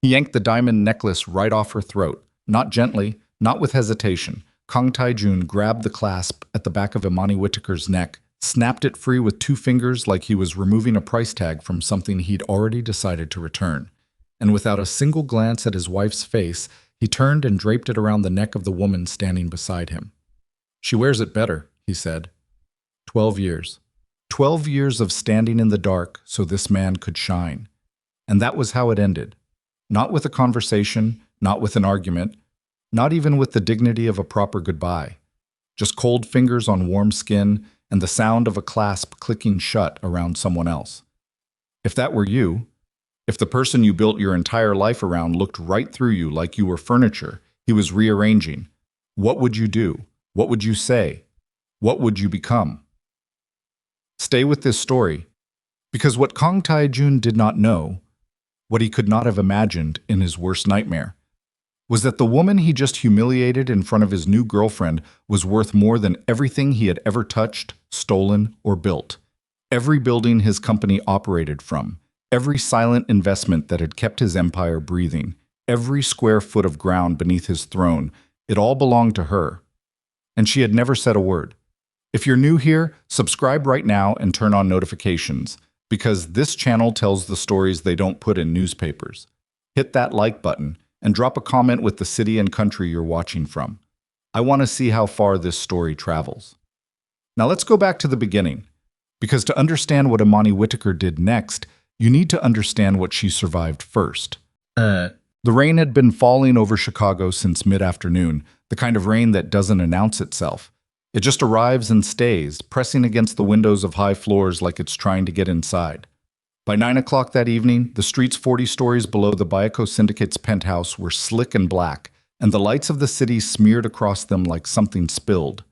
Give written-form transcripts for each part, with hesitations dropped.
He yanked the diamond necklace right off her throat, not gently, not with hesitation. Kang Taijun grabbed the clasp at the back of Imani Whitaker's neck, snapped it free with two fingers like he was removing a price tag from something he'd already decided to return. And without a single glance at his wife's face, he turned and draped it around the neck of the woman standing beside him. "She wears it better," he said. 12 years. 12 years of standing in the dark so this man could shine. And that was how it ended. Not with a conversation, not with an argument, not even with the dignity of a proper goodbye. Just cold fingers on warm skin and the sound of a clasp clicking shut around someone else. If that were you, if the person you built your entire life around looked right through you like you were furniture he was rearranging, what would you do? What would you say? What would you become? Stay with this story, because what Kang Taijun did not know, what he could not have imagined in his worst nightmare, was that the woman he just humiliated in front of his new girlfriend was worth more than everything he had ever touched, stolen, or built. Every building his company operated from, every silent investment that had kept his empire breathing, every square foot of ground beneath his throne, it all belonged to her. And she had never said a word. If you're new here, subscribe right now and turn on notifications, because this channel tells the stories they don't put in newspapers. Hit that like button and drop a comment with the city and country you're watching from. I want to see how far this story travels. Now let's go back to the beginning, because to understand what Imani Whitaker did next, you need to understand what she survived first. The rain had been falling over Chicago since mid-afternoon, the kind of rain that doesn't announce itself. It just arrives and stays, pressing against the windows of high floors like it's trying to get inside. By 9 o'clock that evening, the streets 40 stories below the Biaco Syndicate's penthouse were slick and black, and the lights of the city smeared across them like something spilled.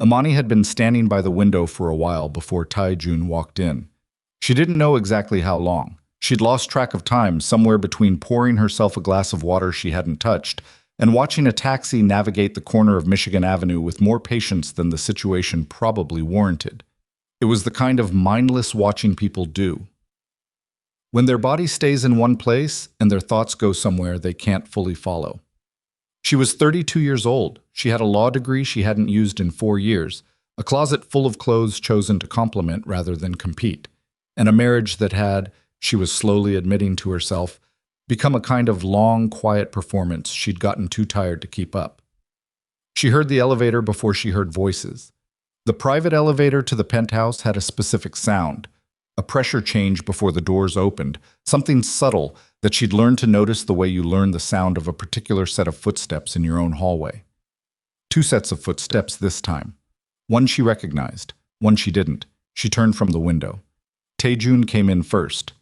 Imani had been standing by the window for a while before Taijun walked in. She didn't know exactly how long. She'd lost track of time, somewhere between pouring herself a glass of water she hadn't touched and watching a taxi navigate the corner of Michigan Avenue with more patience than the situation probably warranted. It was the kind of mindless watching people do. When their body stays in one place and their thoughts go somewhere they can't fully follow. She was 32 years old. She had a law degree she hadn't used in 4 years, a closet full of clothes chosen to complement rather than compete, and a marriage that had, she was slowly admitting to herself, become a kind of long, quiet performance she'd gotten too tired to keep up. She heard the elevator before she heard voices. The private elevator to the penthouse had a specific sound, a pressure change before the doors opened, something subtle that she'd learned to notice the way you learn the sound of a particular set of footsteps in your own hallway. 2 sets of footsteps this time. One she recognized, one she didn't. She turned from the window. Taejun came in first.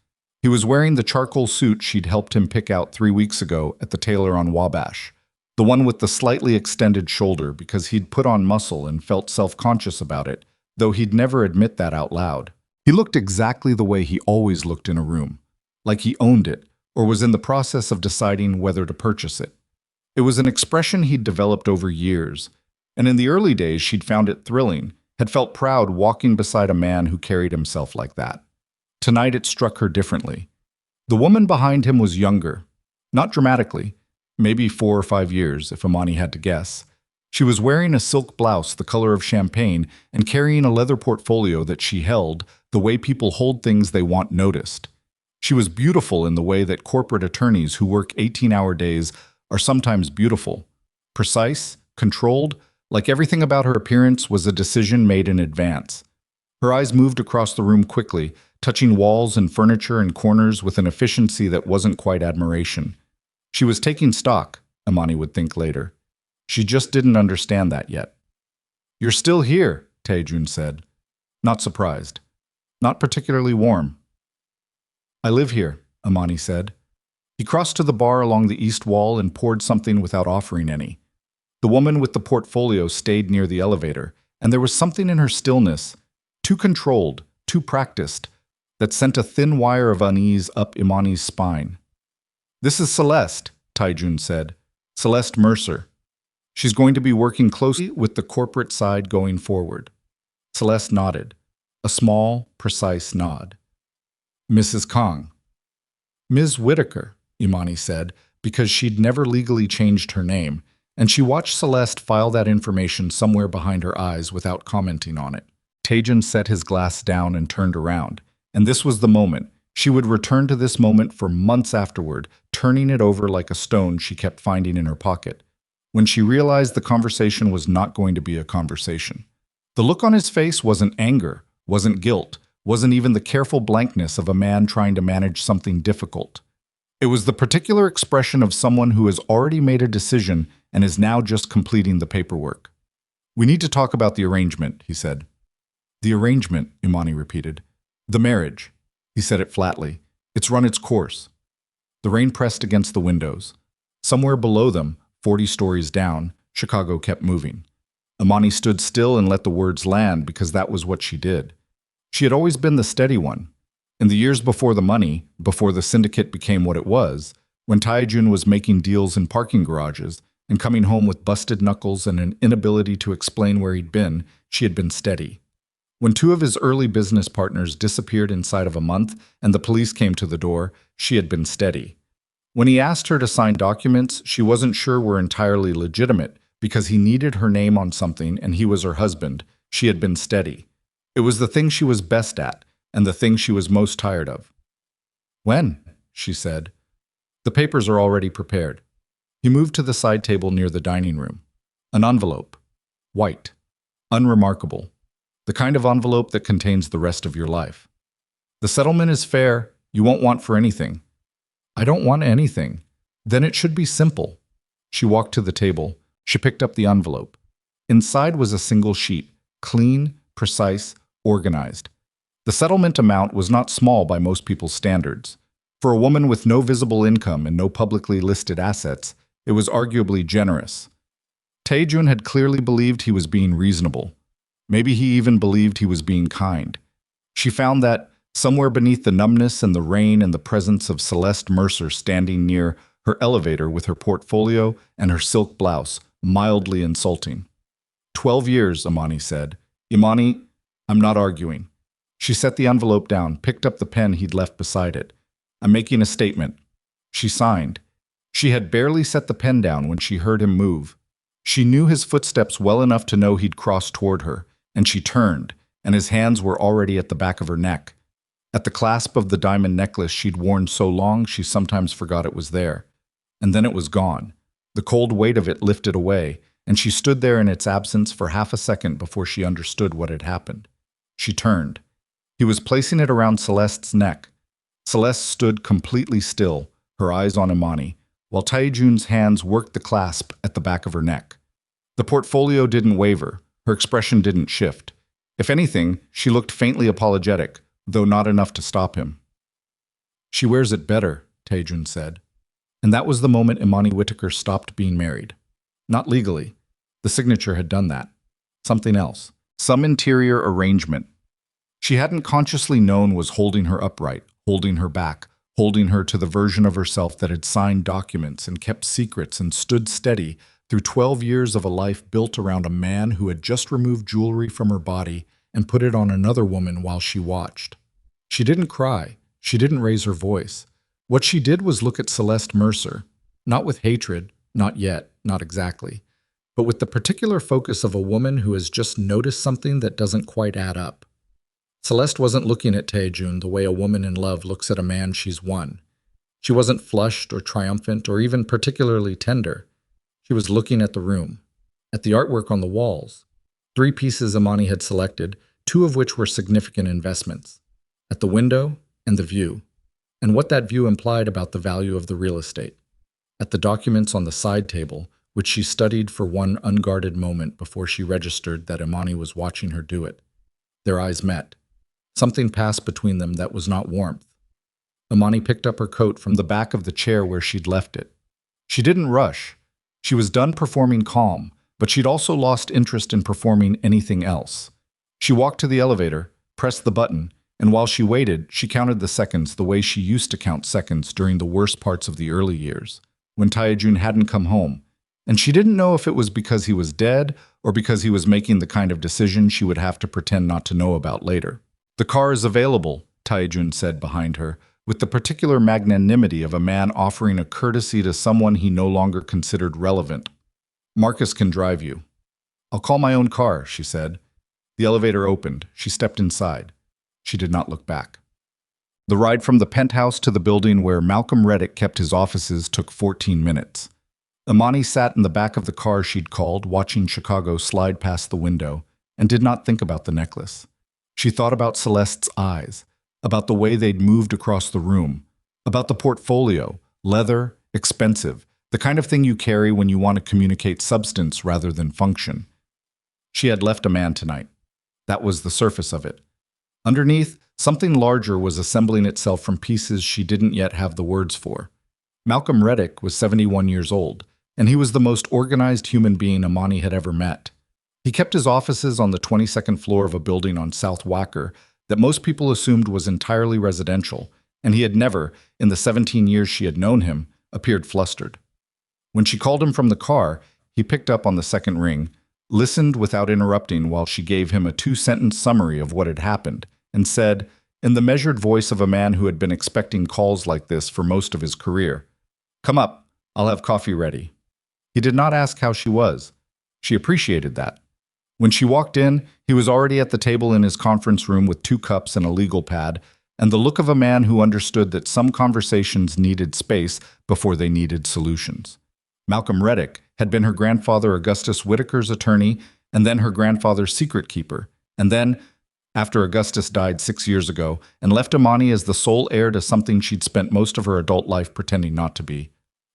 He was wearing the charcoal suit she'd helped him pick out 3 weeks ago at the tailor on Wabash, the one with the slightly extended shoulder because he'd put on muscle and felt self-conscious about it, though he'd never admit that out loud. He looked exactly the way he always looked in a room, like he owned it or was in the process of deciding whether to purchase it. It was an expression he'd developed over years, and in the early days she'd found it thrilling, had felt proud walking beside a man who carried himself like that. Tonight it struck her differently. The woman behind him was younger, not dramatically, maybe 4 or 5 years if Imani had to guess. She was wearing a silk blouse the color of champagne and carrying a leather portfolio that she held the way people hold things they want noticed. She was beautiful in the way that corporate attorneys who work 18-hour days are sometimes beautiful. Precise, controlled, like everything about her appearance was a decision made in advance. Her eyes moved across the room quickly, touching walls and furniture and corners with an efficiency that wasn't quite admiration. She was taking stock, Imani would think later. She just didn't understand that yet. "You're still here," Taejun said. Not surprised. Not particularly warm. "I live here," Imani said. He crossed to the bar along the east wall and poured something without offering any. The woman with the portfolio stayed near the elevator, and there was something in her stillness, too controlled, too practiced, that sent a thin wire of unease up Imani's spine. "This is Celeste," Taijun said. "Celeste Mercer. She's going to be working closely with the corporate side going forward." Celeste nodded, a small, precise nod. "Mrs. Kang." "Ms. Whitaker," Imani said, because she'd never legally changed her name, and she watched Celeste file that information somewhere behind her eyes without commenting on it. Taejun set his glass down and turned around, and this was the moment. She would return to this moment for months afterward, turning it over like a stone she kept finding in her pocket. When she realized the conversation was not going to be a conversation. The look on his face wasn't anger, wasn't guilt, wasn't even the careful blankness of a man trying to manage something difficult. It was the particular expression of someone who has already made a decision and is now just completing the paperwork. "We need to talk about the arrangement," he said. "The arrangement," Imani repeated. "The marriage." He said it flatly. "It's run its course." The rain pressed against the windows. Somewhere below them, 40 stories down, Chicago kept moving. Imani stood still and let the words land because that was what she did. She had always been the steady one. In the years before the money, before the syndicate became what it was, when Taejun was making deals in parking garages and coming home with busted knuckles and an inability to explain where he'd been, she had been steady. When two of his early business partners disappeared inside of a month and the police came to the door, she had been steady. When he asked her to sign documents she wasn't sure were entirely legitimate because he needed her name on something and he was her husband, she had been steady. It was the thing she was best at and the thing she was most tired of. "When?" she said. "The papers are already prepared." He moved to the side table near the dining room. An envelope. White. Unremarkable. The kind of envelope that contains the rest of your life. "The settlement is fair. You won't want for anything." "I don't want anything." "Then it should be simple." She walked to the table. She picked up the envelope. Inside was a single sheet, clean, precise, organized. The settlement amount was not small by most people's standards. For a woman with no visible income and no publicly listed assets, it was arguably generous. Taejun had clearly believed he was being reasonable. Maybe he even believed he was being kind. She found that, somewhere beneath the numbness and the rain and the presence of Celeste Mercer standing near her elevator with her portfolio and her silk blouse, mildly insulting. 12 years, Imani said. "Imani, I'm not arguing." She set the envelope down, picked up the pen he'd left beside it. "I'm making a statement." She signed. She had barely set the pen down when she heard him move. She knew his footsteps well enough to know he'd cross toward her, and she turned, and his hands were already at the back of her neck. At the clasp of the diamond necklace she'd worn so long she sometimes forgot it was there. And then it was gone. The cold weight of it lifted away, and she stood there in its absence for half a second before she understood what had happened. She turned. He was placing it around Celeste's neck. Celeste stood completely still, her eyes on Imani, while Taejun's hands worked the clasp at the back of her neck. The portfolio didn't waver. Her expression didn't shift. If anything, she looked faintly apologetic, though not enough to stop him. "She wears it better," Taejun said. And that was the moment Imani Whitaker stopped being married. Not legally. The signature had done that. Something else. Some interior arrangement. She hadn't consciously known was holding her upright, holding her back, holding her to the version of herself that had signed documents and kept secrets and stood steady through 12 years of a life built around a man who had just removed jewelry from her body and put it on another woman while she watched. She didn't cry. She didn't raise her voice. What she did was look at Celeste Mercer, not with hatred, not yet, not exactly, but with the particular focus of a woman who has just noticed something that doesn't quite add up. Celeste wasn't looking at Taejun the way a woman in love looks at a man she's won. She wasn't flushed or triumphant or even particularly tender. She was looking at the room, at the artwork on the walls. 3 pieces Imani had selected, 2 of which were significant investments. At the window and the view, and what that view implied about the value of the real estate. At the documents on the side table, which she studied for one unguarded moment before she registered that Imani was watching her do it. Their eyes met. Something passed between them that was not warmth. Imani picked up her coat from the back of the chair where she'd left it. She didn't rush. She was done performing calm, but she'd also lost interest in performing anything else. She walked to the elevator, pressed the button, and while she waited, she counted the seconds the way she used to count seconds during the worst parts of the early years, when Taejun hadn't come home, and she didn't know if it was because he was dead or because he was making the kind of decision she would have to pretend not to know about later. "The car is available," Taejun said behind her, with the particular magnanimity of a man offering a courtesy to someone he no longer considered relevant. "Marcus can drive you." "I'll call my own car," she said. The elevator opened. She stepped inside. She did not look back. The ride from the penthouse to the building where Malcolm Reddick kept his offices took 14 minutes. Imani sat in the back of the car she'd called, watching Chicago slide past the window, and did not think about the necklace. She thought about Celeste's eyes, about the way they'd moved across the room, about the portfolio, leather, expensive, the kind of thing you carry when you want to communicate substance rather than function. She had left a man tonight. That was the surface of it. Underneath, something larger was assembling itself from pieces she didn't yet have the words for. Malcolm Reddick was 71 years old, and he was the most organized human being Imani had ever met. He kept his offices on the 22nd floor of a building on South Wacker that most people assumed was entirely residential, and he had never, in the 17 years she had known him, appeared flustered. When she called him from the car, he picked up on the second ring, listened without interrupting while she gave him a 2-sentence summary of what had happened, and said, in the measured voice of a man who had been expecting calls like this for most of his career, "Come up, I'll have coffee ready." He did not ask how she was. She appreciated that. When she walked in, he was already at the table in his conference room with 2 cups and a legal pad, and the look of a man who understood that some conversations needed space before they needed solutions. Malcolm Reddick had been her grandfather Augustus Whitaker's attorney, and then her grandfather's secret keeper, and then, after Augustus died 6 years ago and left Imani as the sole heir to something she'd spent most of her adult life pretending not to be,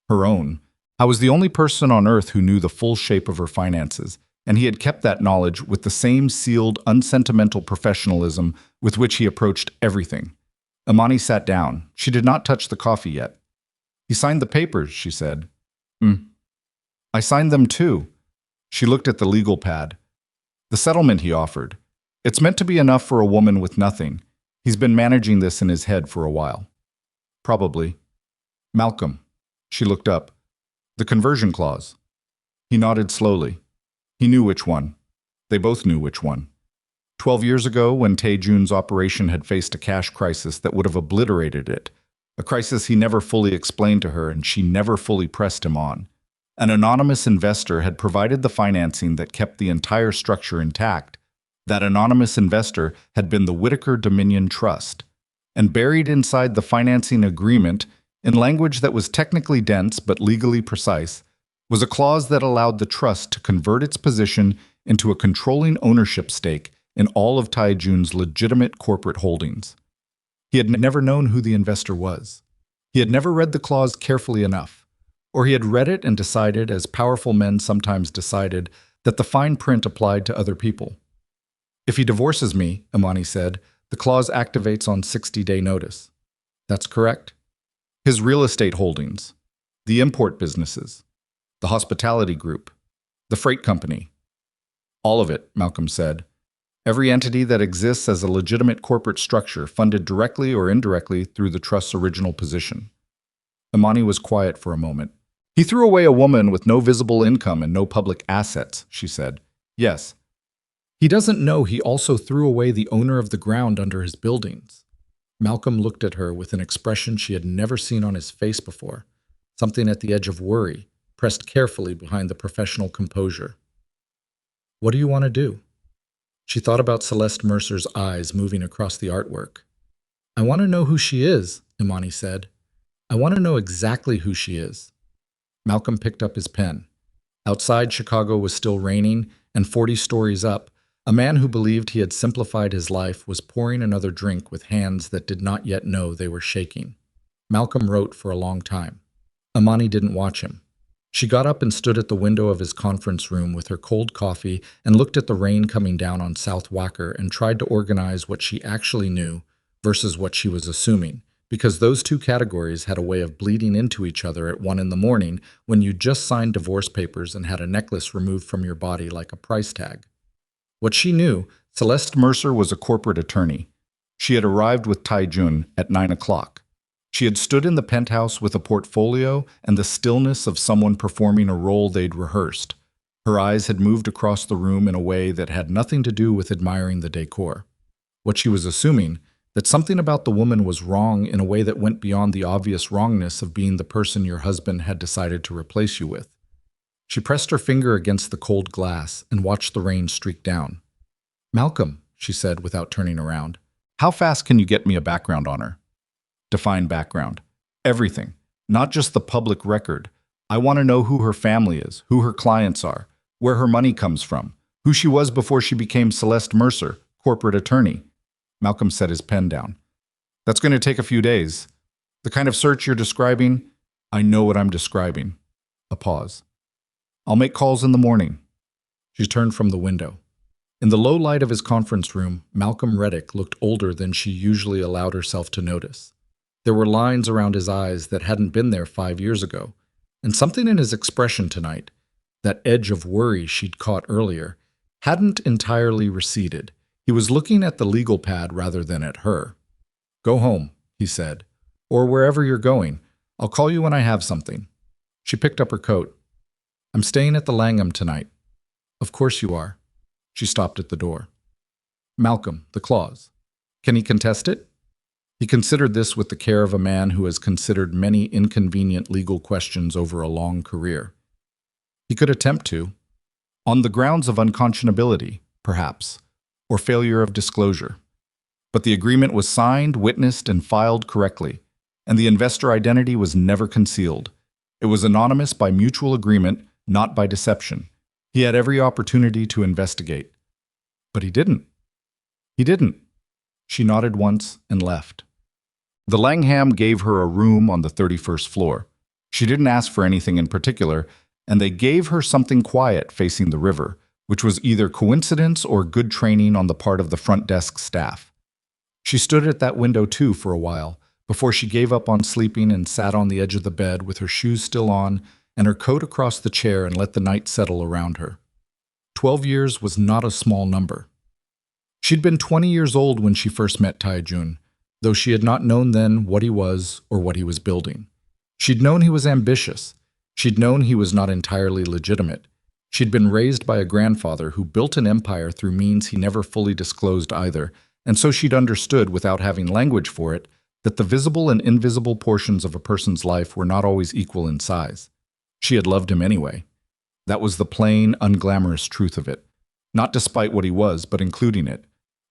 her own. I was the only person on earth who knew the full shape of her finances, and he had kept that knowledge with the same sealed, unsentimental professionalism with which he approached everything. Imani sat down. She did not touch the coffee yet. "He signed the papers," she said. "I signed them too." She looked at the legal pad. "The settlement he offered. It's meant to be enough for a woman with nothing. He's been managing this in his head for a while." "Probably." "Malcolm." She looked up. "The conversion clause." He nodded slowly. He knew which one. They both knew which one. 12 years ago, when Tae-jun's operation had faced a cash crisis that would have obliterated it, a crisis he never fully explained to her and she never fully pressed him on, an anonymous investor had provided the financing that kept the entire structure intact. That anonymous investor had been the Whitaker Dominion Trust, and buried inside the financing agreement, in language that was technically dense but legally precise, was a clause that allowed the trust to convert its position into a controlling ownership stake in all of Tae-jun's legitimate corporate holdings. He had never known who the investor was. He had never read the clause carefully enough, or he had read it and decided, as powerful men sometimes decided, that the fine print applied to other people. "If he divorces me," Imani said, "the clause activates on 60-day notice." "That's correct." His real estate holdings, the import businesses, the hospitality group, the freight company. "All of it," Malcolm said. "Every entity that exists as a legitimate corporate structure funded directly or indirectly through the trust's original position." Imani was quiet for a moment. "He threw away a woman with no visible income and no public assets," she said. "Yes. He doesn't know he also threw away the owner of the ground under his buildings." Malcolm looked at her with an expression she had never seen on his face before, something at the edge of worry, pressed carefully behind the professional composure. "What do you want to do?" She thought about Celeste Mercer's eyes moving across the artwork. "I want to know who she is," Imani said. "I want to know exactly who she is." Malcolm picked up his pen. Outside, Chicago was still raining, and 40 stories up, a man who believed he had simplified his life was pouring another drink with hands that did not yet know they were shaking. Malcolm wrote for a long time. Imani didn't watch him. She got up and stood at the window of his conference room with her cold coffee and looked at the rain coming down on South Wacker and tried to organize what she actually knew versus what she was assuming, because those two categories had a way of bleeding into each other at 1 in the morning when you just signed divorce papers and had a necklace removed from your body like a price tag. What she knew, Celeste Mercer was a corporate attorney. She had arrived with Tae-jun at 9 o'clock. She had stood in the penthouse with a portfolio and the stillness of someone performing a role they'd rehearsed. Her eyes had moved across the room in a way that had nothing to do with admiring the decor. What she was assuming, that something about the woman was wrong in a way that went beyond the obvious wrongness of being the person your husband had decided to replace you with. She pressed her finger against the cold glass and watched the rain streak down. "Malcolm," she said without turning around, "how fast can you get me a background on her?" "Define background." "Everything. Not just the public record. I want to know who her family is, who her clients are, where her money comes from, who she was before she became Celeste Mercer, corporate attorney." Malcolm set his pen down. "That's going to take a few days. The kind of search you're describing, I know what I'm describing." A pause. "I'll make calls in the morning." She turned from the window. In the low light of his conference room, Malcolm Reddick looked older than she usually allowed herself to notice. There were lines around his eyes that hadn't been there 5 years ago, and something in his expression tonight, that edge of worry she'd caught earlier, hadn't entirely receded. He was looking at the legal pad rather than at her. "Go home," he said, "or wherever you're going. I'll call you when I have something." She picked up her coat. "I'm staying at the Langham tonight." "Of course you are." She stopped at the door. "Malcolm, the clause. Can he contest it?" He considered this with the care of a man who has considered many inconvenient legal questions over a long career. He could attempt to, on the grounds of unconscionability, perhaps, or failure of disclosure. But the agreement was signed, witnessed, and filed correctly, and the investor identity was never concealed. It was anonymous by mutual agreement, not by deception. He had every opportunity to investigate. But he didn't. He didn't. She nodded once and left. The Langham gave her a room on the 31st floor. She didn't ask for anything in particular, and they gave her something quiet facing the river, which was either coincidence or good training on the part of the front desk staff. She stood at that window too for a while, before she gave up on sleeping and sat on the edge of the bed with her shoes still on and her coat across the chair and let the night settle around her. 12 years was not a small number. She'd been 20 years old when she first met Taijun, though she had not known then what he was or what he was building. She'd known he was ambitious. She'd known he was not entirely legitimate. She'd been raised by a grandfather who built an empire through means he never fully disclosed either, and so she'd understood, without having language for it, that the visible and invisible portions of a person's life were not always equal in size. She had loved him anyway. That was the plain, unglamorous truth of it. Not despite what he was, but including it.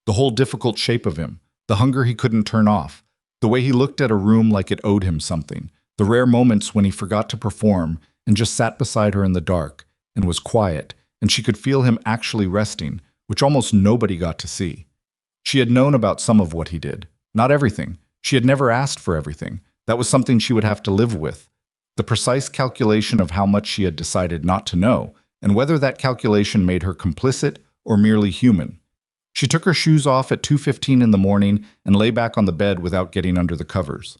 The whole difficult shape of him, the hunger he couldn't turn off, the way he looked at a room like it owed him something, the rare moments when he forgot to perform and just sat beside her in the dark and was quiet, and she could feel him actually resting, which almost nobody got to see. She had known about some of what he did. Not everything. She had never asked for everything. That was something she would have to live with. The precise calculation of how much she had decided not to know, and whether that calculation made her complicit or merely human. She took her shoes off at 2:15 in the morning and lay back on the bed without getting under the covers.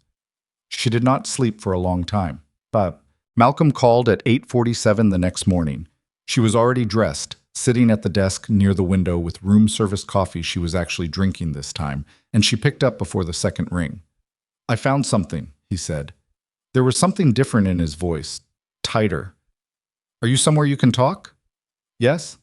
She did not sleep for a long time. But Malcolm called at 8:47 the next morning. She was already dressed, sitting at the desk near the window with room service coffee she was actually drinking this time, and she picked up before the second ring. "I found something," he said. There was something different in his voice, tighter. "Are you somewhere you can talk?" "Yes?"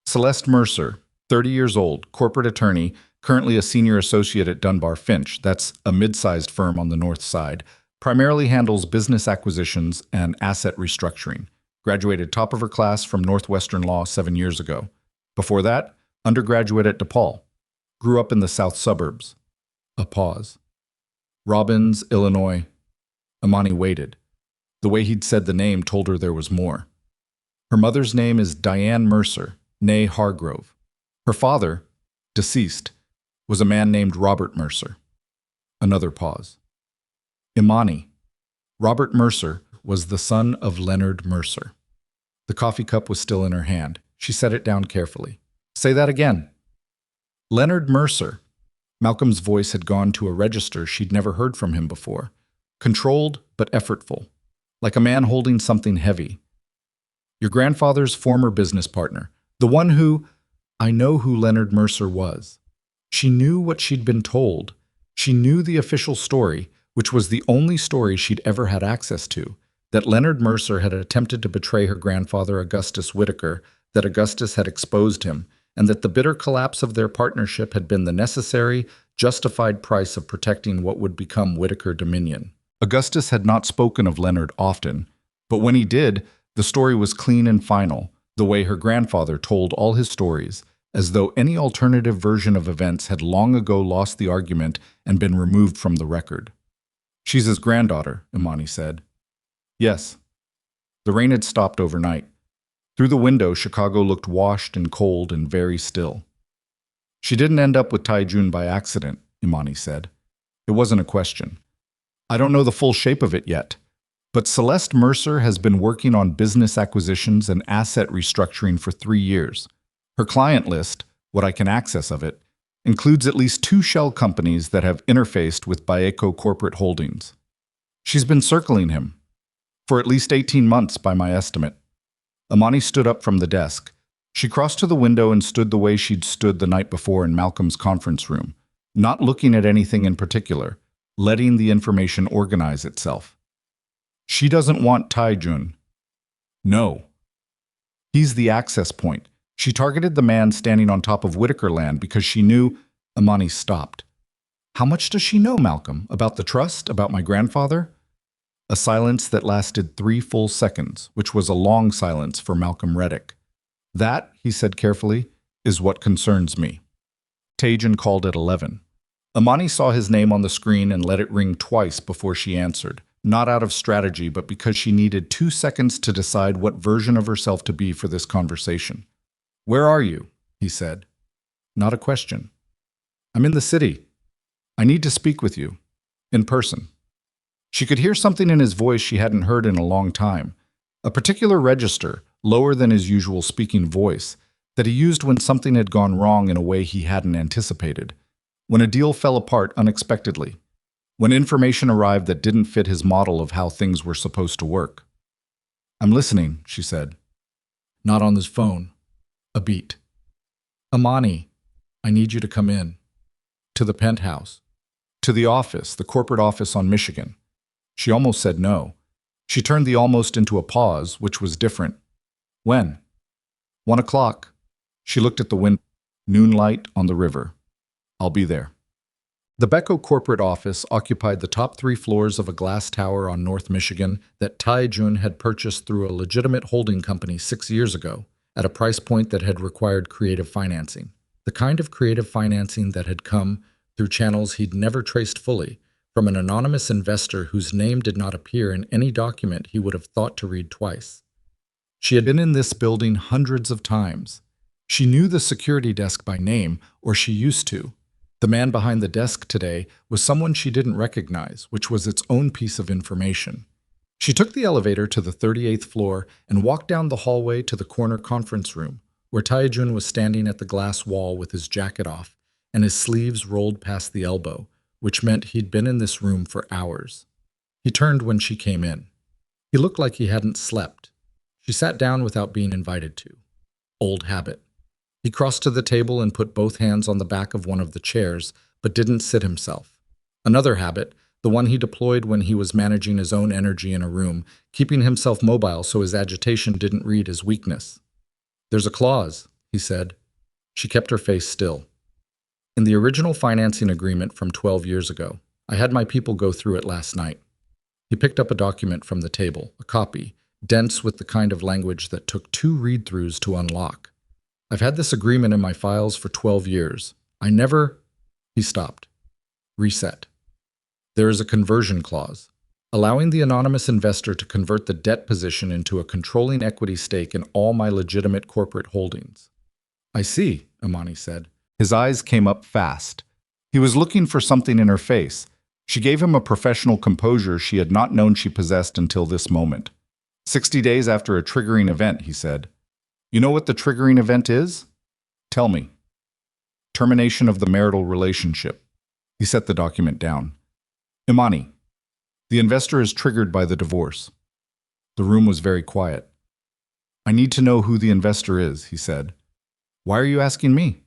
"Celeste Mercer, 30 years old, corporate attorney, currently a senior associate at Dunbar Finch, that's a mid-sized firm on the north side, primarily handles business acquisitions and asset restructuring. Graduated top of her class from Northwestern Law 7 years ago. Before that, undergraduate at DePaul. Grew up in the south suburbs." A pause. "Robbins, Illinois." Imani waited. The way he'd said the name told her there was more. "Her mother's name is Diane Mercer, née Hargrove. Her father, deceased, was a man named Robert Mercer." Another pause. "Imani. Robert Mercer was the son of Leonard Mercer." The coffee cup was still in her hand. She set it down carefully. "Say that again." "Leonard Mercer." Malcolm's voice had gone to a register she'd never heard from him before. Controlled but effortful, like a man holding something heavy. "Your grandfather's former business partner, the one who—" I know who Leonard Mercer was. She knew what she'd been told. She knew the official story, which was the only story she'd ever had access to, that Leonard Mercer had attempted to betray her grandfather Augustus Whitaker, that Augustus had exposed him, and that the bitter collapse of their partnership had been the necessary, justified price of protecting what would become Whitaker Dominion. Augustus had not spoken of Leonard often, but when he did, the story was clean and final, the way her grandfather told all his stories, as though any alternative version of events had long ago lost the argument and been removed from the record. "She's his granddaughter," Imani said. "Yes." The rain had stopped overnight. Through the window, Chicago looked washed and cold and very still. "She didn't end up with Taijun by accident," Imani said. "It wasn't a question. I don't know the full shape of it yet, but Celeste Mercer has been working on business acquisitions and asset restructuring for 3 years. Her client list, what I can access of it, includes at least 2 shell companies that have interfaced with Baeco Corporate Holdings. She's been circling him for at least 18 months by my estimate." Imani stood up from the desk. She crossed to the window and stood the way she'd stood the night before in Malcolm's conference room, not looking at anything in particular, letting the information organize itself. "She doesn't want Taijun." "No. He's the access point. She targeted the man standing on top of Whitaker land because she knew—" Imani stopped. "How much does she know, Malcolm? About the trust? About my grandfather?" A silence that lasted 3 full seconds, which was a long silence for Malcolm Reddick. "That," he said carefully, "is what concerns me." Taijun called at 11. Imani saw his name on the screen and let it ring twice before she answered, not out of strategy, but because she needed 2 seconds to decide what version of herself to be for this conversation. "Where are you?" he said. Not a question. "I'm in the city. I need to speak with you. In person." She could hear something in his voice she hadn't heard in a long time, a particular register, lower than his usual speaking voice, that he used when something had gone wrong in a way he hadn't anticipated, when a deal fell apart unexpectedly, when information arrived that didn't fit his model of how things were supposed to work. "I'm listening," she said. "Not on this phone." A beat. "Imani, I need you to come in. To the penthouse. To the office, the corporate office on Michigan." She almost said no. She turned the almost into a pause, which was different. "When?" 1 o'clock. She looked at the window. Noonlight on the river. "I'll be there." The Baeco corporate office occupied the top 3 floors of a glass tower on North Michigan that Taijun had purchased through a legitimate holding company 6 years ago, at a price point that had required creative financing. The kind of creative financing that had come through channels he'd never traced fully, from an anonymous investor whose name did not appear in any document he would have thought to read twice. She had been in this building hundreds of times. She knew the security desk by name, or she used to. The man behind the desk today was someone she didn't recognize, which was its own piece of information. She took the elevator to the 38th floor and walked down the hallway to the corner conference room, where Taijun was standing at the glass wall with his jacket off and his sleeves rolled past the elbow, which meant he'd been in this room for hours. He turned when she came in. He looked like he hadn't slept. She sat down without being invited to. Old habit. He crossed to the table and put both hands on the back of one of the chairs, but didn't sit himself. Another habit, the one he deployed when he was managing his own energy in a room, keeping himself mobile so his agitation didn't read as weakness. "There's a clause," he said. She kept her face still. "In the original financing agreement from 12 years ago, I had my people go through it last night." He picked up a document from the table, a copy, dense with the kind of language that took 2 read-throughs to unlock. "I've had this agreement in my files for 12 years. I never—" He stopped. Reset. "There is a conversion clause, allowing the anonymous investor to convert the debt position into a controlling equity stake in all my legitimate corporate holdings." "I see," Imani said. His eyes came up fast. He was looking for something in her face. She gave him a professional composure she had not known she possessed until this moment. 60 days after a triggering event, he said. "You know what the triggering event is?" "Tell me." "Termination of the marital relationship." He set the document down. "Imani, the investor is triggered by the divorce." The room was very quiet. "I need to know who the investor is," he said. "Why are you asking me?"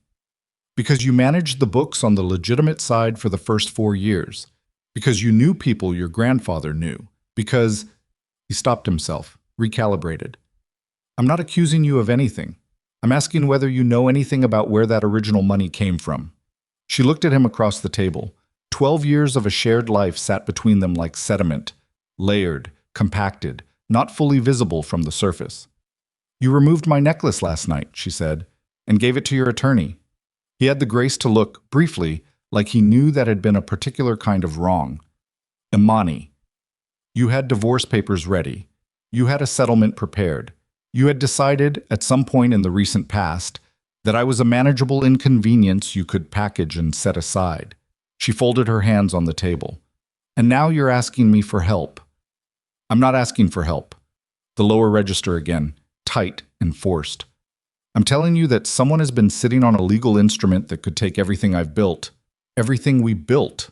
"Because you managed the books on the legitimate side for the first 4 years. Because you knew people your grandfather knew. Because—" He stopped himself, recalibrated. "I'm not accusing you of anything. I'm asking whether you know anything about where that original money came from." She looked at him across the table. 12 years of a shared life sat between them like sediment, layered, compacted, not fully visible from the surface. "You removed my necklace last night," she said, "and gave it to your attorney." He had the grace to look, briefly, like he knew that had been a particular kind of wrong. "Imani, you had divorce papers ready. You had a settlement prepared. You had decided, at some point in the recent past, that I was a manageable inconvenience you could package and set aside." She folded her hands on the table. "And now you're asking me for help." "I'm not asking for help." The lower register again, tight and forced. "I'm telling you that someone has been sitting on a legal instrument that could take everything I've built. Everything we built."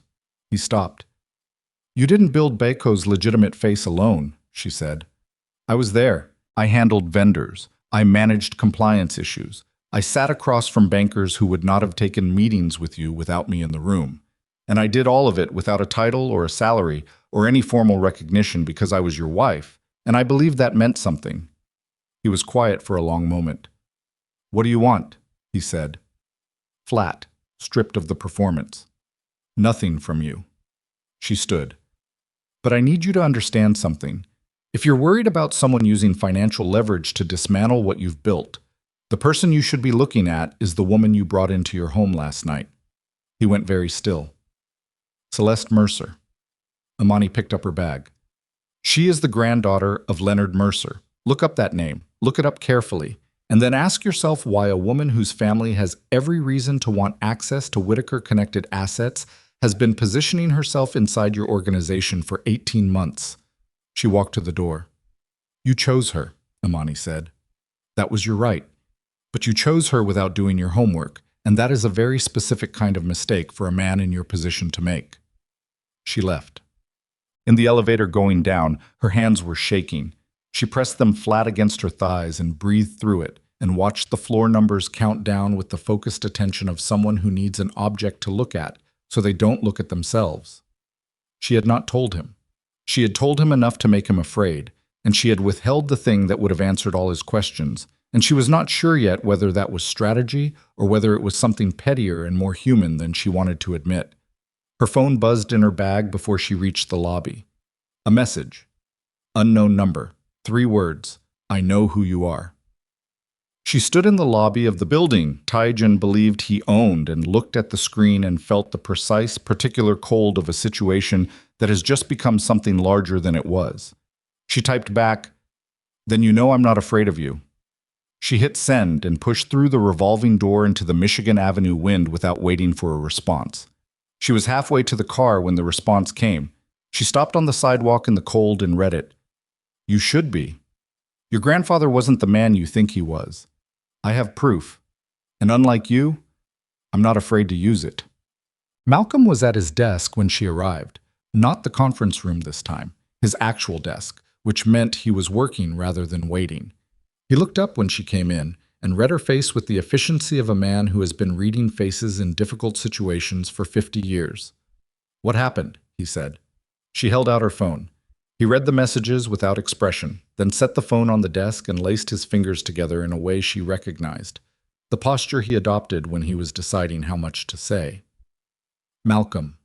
He stopped. "You didn't build Baco's legitimate face alone," she said. "I was there. I handled vendors. I managed compliance issues. I sat across from bankers who would not have taken meetings with you without me in the room. And I did all of it without a title or a salary or any formal recognition because I was your wife, and I believed that meant something." He was quiet for a long moment. "What do you want?" he said. Flat, stripped of the performance. "Nothing from you." She stood. "But I need you to understand something. If you're worried about someone using financial leverage to dismantle what you've built, the person you should be looking at is the woman you brought into your home last night." He went very still. "Celeste Mercer." Imani picked up her bag. "She is the granddaughter of Leonard Mercer. Look up that name. Look it up carefully. And then ask yourself why a woman whose family has every reason to want access to Whitaker-connected assets has been positioning herself inside your organization for 18 months. She walked to the door. "You chose her," Imani said. "That was your right. But you chose her without doing your homework, and that is a very specific kind of mistake for a man in your position to make." She left. In the elevator going down, her hands were shaking. She pressed them flat against her thighs and breathed through it, and watched the floor numbers count down with the focused attention of someone who needs an object to look at so they don't look at themselves. She had not told him. She had told him enough to make him afraid, and she had withheld the thing that would have answered all his questions, and she was not sure yet whether that was strategy or whether it was something pettier and more human than she wanted to admit. Her phone buzzed in her bag before she reached the lobby. A message. Unknown number. 3 words. "I know who you are." She stood in the lobby of the building Taijin believed he owned and looked at the screen and felt the precise, particular cold of a situation that has just become something larger than it was. She typed back, "Then you know I'm not afraid of you." She hit send and pushed through the revolving door into the Michigan Avenue wind without waiting for a response. She was halfway to the car when the response came. She stopped on the sidewalk in the cold and read it. "You should be. Your grandfather wasn't the man you think he was. I have proof. And unlike you, I'm not afraid to use it." Malcolm was at his desk when she arrived. Not the conference room this time, his actual desk, which meant he was working rather than waiting. He looked up when she came in and read her face with the efficiency of a man who has been reading faces in difficult situations for 50 years. "What happened?" he said. She held out her phone. He read the messages without expression, then set the phone on the desk and laced his fingers together in a way she recognized, the posture he adopted when he was deciding how much to say. "Malcolm."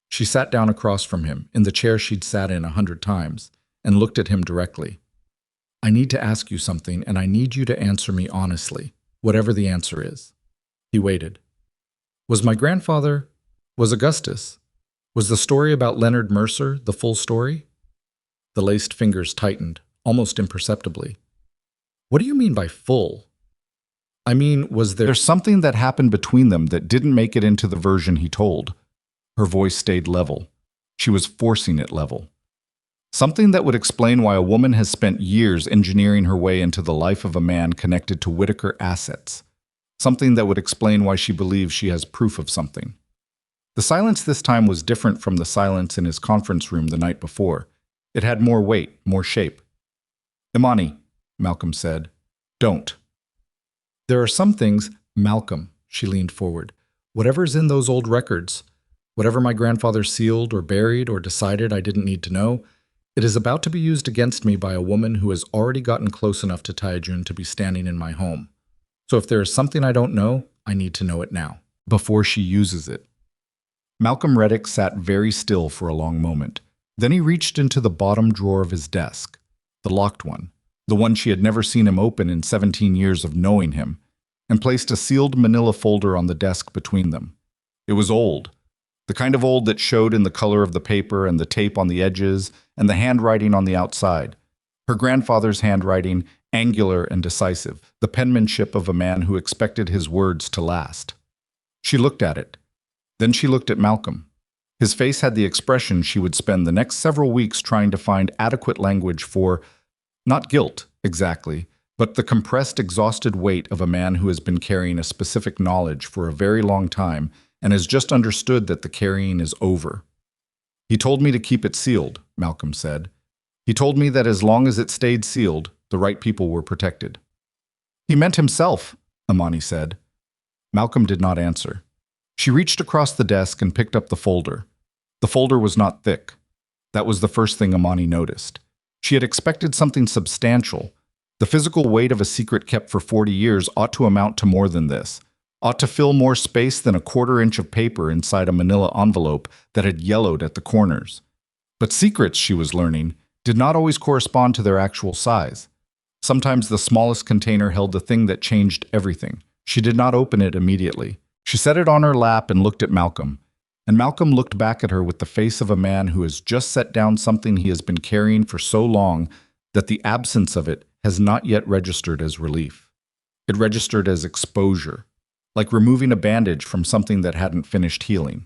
She sat down across from him, in the chair she'd sat in 100 times, and looked at him directly. "I need to ask you something, and I need you to answer me honestly, whatever the answer is." He waited. "Was my grandfather, was Augustus, was the story about Leonard Mercer the full story?" The laced fingers tightened, almost imperceptibly. "What do you mean by full?" "I mean, was there something that happened between them that didn't make it into the version he told?" Her voice stayed level. She was forcing it level. "Something that would explain why a woman has spent years engineering her way into the life of a man connected to Whitaker assets. Something that would explain why she believes she has proof of something." The silence this time was different from the silence in his conference room the night before. It had more weight, more shape. "Imani," Malcolm said, "don't." "There are some things, Malcolm," she leaned forward. "Whatever's in those old records, whatever my grandfather sealed or buried or decided I didn't need to know, it is about to be used against me by a woman who has already gotten close enough to Taijun to be standing in my home. So if there is something I don't know, I need to know it now, before she uses it. Malcolm Reddick sat very still for a long moment. Then he reached into the bottom drawer of his desk, the locked one, the one she had never seen him open in 17 years of knowing him, and placed a sealed manila folder on the desk between them. It was old, the kind of old that showed in the color of the paper and the tape on the edges and the handwriting on the outside. Her grandfather's handwriting, angular and decisive, the penmanship of a man who expected his words to last. She looked at it. Then she looked at Malcolm. His face had the expression she would spend the next several weeks trying to find adequate language for, not guilt, exactly, but the compressed, exhausted weight of a man who has been carrying a specific knowledge for a very long time and has just understood that the carrying is over. "He told me to keep it sealed," Malcolm said. "He told me that as long as it stayed sealed, the right people were protected." "He meant himself," Amani said. Malcolm did not answer. She reached across the desk and picked up the folder. The folder was not thick. That was the first thing Amani noticed. She had expected something substantial. The physical weight of a secret kept for 40 years ought to amount to more than this, ought to fill more space than a quarter-inch of paper inside a manila envelope that had yellowed at the corners. But secrets, she was learning, did not always correspond to their actual size. Sometimes the smallest container held the thing that changed everything. She did not open it immediately. She set it on her lap and looked at Malcolm. And Malcolm looked back at her with the face of a man who has just set down something he has been carrying for so long that the absence of it has not yet registered as relief. It registered as exposure, like removing a bandage from something that hadn't finished healing.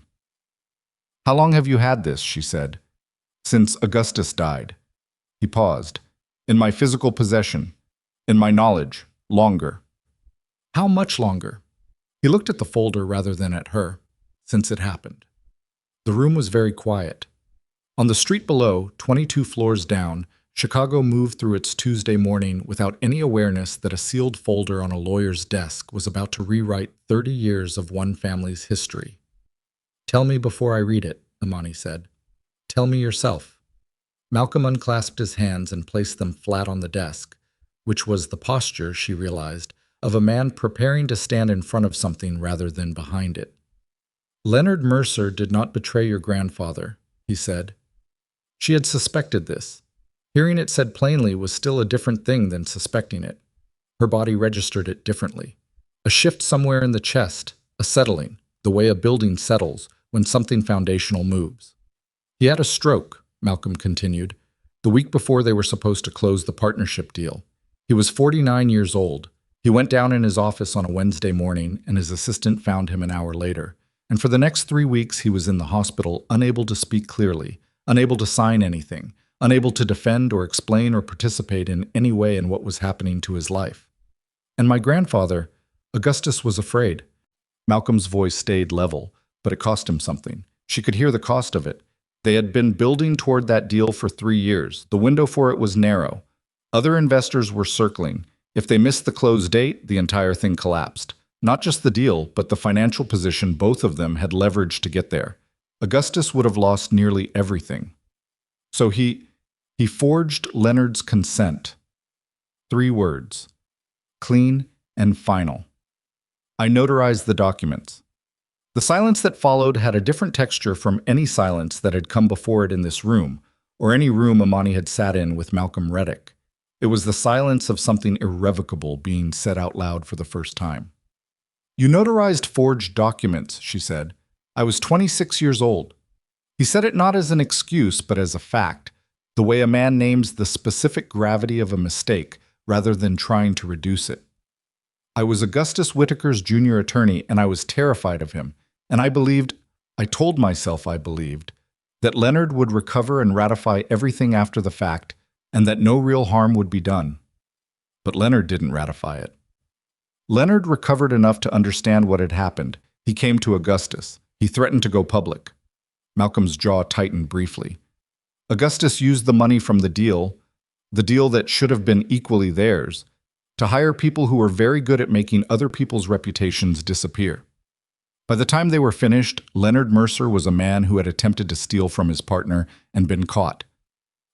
"How long have you had this?" she said. "Since Augustus died." He paused. "In my physical possession. In my knowledge. Longer." "How much longer?" He looked at the folder rather than at her. "Since it happened." The room was very quiet. On the street below, 22 floors down, Chicago moved through its Tuesday morning without any awareness that a sealed folder on a lawyer's desk was about to rewrite 30 years of one family's history. "Tell me before I read it," Amani said. "Tell me yourself." Malcolm unclasped his hands and placed them flat on the desk, which was the posture, she realized, of a man preparing to stand in front of something rather than behind it. "Leonard Mercer did not betray your grandfather," he said. She had suspected this. Hearing it said plainly was still a different thing than suspecting it. Her body registered it differently. A shift somewhere in the chest, a settling, the way a building settles when something foundational moves. "He had a stroke," Malcolm continued, "the week before they were supposed to close the partnership deal. He was 49 years old. He went down in his office on a Wednesday morning, and his assistant found him an hour later. And for the next 3 weeks he was in the hospital, unable to speak clearly, unable to sign anything, unable to defend or explain or participate in any way in what was happening to his life. And my grandfather, Augustus, was afraid." Malcolm's voice stayed level, but it cost him something. She could hear the cost of it. They had been building toward that deal for 3 years. The window for it was narrow. Other investors were circling. If they missed the close date, the entire thing collapsed. Not just the deal, but the financial position both of them had leveraged to get there. Augustus would have lost nearly everything. So he forged Leonard's consent. 3 words. Clean and final. "I notarized the documents." The silence that followed had a different texture from any silence that had come before it in this room, or any room Amani had sat in with Malcolm Reddick. It was the silence of something irrevocable being said out loud for the first time. "You notarized forged documents," she said. "I was 26 years old." He said it not as an excuse, but as a fact, the way a man names the specific gravity of a mistake rather than trying to reduce it. "I was Augustus Whitaker's junior attorney, and I was terrified of him, and I told myself I believed, that Leonard would recover and ratify everything after the fact, and that no real harm would be done. But Leonard didn't ratify it. Leonard recovered enough to understand what had happened. He came to Augustus. He threatened to go public." Malcolm's jaw tightened briefly. "Augustus used the money from the deal that should have been equally theirs, to hire people who were very good at making other people's reputations disappear. By the time they were finished, Leonard Mercer was a man who had attempted to steal from his partner and been caught.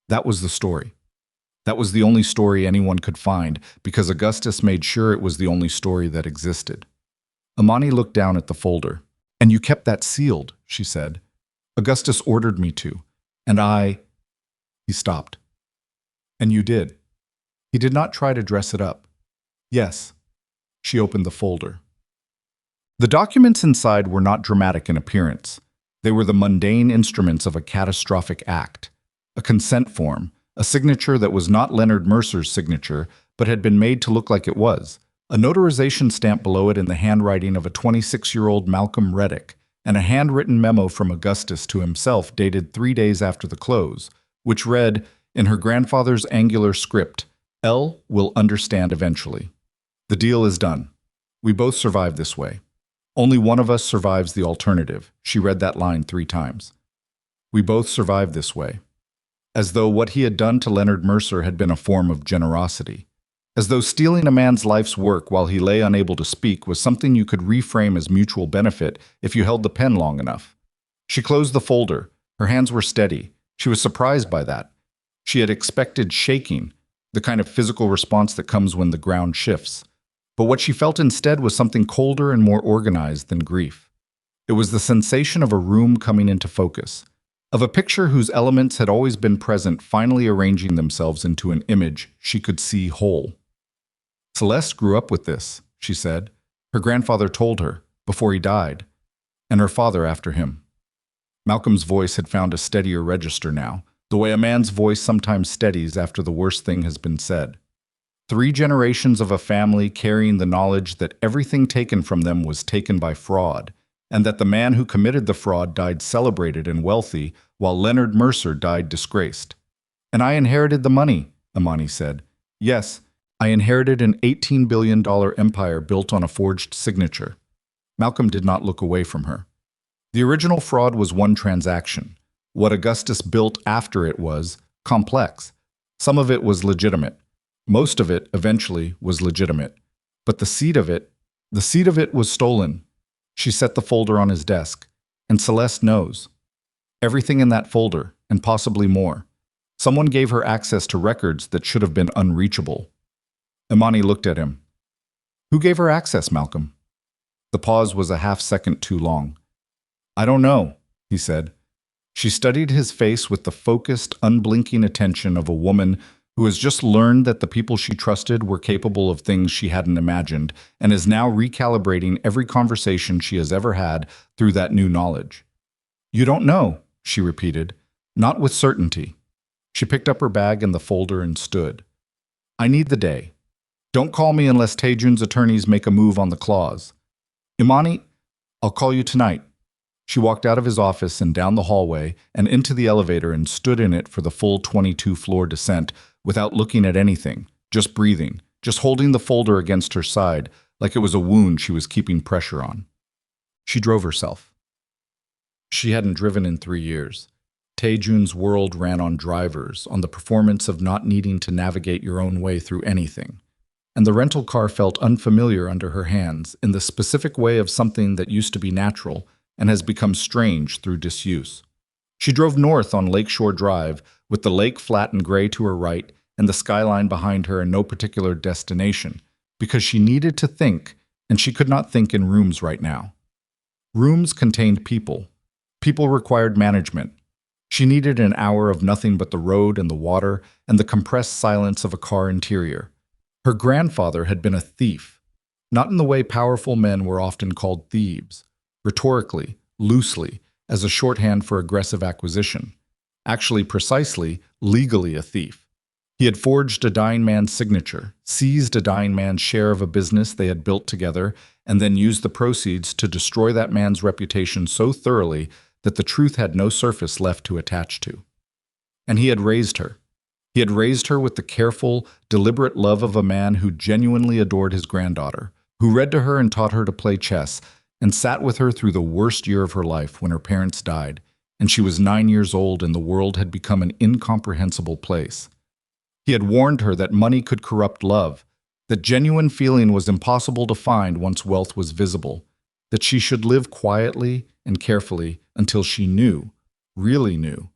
That was the story. That was the only story anyone could find, because Augustus made sure it was the only story that existed." Imani looked down at the folder. "And you kept that sealed," she said. "Augustus ordered me to. And I—" He stopped. "And you did." He did not try to dress it up. "Yes." She opened the folder. The documents inside were not dramatic in appearance. They were the mundane instruments of a catastrophic act. A consent form, a signature that was not Leonard Mercer's signature, but had been made to look like it was. A notarization stamp below it in the handwriting of a 26-year-old Malcolm Reddick, and a handwritten memo from Augustus to himself dated 3 days after the close, which read, in her grandfather's angular script, "L will understand eventually. The deal is done. We both survive this way. Only one of us survives the alternative." She read that line 3 times. We both survive this way. As though what he had done to Leonard Mercer had been a form of generosity. As though stealing a man's life's work while he lay unable to speak was something you could reframe as mutual benefit if you held the pen long enough. She closed the folder. Her hands were steady. She was surprised by that. She had expected shaking, the kind of physical response that comes when the ground shifts. But what she felt instead was something colder and more organized than grief. It was the sensation of a room coming into focus, of a picture whose elements had always been present finally arranging themselves into an image she could see whole. "Celeste grew up with this," she said. Her grandfather told her, before he died, and her father after him. Malcolm's voice had found a steadier register now, the way a man's voice sometimes steadies after the worst thing has been said. 3 generations of a family carrying the knowledge that everything taken from them was taken by fraud, and that the man who committed the fraud died celebrated and wealthy, while Leonard Mercer died disgraced. "And I inherited the money," Imani said. "Yes, I inherited an $18 billion empire built on a forged signature." Malcolm did not look away from her. The original fraud was one transaction. What Augustus built after it was complex. Some of it was legitimate. Most of it, eventually, was legitimate. But the seed of it was stolen. She set the folder on his desk. And Celeste knows. Everything in that folder, and possibly more. Someone gave her access to records that should have been unreachable. Imani looked at him. "Who gave her access, Malcolm?" The pause was a half-second too long. "I don't know," he said. She studied his face with the focused, unblinking attention of a woman who has just learned that the people she trusted were capable of things she hadn't imagined, and is now recalibrating every conversation she has ever had through that new knowledge. "You don't know," she repeated, not with certainty. She picked up her bag and the folder and stood. "I need the day. Don't call me unless Taejun's attorneys make a move on the clause. Imani, I'll call you tonight." She walked out of his office and down the hallway and into the elevator and stood in it for the full 22-floor descent without looking at anything, just breathing, just holding the folder against her side like it was a wound she was keeping pressure on. She drove herself. She hadn't driven in 3 years. Taejun's world ran on drivers, on the performance of not needing to navigate your own way through anything. And the rental car felt unfamiliar under her hands in the specific way of something that used to be natural and has become strange through disuse. She drove north on Lakeshore Drive, with the lake flat and gray to her right and the skyline behind her and no particular destination, because she needed to think, and she could not think in rooms right now. Rooms contained people. People required management. She needed an hour of nothing but the road and the water and the compressed silence of a car interior. Her grandfather had been a thief, not in the way powerful men were often called thieves, rhetorically, loosely, as a shorthand for aggressive acquisition. Actually, precisely, legally a thief. He had forged a dying man's signature, seized a dying man's share of a business they had built together, and then used the proceeds to destroy that man's reputation so thoroughly that the truth had no surface left to attach to. And he had raised her. He had raised her with the careful, deliberate love of a man who genuinely adored his granddaughter, who read to her and taught her to play chess, and sat with her through the worst year of her life when her parents died, and she was 9 years old and the world had become an incomprehensible place. He had warned her that money could corrupt love, that genuine feeling was impossible to find once wealth was visible, that she should live quietly and carefully until she knew, really knew,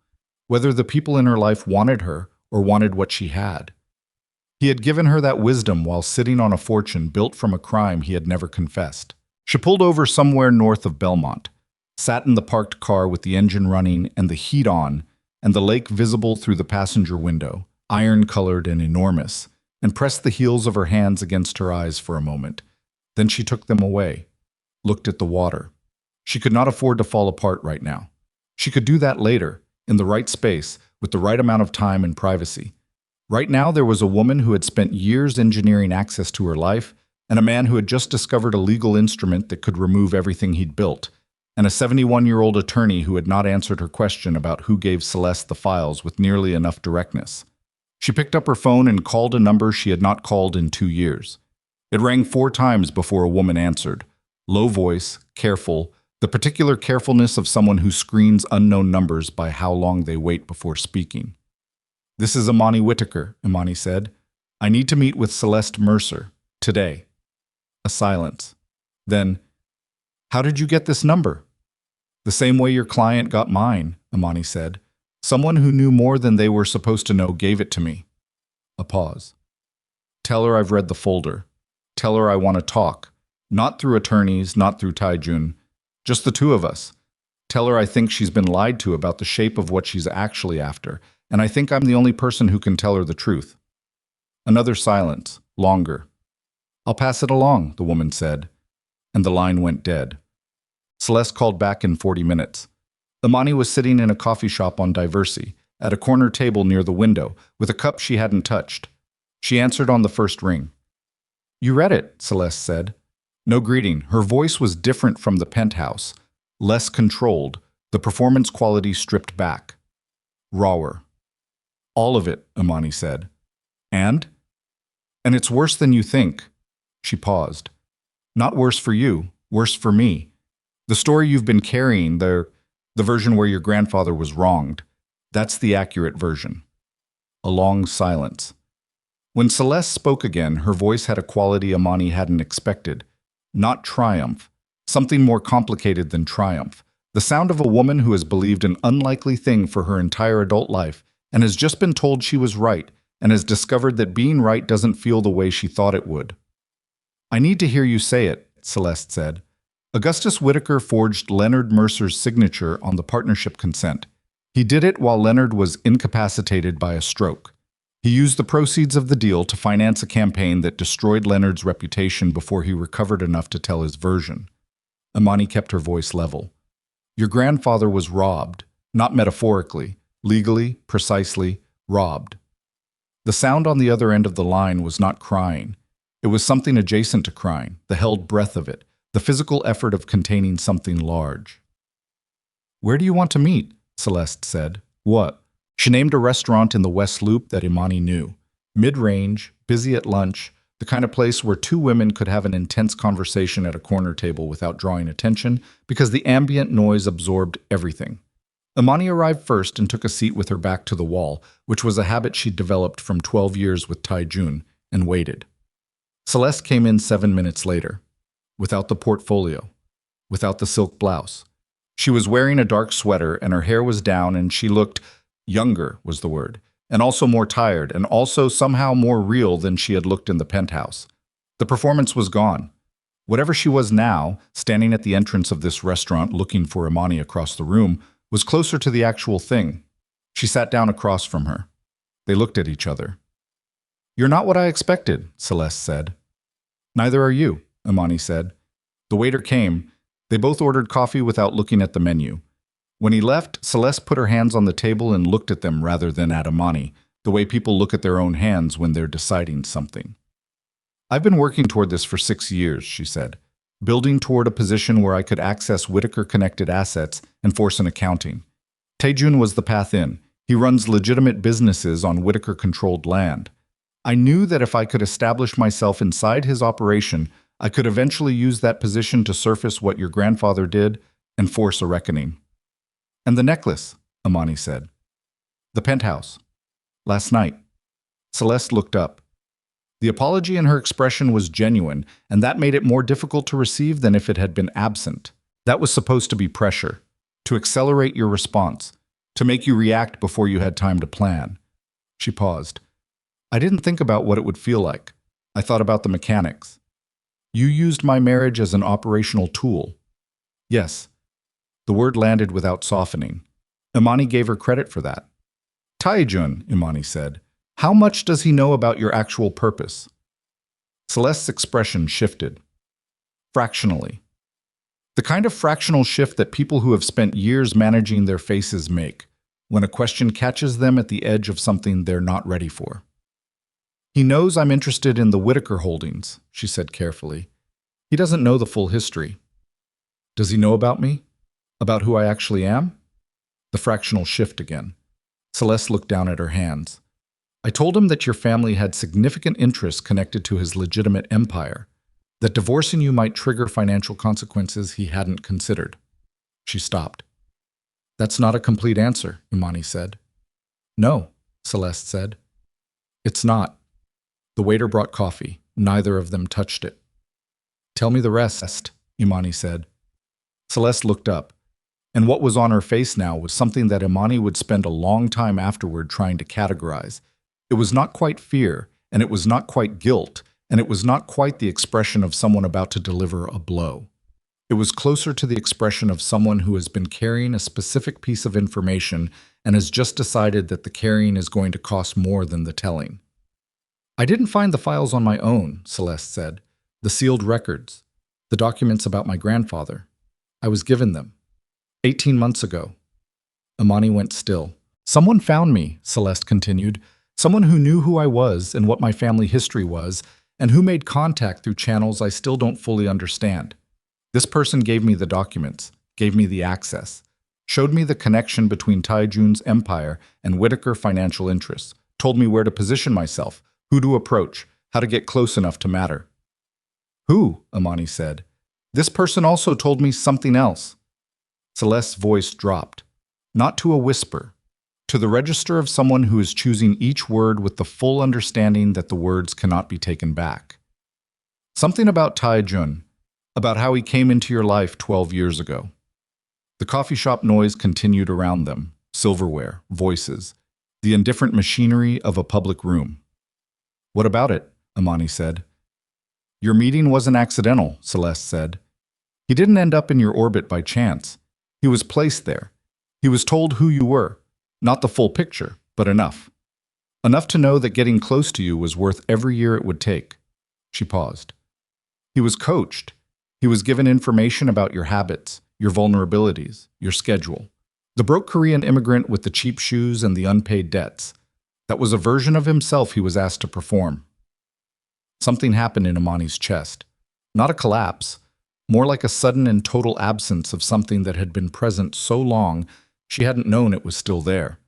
whether the people in her life wanted her or wanted what she had. He had given her that wisdom while sitting on a fortune built from a crime he had never confessed. She pulled over somewhere north of Belmont, sat in the parked car with the engine running and the heat on, and the lake visible through the passenger window, iron-colored and enormous, and pressed the heels of her hands against her eyes for a moment. Then she took them away, looked at the water. She could not afford to fall apart right now. She could do that later, in the right space, with the right amount of time and privacy. Right now, there was a woman who had spent years engineering access to her life, and a man who had just discovered a legal instrument that could remove everything he'd built, and a 71-year-old attorney who had not answered her question about who gave Celeste the files with nearly enough directness. She picked up her phone and called a number she had not called in 2 years. It rang 4 times before a woman answered. Low voice, careful, the particular carefulness of someone who screens unknown numbers by how long they wait before speaking. "This is Imani Whitaker," Imani said. "I need to meet with Celeste Mercer, today." A silence. Then, "How did you get this number?" "The same way your client got mine," Imani said. "Someone who knew more than they were supposed to know gave it to me." A pause. "Tell her I've read the folder. Tell her I want to talk. Not through attorneys, not through Taijun. Just the two of us. Tell her I think she's been lied to about the shape of what she's actually after, and I think I'm the only person who can tell her the truth." Another silence, longer. "I'll pass it along," the woman said, and the line went dead. Celeste called back in 40 minutes. Imani was sitting in a coffee shop on Diversey, at a corner table near the window, with a cup she hadn't touched. She answered on the first ring. "You read it," Celeste said. No greeting. Her voice was different from the penthouse, less controlled, the performance quality stripped back. Rawer. "All of it," Imani said. "And?" "And it's worse than you think." She paused. "Not worse for you, worse for me. The story you've been carrying, the version where your grandfather was wronged, that's the accurate version." A long silence. When Celeste spoke again, her voice had a quality Imani hadn't expected. Not triumph, something more complicated than triumph. The sound of a woman who has believed an unlikely thing for her entire adult life and has just been told she was right and has discovered that being right doesn't feel the way she thought it would. "I need to hear you say it," Celeste said. "Augustus Whitaker forged Leonard Mercer's signature on the partnership consent. He did it while Leonard was incapacitated by a stroke. He used the proceeds of the deal to finance a campaign that destroyed Leonard's reputation before he recovered enough to tell his version." Imani kept her voice level. "Your grandfather was robbed, not metaphorically, legally, precisely, robbed." The sound on the other end of the line was not crying. It was something adjacent to crying, the held breath of it, the physical effort of containing something large. "Where do you want to meet?" Celeste said. "What?" She named a restaurant in the West Loop that Imani knew. Mid-range, busy at lunch, the kind of place where 2 women could have an intense conversation at a corner table without drawing attention because the ambient noise absorbed everything. Imani arrived first and took a seat with her back to the wall, which was a habit she'd developed from 12 years with Taijun, and waited. Celeste came in 7 minutes later, without the portfolio, without the silk blouse. She was wearing a dark sweater and her hair was down and she looked, younger was the word, and also more tired, and also somehow more real than she had looked in the penthouse. The performance was gone. Whatever she was now, standing at the entrance of this restaurant looking for Imani across the room, was closer to the actual thing. She sat down across from her. They looked at each other. "You're not what I expected," Celeste said. "Neither are you," Imani said. The waiter came. They both ordered coffee without looking at the menu. When he left, Celeste put her hands on the table and looked at them rather than at Imani, the way people look at their own hands when they're deciding something. "I've been working toward this for 6 years," she said, "building toward a position where I could access Whitaker-connected assets and force an accounting. Taijun was the path in. He runs legitimate businesses on Whitaker-controlled land. I knew that if I could establish myself inside his operation, I could eventually use that position to surface what your grandfather did and force a reckoning." "And the necklace," Imani said. "The penthouse. Last night." Celeste looked up. The apology in her expression was genuine, and that made it more difficult to receive than if it had been absent. That was supposed to be pressure, to accelerate your response, to make you react before you had time to plan. She paused. "I didn't think about what it would feel like. I thought about the mechanics." You used my marriage as an operational tool. Yes. The word landed without softening. Imani gave her credit for that. Taejun, Imani said, how much does he know about your actual purpose? Celeste's expression shifted. Fractionally. The kind of fractional shift that people who have spent years managing their faces make, when a question catches them at the edge of something they're not ready for. He knows I'm interested in the Whitaker holdings, she said carefully. He doesn't know the full history. Does he know about me? About who I actually am? The fractional shift again. Celeste looked down at her hands. I told him that your family had significant interests connected to his legitimate empire, that divorcing you might trigger financial consequences he hadn't considered. She stopped. That's not a complete answer, Imani said. No, Celeste said. It's not. The waiter brought coffee. Neither of them touched it. Tell me the rest, Imani said. Celeste looked up, and what was on her face now was something that Imani would spend a long time afterward trying to categorize. It was not quite fear, and it was not quite guilt, and it was not quite the expression of someone about to deliver a blow. It was closer to the expression of someone who has been carrying a specific piece of information and has just decided that the carrying is going to cost more than the telling. I didn't find the files on my own, Celeste said. The sealed records, the documents about my grandfather. I was given them. 18 months ago. Imani went still. Someone found me, Celeste continued. Someone who knew who I was and what my family history was, and who made contact through channels I still don't fully understand. This person gave me the documents, gave me the access, showed me the connection between Taejun's empire and Whitaker financial interests, told me where to position myself, who to approach, how to get close enough to matter. Who? Imani said. This person also told me something else. Celeste's voice dropped, not to a whisper, to the register of someone who is choosing each word with the full understanding that the words cannot be taken back. Something about Taejun, about how he came into your life 12 years ago. The coffee shop noise continued around them, silverware, voices, the indifferent machinery of a public room. What about it? Imani said. Your meeting wasn't accidental, Celeste said. He didn't end up in your orbit by chance. He was placed there. He was told who you were. Not the full picture, but enough. Enough to know that getting close to you was worth every year it would take. She paused. He was coached. He was given information about your habits, your vulnerabilities, your schedule. The broke Korean immigrant with the cheap shoes and the unpaid debts. That was a version of himself he was asked to perform. Something happened in Imani's chest. Not a collapse, more like a sudden and total absence of something that had been present so long she hadn't known it was still there.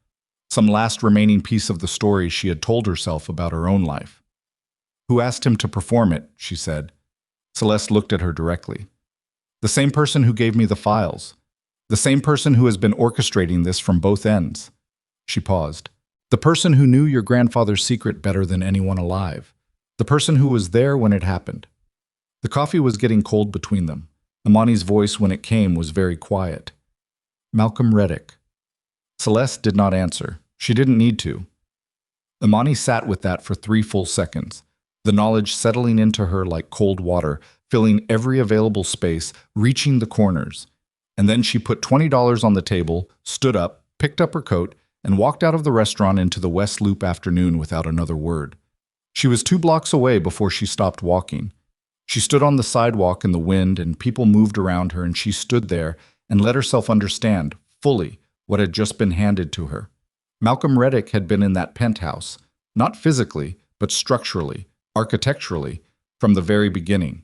Some last remaining piece of the story she had told herself about her own life. Who asked him to perform it, she said. Celeste looked at her directly. The same person who gave me the files. The same person who has been orchestrating this from both ends. She paused. The person who knew your grandfather's secret better than anyone alive. The person who was there when it happened. The coffee was getting cold between them. Imani's voice, when it came, was very quiet. Malcolm Reddick. Celeste did not answer. She didn't need to. Imani sat with that for 3 full seconds, the knowledge settling into her like cold water, filling every available space, reaching the corners. And then she put $20 on the table, stood up, picked up her coat, and walked out of the restaurant into the West Loop afternoon without another word. She was 2 blocks away before she stopped walking. She stood on the sidewalk in the wind, and people moved around her, and she stood there and let herself understand, fully, what had just been handed to her. Malcolm Reddick had been in that penthouse, not physically, but structurally, architecturally, from the very beginning.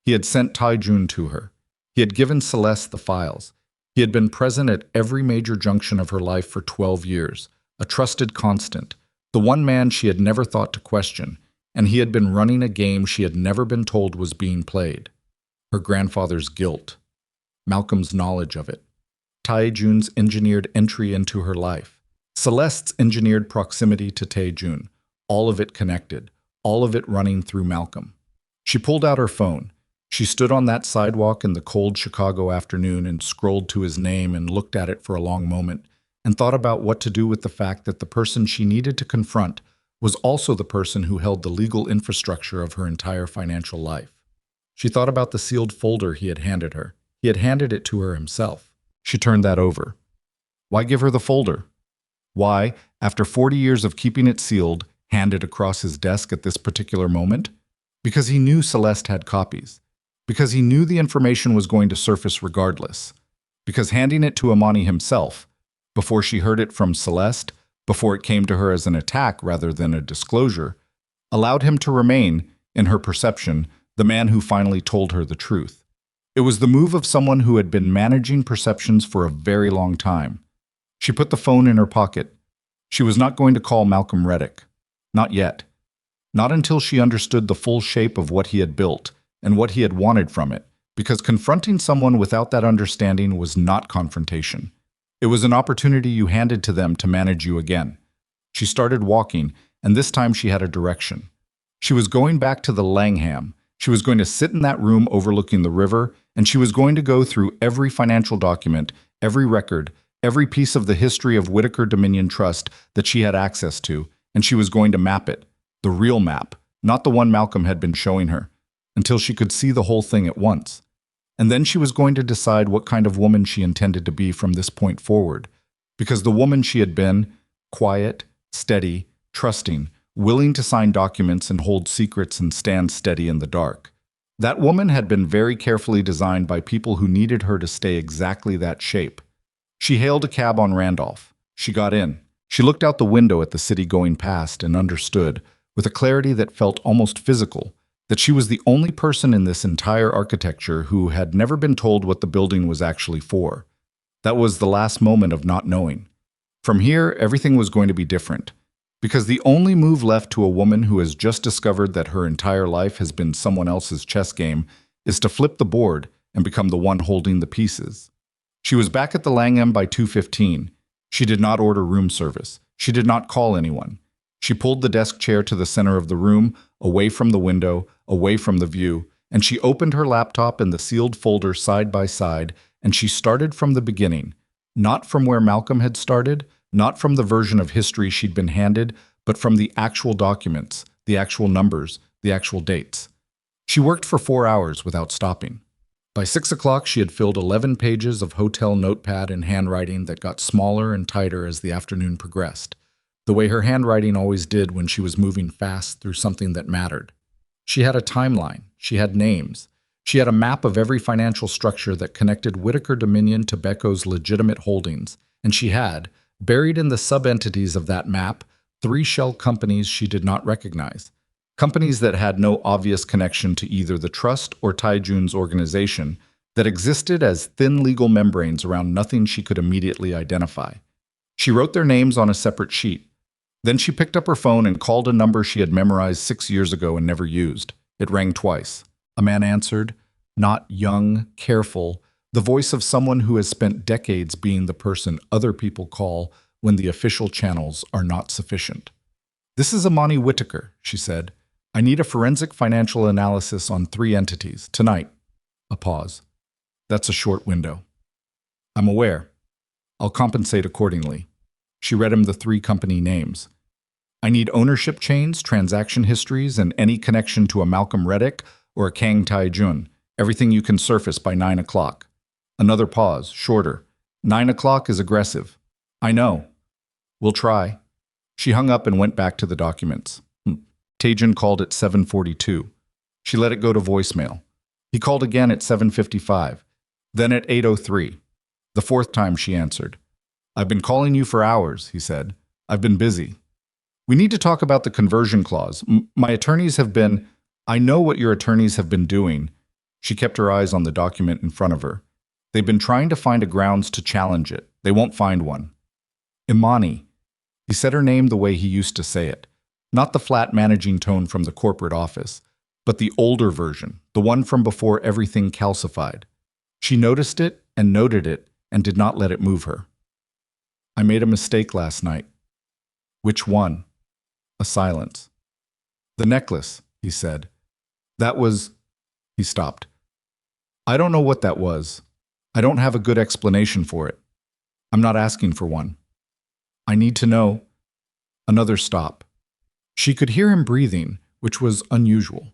He had sent Taejun to her. He had given Celeste the files. He had been present at every major junction of her life for 12 years, a trusted constant, the one man she had never thought to question, and he had been running a game she had never been told was being played. Her grandfather's guilt. Malcolm's knowledge of it. Taejun's engineered entry into her life. Celeste's engineered proximity to Taejun. All of it connected. All of it running through Malcolm. She pulled out her phone. She stood on that sidewalk in the cold Chicago afternoon and scrolled to his name and looked at it for a long moment and thought about what to do with the fact that the person she needed to confront was also the person who held the legal infrastructure of her entire financial life. She thought about the sealed folder he had handed her. He had handed it to her himself. She turned that over. Why give her the folder? Why, after 40 years of keeping it sealed, hand it across his desk at this particular moment? Because he knew Celeste had copies. Because he knew the information was going to surface regardless. Because handing it to Amani himself, before she heard it from Celeste, before it came to her as an attack rather than a disclosure, allowed him to remain, in her perception, the man who finally told her the truth. It was the move of someone who had been managing perceptions for a very long time. She put the phone in her pocket. She was not going to call Malcolm Reddick. Not yet. Not until she understood the full shape of what he had built and what he had wanted from it, because confronting someone without that understanding was not confrontation. It was an opportunity you handed to them to manage you again. She started walking, and this time she had a direction. She was going back to the Langham. She was going to sit in that room overlooking the river, and she was going to go through every financial document, every record, every piece of the history of Whitaker Dominion Trust that she had access to, and she was going to map it, the real map, not the one Malcolm had been showing her, until she could see the whole thing at once. And then she was going to decide what kind of woman she intended to be from this point forward, because the woman she had been, quiet, steady, trusting, willing to sign documents and hold secrets and stand steady in the dark. That woman had been very carefully designed by people who needed her to stay exactly that shape. She hailed a cab on Randolph. She got in. She looked out the window at the city going past and understood, with a clarity that felt almost physical, that she was the only person in this entire architecture who had never been told what the building was actually for. That was the last moment of not knowing. From here, everything was going to be different. Because the only move left to a woman who has just discovered that her entire life has been someone else's chess game is to flip the board and become the one holding the pieces. She was back at the Langham by 2:15. She did not order room service. She did not call anyone. She pulled the desk chair to the center of the room, away from the window, away from the view, and she opened her laptop and the sealed folder side by side, and she started from the beginning, not from where Malcolm had started, not from the version of history she'd been handed, but from the actual documents, the actual numbers, the actual dates. She worked for 4 hours without stopping. By 6 o'clock, she had filled 11 pages of hotel notepad in handwriting that got smaller and tighter as the afternoon progressed, the way her handwriting always did when she was moving fast through something that mattered. She had a timeline. She had names. She had a map of every financial structure that connected Whitaker Dominion to Becco's legitimate holdings, and she had, buried in the sub-entities of that map, 3 shell companies she did not recognize. Companies that had no obvious connection to either the trust or Taijun's organization, that existed as thin legal membranes around nothing she could immediately identify. She wrote their names on a separate sheet. Then she picked up her phone and called a number she had memorized 6 years ago and never used. It rang twice. A man answered, not young, careful, the voice of someone who has spent decades being the person other people call when the official channels are not sufficient. This is Amani Whitaker, she said. I need a forensic financial analysis on 3 entities, tonight. A pause. That's a short window. I'm aware. I'll compensate accordingly. She read him the 3 company names. I need ownership chains, transaction histories, and any connection to a Malcolm Reddick or a Kang Taijun. Everything you can surface by 9 o'clock. Another pause, shorter. 9 o'clock is aggressive. I know. We'll try. She hung up and went back to the documents. Taijun called at 7:42. She let it go to voicemail. He called again at 7:55. Then at 8:03. The 4th time she answered. I've been calling you for hours, he said. I've been busy. We need to talk about the conversion clause. My attorneys have been... I know what your attorneys have been doing. She kept her eyes on the document in front of her. They've been trying to find a grounds to challenge it. They won't find one. Imani. He said her name the way he used to say it. Not the flat managing tone from the corporate office, but the older version, the one from before everything calcified. She noticed it and noted it and did not let it move her. I made a mistake last night. Which one? A silence. The necklace, he said. That was... He stopped. I don't know what that was. I don't have a good explanation for it. I'm not asking for one. I need to know. Another stop. She could hear him breathing, which was unusual.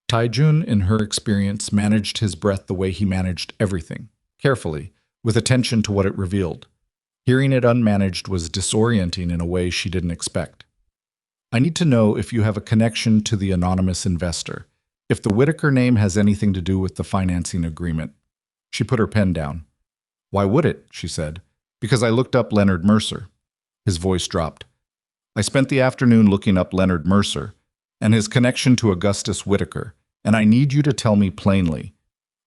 Taijun, in her experience, managed his breath the way he managed everything, carefully, with attention to what it revealed. Hearing it unmanaged was disorienting in a way she didn't expect. I need to know if you have a connection to the anonymous investor, if the Whitaker name has anything to do with the financing agreement. She put her pen down. Why would it? She said. Because I looked up Leonard Mercer. His voice dropped. I spent the afternoon looking up Leonard Mercer and his connection to Augustus Whitaker, and I need you to tell me plainly.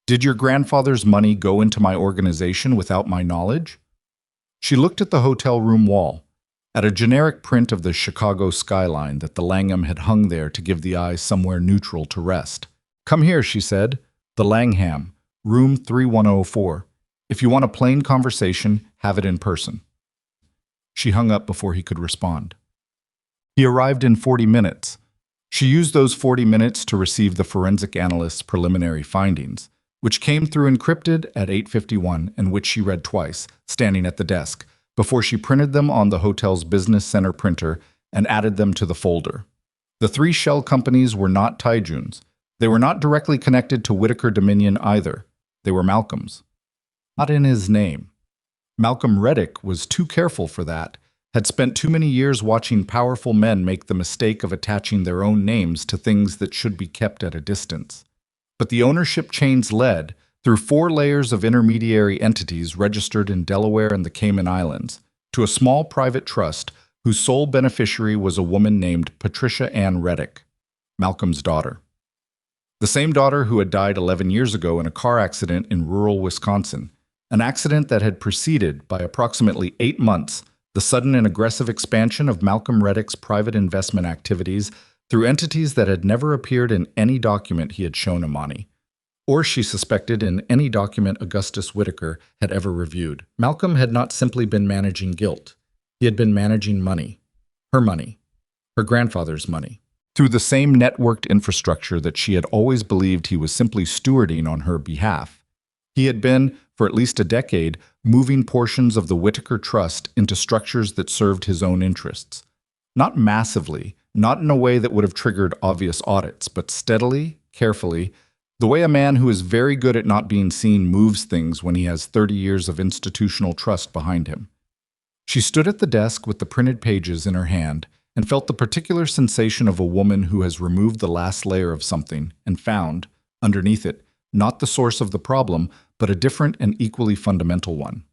Did your grandfather's money go into my organization without my knowledge? She looked at the hotel room wall, at a generic print of the Chicago skyline that the Langham had hung there to give the eye somewhere neutral to rest. Come here, she said. The Langham, room 3104. If you want a plain conversation, have it in person. She hung up before he could respond. He arrived in 40 minutes. She used those 40 minutes to receive the forensic analyst's preliminary findings, which came through encrypted at 8:51 and which she read twice, standing at the desk, before she printed them on the hotel's business center printer and added them to the folder. The three shell companies were not Taijun's. They were not directly connected to Whitaker Dominion either. They were Malcolm's. Not in his name. Malcolm Reddick was too careful for that, had spent too many years watching powerful men make the mistake of attaching their own names to things that should be kept at a distance. But the ownership chains led, through 4 layers of intermediary entities registered in Delaware and the Cayman Islands, to a small private trust whose sole beneficiary was a woman named Patricia Ann Reddick, Malcolm's daughter. The same daughter who had died 11 years ago in a car accident in rural Wisconsin, an accident that had preceded, by approximately 8 months, the sudden and aggressive expansion of Malcolm Reddick's private investment activities through entities that had never appeared in any document he had shown Imani, or she suspected in any document Augustus Whitaker had ever reviewed. Malcolm had not simply been managing guilt. He had been managing money, her grandfather's money, through the same networked infrastructure that she had always believed he was simply stewarding on her behalf. He had been, for at least a decade, moving portions of the Whitaker Trust into structures that served his own interests. Not massively, not in a way that would have triggered obvious audits, but steadily, carefully, the way a man who is very good at not being seen moves things when he has 30 years of institutional trust behind him. She stood at the desk with the printed pages in her hand and felt the particular sensation of a woman who has removed the last layer of something and found, underneath it, not the source of the problem, but a different and equally fundamental one.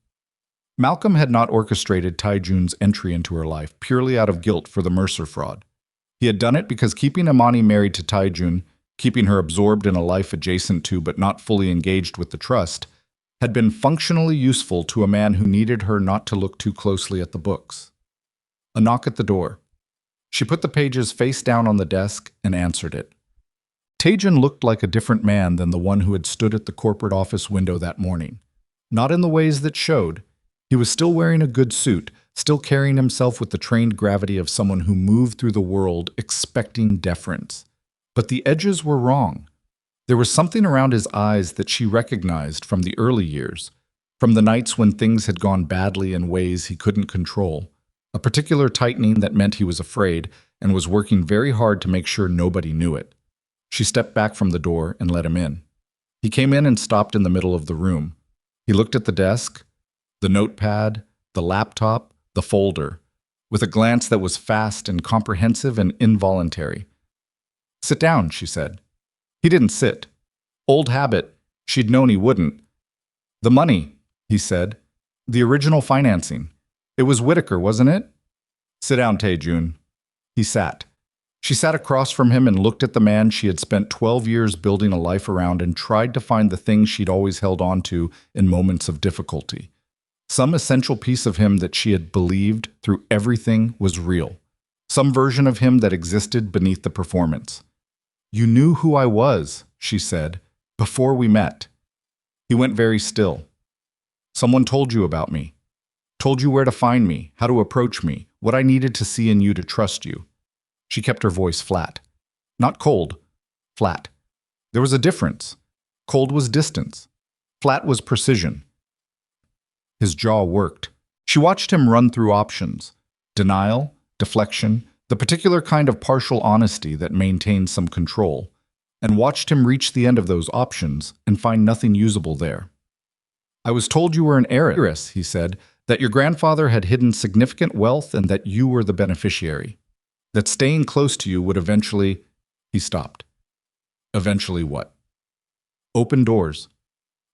Malcolm had not orchestrated Taijun's entry into her life purely out of guilt for the Mercer fraud. He had done it because keeping Imani married to Taijun, keeping her absorbed in a life adjacent to but not fully engaged with the trust, had been functionally useful to a man who needed her not to look too closely at the books. A knock at the door. She put the pages face down on the desk and answered it. Taijun looked like a different man than the one who had stood at the corporate office window that morning. Not in the ways that showed. He was still wearing a good suit, still carrying himself with the trained gravity of someone who moved through the world expecting deference. But the edges were wrong. There was something around his eyes that she recognized from the early years, from the nights when things had gone badly in ways he couldn't control, a particular tightening that meant he was afraid and was working very hard to make sure nobody knew it. She stepped back from the door and let him in. He came in and stopped in the middle of the room. He looked at the desk, the notepad, the laptop, the folder, with a glance that was fast and comprehensive and involuntary. "Sit down," she said. He didn't sit. Old habit. She'd known he wouldn't. "The money," he said. "The original financing. It was Whitaker, wasn't it?" "Sit down, Taijun." He sat. She sat across from him and looked at the man she had spent 12 years building a life around and tried to find the things she'd always held on to in moments of difficulty. Some essential piece of him that she had believed through everything was real. Some version of him that existed beneath the performance. "You knew who I was," she said, "before we met." He went very still. "Someone told you about me. Told you where to find me, how to approach me, what I needed to see in you to trust you." She kept her voice flat. Not cold, flat. There was a difference. Cold was distance. Flat was precision. His jaw worked. She watched him run through options. Denial, deflection, the particular kind of partial honesty that maintained some control. and watched him reach the end of those options and find nothing usable there. I was told you were an heiress, he said, that your grandfather had hidden significant wealth and that you were the beneficiary. That staying close to you would eventually... He stopped. Eventually what? Open doors.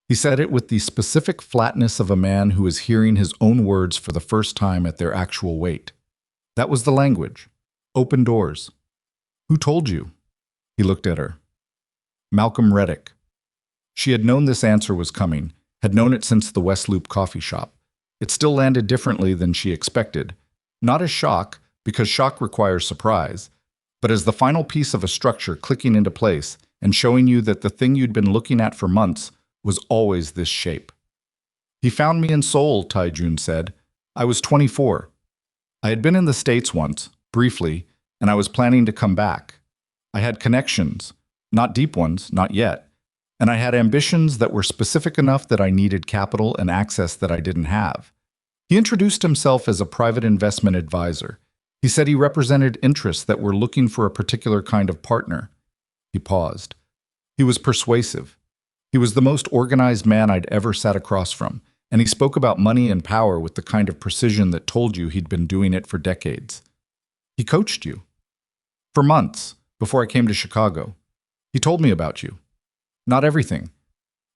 He said it with the specific flatness of a man who is hearing his own words for the first time at their actual weight. That was the language. Open doors. Who told you? He looked at her. Malcolm Reddick. She had known this answer was coming, had known it since the West Loop coffee shop. It still landed differently than she expected. Not as shock, because shock requires surprise, but as the final piece of a structure clicking into place and showing you that the thing you'd been looking at for months was always this shape. He found me in Seoul, Tae-jun said. I was 24. I had been in the States once, briefly, and I was planning to come back. I had connections, not deep ones, not yet, and I had ambitions that were specific enough that I needed capital and access that I didn't have. He introduced himself as a private investment advisor. He said he represented interests that were looking for a particular kind of partner. He paused. He was persuasive. He was the most organized man I'd ever sat across from, and he spoke about money and power with the kind of precision that told you he'd been doing it for decades. He coached you. For months, before I came to Chicago. He told me about you. Not everything.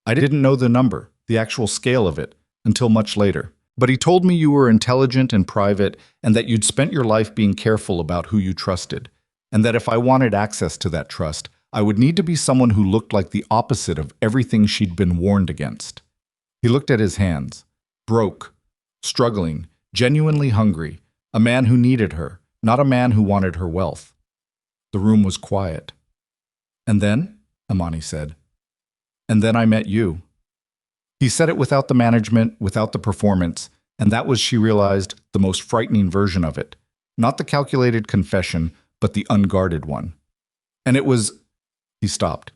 I didn't know the number, the actual scale of it, until much later. But he told me you were intelligent and private, and that you'd spent your life being careful about who you trusted, and that if I wanted access to that trust, I would need to be someone who looked like the opposite of everything she'd been warned against. He looked at his hands. Broke, struggling, genuinely hungry, a man who needed her, not a man who wanted her wealth. The room was quiet. And then, Imani said, and then I met you. He said it without the management, without the performance, and that was, she realized, the most frightening version of it. Not the calculated confession, but the unguarded one. And it was... He stopped.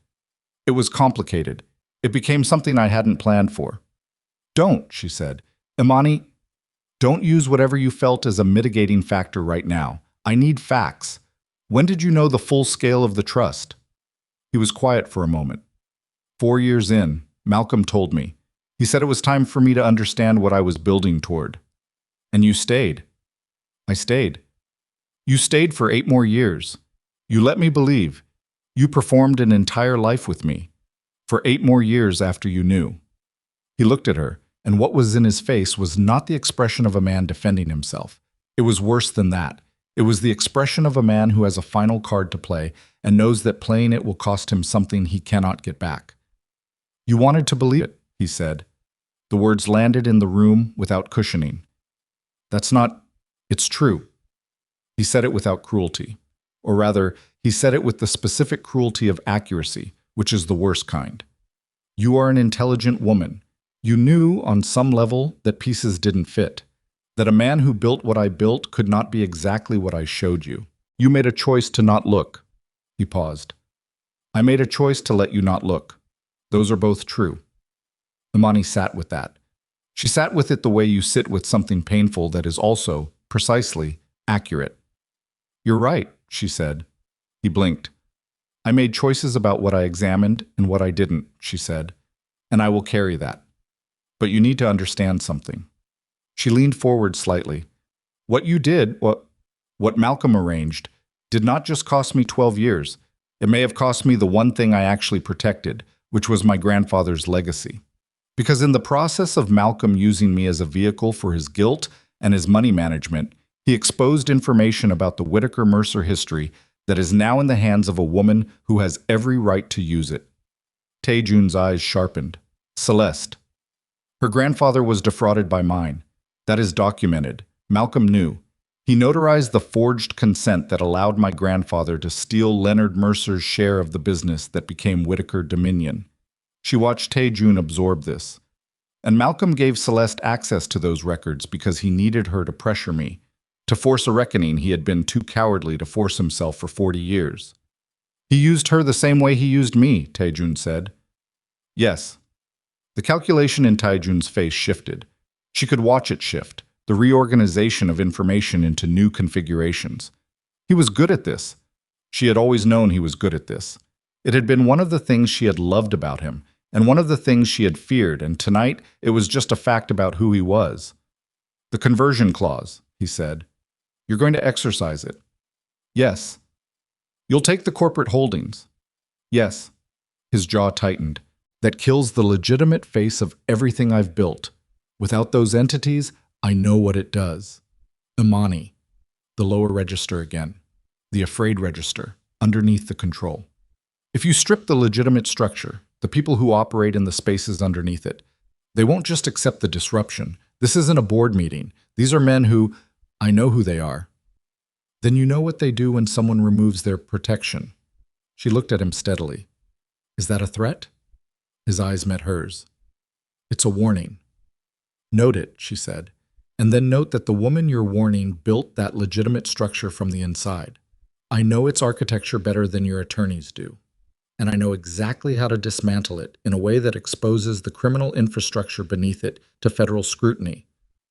It was complicated. It became something I hadn't planned for. Don't, she said. Imani, don't use whatever you felt as a mitigating factor right now. I need facts. When did you know the full scale of the trust? He was quiet for a moment. 4 years in, Malcolm told me. He said it was time for me to understand what I was building toward. And you stayed. I stayed. You stayed for 8 more years. You let me believe. You performed an entire life with me. For 8 more years after you knew. He looked at her, and what was in his face was not the expression of a man defending himself. It was worse than that. It was the expression of a man who has a final card to play and knows that playing it will cost him something he cannot get back. You wanted to believe it, he said. The words landed in the room without cushioning. That's not... It's true. He said it without cruelty. Or rather, he said it with the specific cruelty of accuracy, which is the worst kind. You are an intelligent woman. You knew, on some level, that pieces didn't fit. That a man who built what I built could not be exactly what I showed you. You made a choice to not look. He paused. I made a choice to let you not look. Those are both true. Imani sat with that. She sat with it the way you sit with something painful that is also, precisely, accurate. You're right, she said. He blinked. I made choices about what I examined and what I didn't, she said, and I will carry that. But you need to understand something. She leaned forward slightly. What you did, what Malcolm arranged, did not just cost me 12 years. It may have cost me the one thing I actually protected, which was my grandfather's legacy. Because in the process of Malcolm using me as a vehicle for his guilt and his money management, he exposed information about the Whitaker-Mercer history that is now in the hands of a woman who has every right to use it. Tae-jun's eyes sharpened. Celeste. Her grandfather was defrauded by mine. That is documented. Malcolm knew. He notarized the forged consent that allowed my grandfather to steal Leonard Mercer's share of the business that became Whitaker Dominion. She watched Tae-jun absorb this. And Malcolm gave Celeste access to those records because he needed her to pressure me, to force a reckoning he had been too cowardly to force himself for 40 years. He used her the same way he used me, Tae-jun said. Yes. The calculation in Tae-jun's face shifted. She could watch it shift, the reorganization of information into new configurations. He was good at this. She had always known he was good at this. It had been one of the things she had loved about him, and one of the things she had feared, and tonight it was just a fact about who he was. The conversion clause, he said. You're going to exercise it. Yes. You'll take the corporate holdings. Yes. His jaw tightened. That kills the legitimate face of everything I've built. Without those entities, I know what it does. Imani. The lower register again. The afraid register, underneath the control. If you strip the legitimate structure, the people who operate in the spaces underneath it, they won't just accept the disruption. This isn't a board meeting. These are men who, I know who they are. Then you know what they do when someone removes their protection. She looked at him steadily. Is that a threat? His eyes met hers. It's a warning. Note it, she said, and then note that the woman you're warning built that legitimate structure from the inside. I know its architecture better than your attorneys do, and I know exactly how to dismantle it in a way that exposes the criminal infrastructure beneath it to federal scrutiny,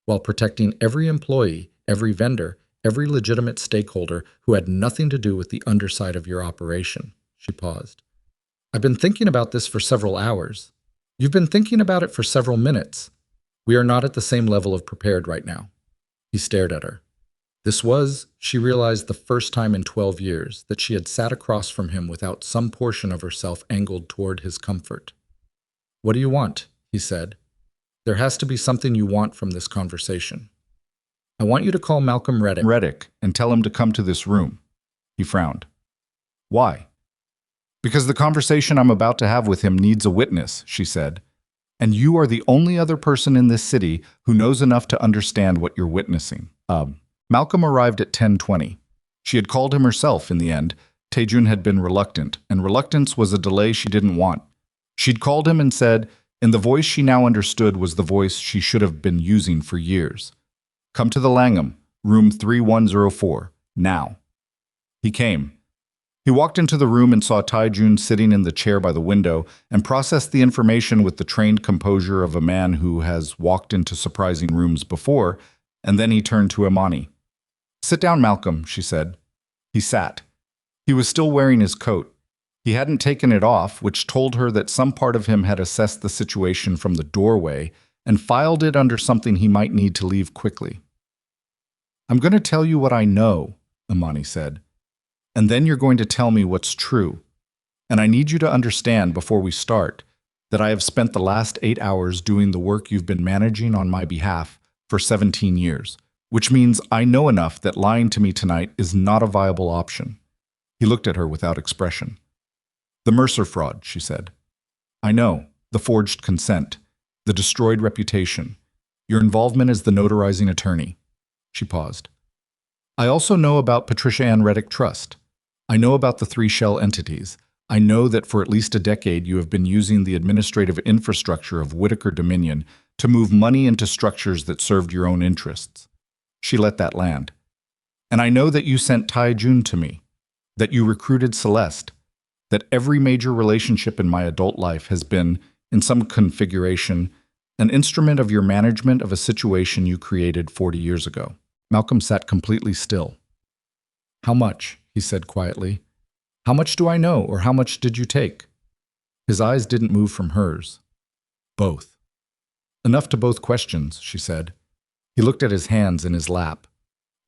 while protecting every employee, every vendor, every legitimate stakeholder who had nothing to do with the underside of your operation. She paused. I've been thinking about this for several hours. You've been thinking about it for several minutes. We are not at the same level of prepared right now. He stared at her. This was, she realized, the first time in 12 years that she had sat across from him without some portion of herself angled toward his comfort. What do you want? He said. There has to be something you want from this conversation. I want you to call Malcolm Reddick and tell him to come to this room. He frowned. Why? Because the conversation I'm about to have with him needs a witness, she said. And you are the only other person in this city who knows enough to understand what you're witnessing. Malcolm arrived at 10:20. She had called him herself in the end. Taejun had been reluctant, and reluctance was a delay she didn't want. She'd called him and said, in the voice she now understood was the voice she should have been using for years. Come to the Langham, room 3104, now. He came. He walked into the room and saw Taejun sitting in the chair by the window and processed the information with the trained composure of a man who has walked into surprising rooms before, and then he turned to Imani. Sit down, Malcolm, she said. He sat. He was still wearing his coat. He hadn't taken it off, which told her that some part of him had assessed the situation from the doorway and filed it under something he might need to leave quickly. I'm going to tell you what I know, Imani said. And then you're going to tell me what's true. And I need you to understand before we start that I have spent the last 8 hours doing the work you've been managing on my behalf for 17 years, which means I know enough that lying to me tonight is not a viable option. He looked at her without expression. The Mercer fraud, she said. I know, the forged consent, the destroyed reputation, your involvement as the notarizing attorney. She paused. I also know about Patricia Ann Reddick Trust. I know about the 3 shell entities. I know that for at least a decade you have been using the administrative infrastructure of Whitaker Dominion to move money into structures that served your own interests. She let that land. And I know that you sent Taejun to me, that you recruited Celeste, that every major relationship in my adult life has been, in some configuration, an instrument of your management of a situation you created 40 years ago. Malcolm sat completely still. How much? He said quietly. How much do I know, or how much did you take? His eyes didn't move from hers. Both. Enough to both questions, she said. He looked at his hands in his lap.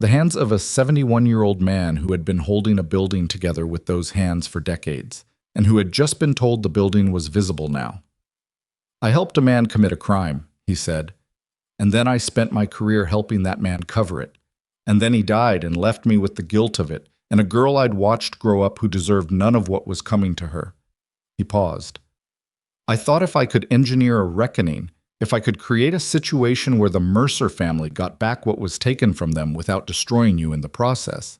The hands of a 71-year-old man who had been holding a building together with those hands for decades, and who had just been told the building was visible now. I helped a man commit a crime, he said, and then I spent my career helping that man cover it. And then he died and left me with the guilt of it, and a girl I'd watched grow up who deserved none of what was coming to her. He paused. I thought if I could engineer a reckoning, if I could create a situation where the Mercer family got back what was taken from them without destroying you in the process.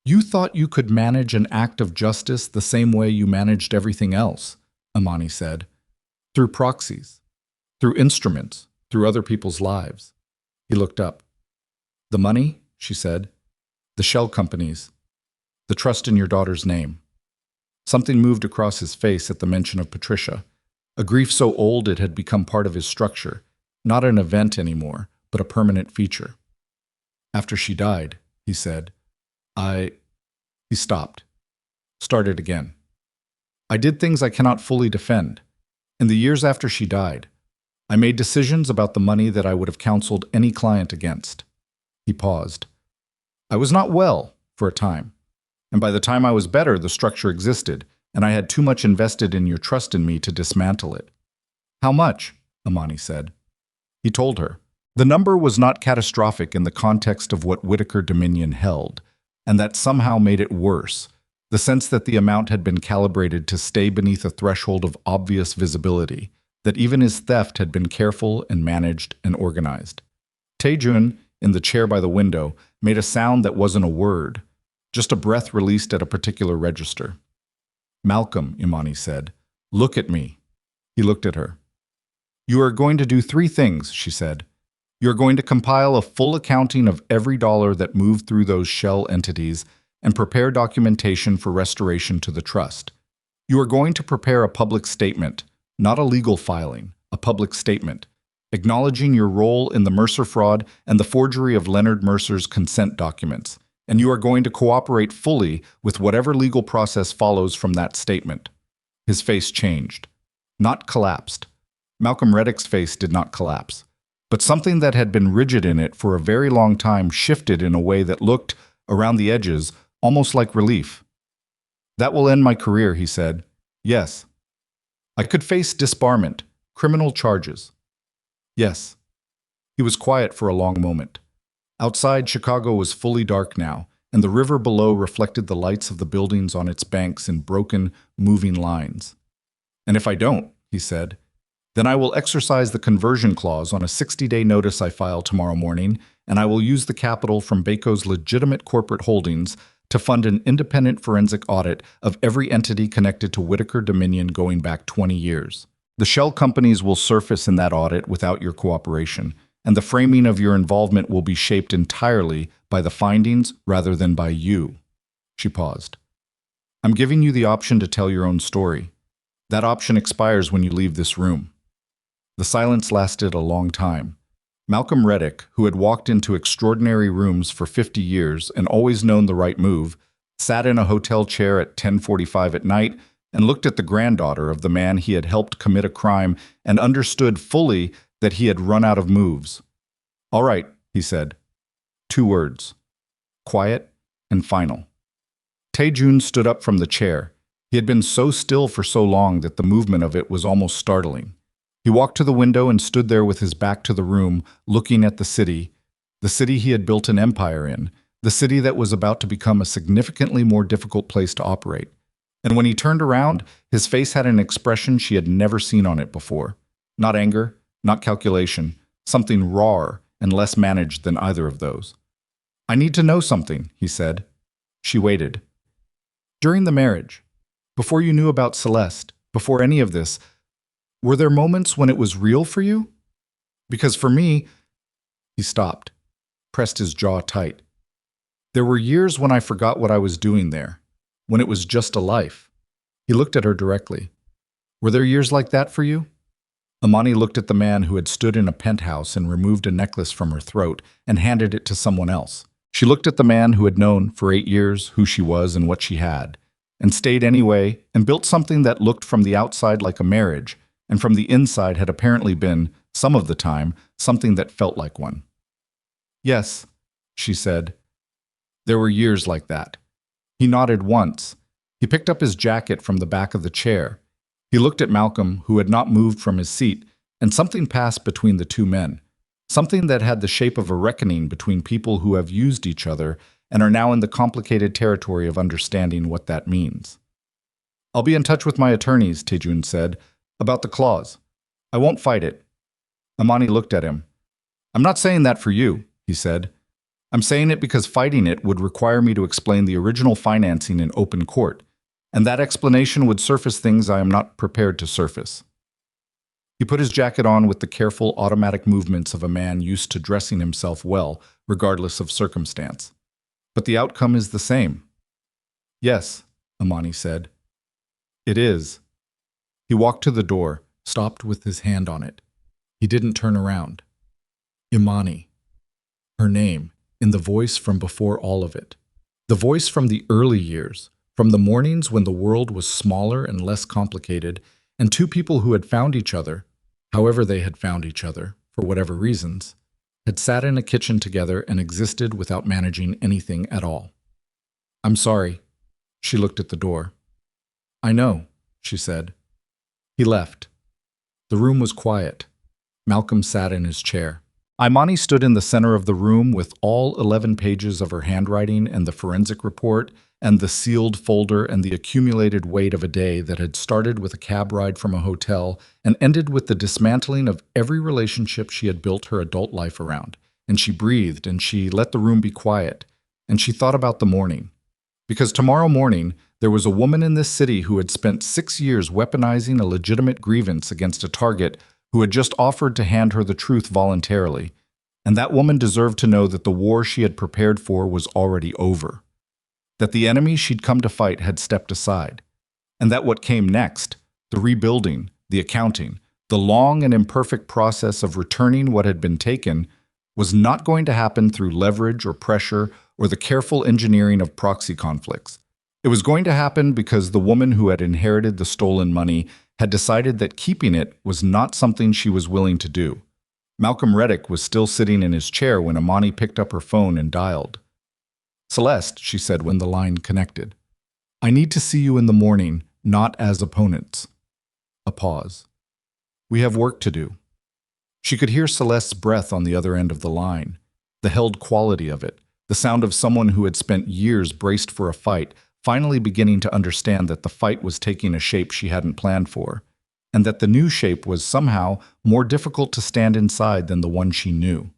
You thought you could manage an act of justice the same way you managed everything else, Imani said. Through proxies, through instruments, through other people's lives. He looked up. The money, she said. The shell companies. The trust in your daughter's name. Something moved across his face at the mention of Patricia. A grief so old it had become part of his structure, not an event anymore, but a permanent feature. After she died, he said, He stopped. Started again. I did things I cannot fully defend. In the years after she died, I made decisions about the money that I would have counseled any client against. He paused. I was not well for a time, and by the time I was better, the structure existed, and I had too much invested in your trust in me to dismantle it. How much? Imani said. He told her. The number was not catastrophic in the context of what Whitaker Dominion held, and that somehow made it worse, the sense that the amount had been calibrated to stay beneath a threshold of obvious visibility, that even his theft had been careful and managed and organized. Taejun, in the chair by the window, made a sound that wasn't a word, just a breath released at a particular register. Malcolm, Imani said, look at me. He looked at her. You are going to do 3 things, she said. You are going to compile a full accounting of every dollar that moved through those shell entities and prepare documentation for restoration to the trust. You are going to prepare a public statement, not a legal filing, a public statement, acknowledging your role in the Mercer fraud and the forgery of Leonard Mercer's consent documents, and you are going to cooperate fully with whatever legal process follows from that statement. His face changed, not collapsed. Malcolm Reddick's face did not collapse, but something that had been rigid in it for a very long time shifted in a way that looked, around the edges, almost like relief. That will end my career, he said. Yes. I could face disbarment, criminal charges. Yes. He was quiet for a long moment. Outside, Chicago was fully dark now, and the river below reflected the lights of the buildings on its banks in broken, moving lines. And if I don't, he said, then I will exercise the conversion clause on a 60-day notice I file tomorrow morning, and I will use the capital from Baco's legitimate corporate holdings to fund an independent forensic audit of every entity connected to Whitaker Dominion going back 20 years. The shell companies will surface in that audit without your cooperation, and the framing of your involvement will be shaped entirely by the findings rather than by you. She paused. I'm giving you the option to tell your own story. That option expires when you leave this room. The silence lasted a long time. Malcolm Reddick, who had walked into extraordinary rooms for 50 years and always known the right move, sat in a hotel chair at 10:45 at night and looked at the granddaughter of the man he had helped commit a crime and understood fully that he had run out of moves. All right, he said. 2 words. Quiet and final. Taejun stood up from the chair. He had been so still for so long that the movement of it was almost startling. He walked to the window and stood there with his back to the room, looking at the city he had built an empire in, the city that was about to become a significantly more difficult place to operate. And when he turned around, his face had an expression she had never seen on it before. Not anger, not calculation, something rawer and less managed than either of those. I need to know something, he said. She waited. During the marriage, before you knew about Celeste, before any of this, were there moments when it was real for you? Because for me, he stopped, pressed his jaw tight. There were years when I forgot what I was doing there, when it was just a life. He looked at her directly. Were there years like that for you? Imani looked at the man who had stood in a penthouse and removed a necklace from her throat and handed it to someone else. She looked at the man who had known for 8 years who she was and what she had, and stayed anyway and built something that looked from the outside like a marriage, and from the inside had apparently been, some of the time, something that felt like one. Yes, she said. There were years like that. He nodded once. He picked up his jacket from the back of the chair. He looked at Malcolm, who had not moved from his seat, and something passed between the 2 men. Something that had the shape of a reckoning between people who have used each other and are now in the complicated territory of understanding what that means. I'll be in touch with my attorneys, Taejun said, about the clause. I won't fight it. Imani looked at him. I'm not saying that for you, he said. I'm saying it because fighting it would require me to explain the original financing in open court, and that explanation would surface things I am not prepared to surface. He put his jacket on with the careful, automatic movements of a man used to dressing himself well, regardless of circumstance. But the outcome is the same. Yes, Imani said. It is. He walked to the door, stopped with his hand on it. He didn't turn around. Imani. Her name, in the voice from before all of it. The voice from the early years, From the mornings when the world was smaller and less complicated, and two people who had found each other, however they had found each other, for whatever reasons, had sat in a kitchen together and existed without managing anything at all. "I'm sorry." She looked at the door. "I know," she said. He left. The room was quiet. Malcolm sat in his chair. Imani stood in the center of the room with all 11 pages of her handwriting and the forensic report and the sealed folder and the accumulated weight of a day that had started with a cab ride from a hotel and ended with the dismantling of every relationship she had built her adult life around. And she breathed, and she let the room be quiet, and she thought about the morning. Because tomorrow morning, there was a woman in this city who had spent 6 years weaponizing a legitimate grievance against a target who had just offered to hand her the truth voluntarily, and that woman deserved to know that the war she had prepared for was already over, that the enemy she'd come to fight had stepped aside, and that what came next, the rebuilding, the accounting, the long and imperfect process of returning what had been taken, was not going to happen through leverage or pressure or the careful engineering of proxy conflicts. It was going to happen because the woman who had inherited the stolen money had decided that keeping it was not something she was willing to do. Malcolm Reddick was still sitting in his chair when Imani picked up her phone and dialed. "Celeste," she said when the line connected, "I need to see you in the morning, not as opponents." A pause. "We have work to do." She could hear Celeste's breath on the other end of the line, the held quality of it, the sound of someone who had spent years braced for a fight, finally beginning to understand that the fight was taking a shape she hadn't planned for, and that the new shape was somehow more difficult to stand inside than the one she knew.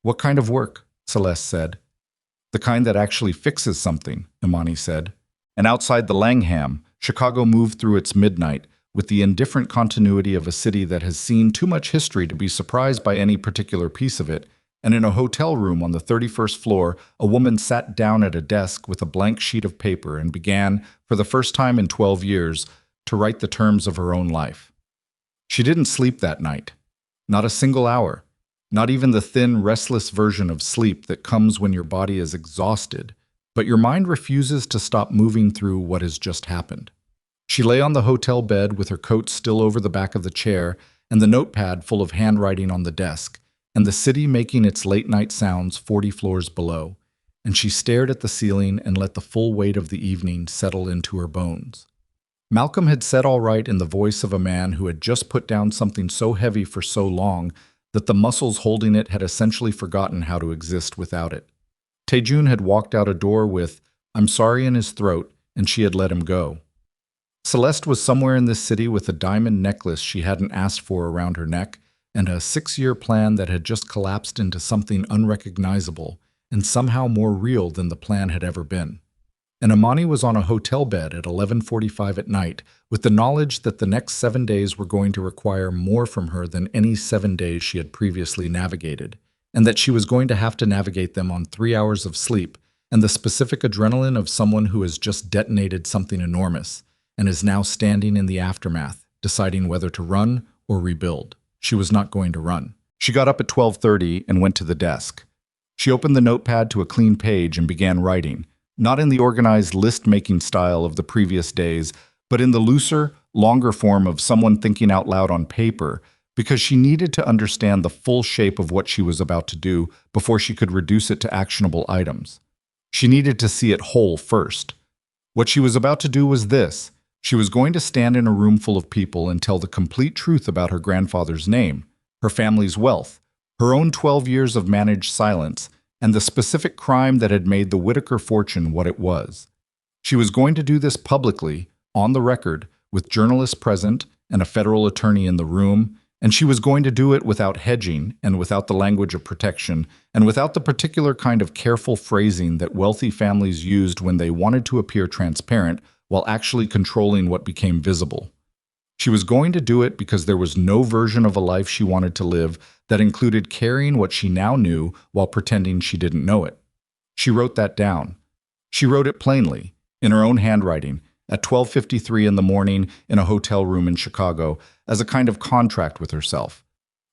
"What kind of work?" Celeste said. "The kind that actually fixes something," Imani said. And outside the Langham, Chicago moved through its midnight with the indifferent continuity of a city that has seen too much history to be surprised by any particular piece of it. And in a hotel room on the 31st floor, a woman sat down at a desk with a blank sheet of paper and began, for the first time in 12 years, to write the terms of her own life. She didn't sleep that night. Not a single hour. Not even the thin, restless version of sleep that comes when your body is exhausted, but your mind refuses to stop moving through what has just happened. She lay on the hotel bed with her coat still over the back of the chair and the notepad full of handwriting on the desk, and the city making its late-night sounds 40 floors below, and she stared at the ceiling and let the full weight of the evening settle into her bones. Malcolm had said all right in the voice of a man who had just put down something so heavy for so long that the muscles holding it had essentially forgotten how to exist without it. Taejun had walked out a door with, "I'm sorry" in his throat, and she had let him go. Celeste was somewhere in this city with a diamond necklace she hadn't asked for around her neck, and a 6-year plan that had just collapsed into something unrecognizable and somehow more real than the plan had ever been. And Imani was on a hotel bed at 11:45 at night with the knowledge that the next 7 days were going to require more from her than any 7 days she had previously navigated, and that she was going to have to navigate them on 3 hours of sleep and the specific adrenaline of someone who has just detonated something enormous and is now standing in the aftermath, deciding whether to run or rebuild. She was not going to run. She got up at 12:30 and went to the desk. She opened the notepad to a clean page and began writing, not in the organized list-making style of the previous days, but in the looser, longer form of someone thinking out loud on paper, because she needed to understand the full shape of what she was about to do before she could reduce it to actionable items. She needed to see it whole first. What she was about to do was this. She was going to stand in a room full of people and tell the complete truth about her grandfather's name, her family's wealth, her own 12 years of managed silence, and the specific crime that had made the Whitaker fortune what it was. She was going to do this publicly, on the record, with journalists present and a federal attorney in the room, and she was going to do it without hedging and without the language of protection and without the particular kind of careful phrasing that wealthy families used when they wanted to appear transparent while actually controlling what became visible. She was going to do it because there was no version of a life she wanted to live that included carrying what she now knew while pretending she didn't know it. She wrote that down. She wrote it plainly, in her own handwriting, at 12:53 in the morning in a hotel room in Chicago, as a kind of contract with herself.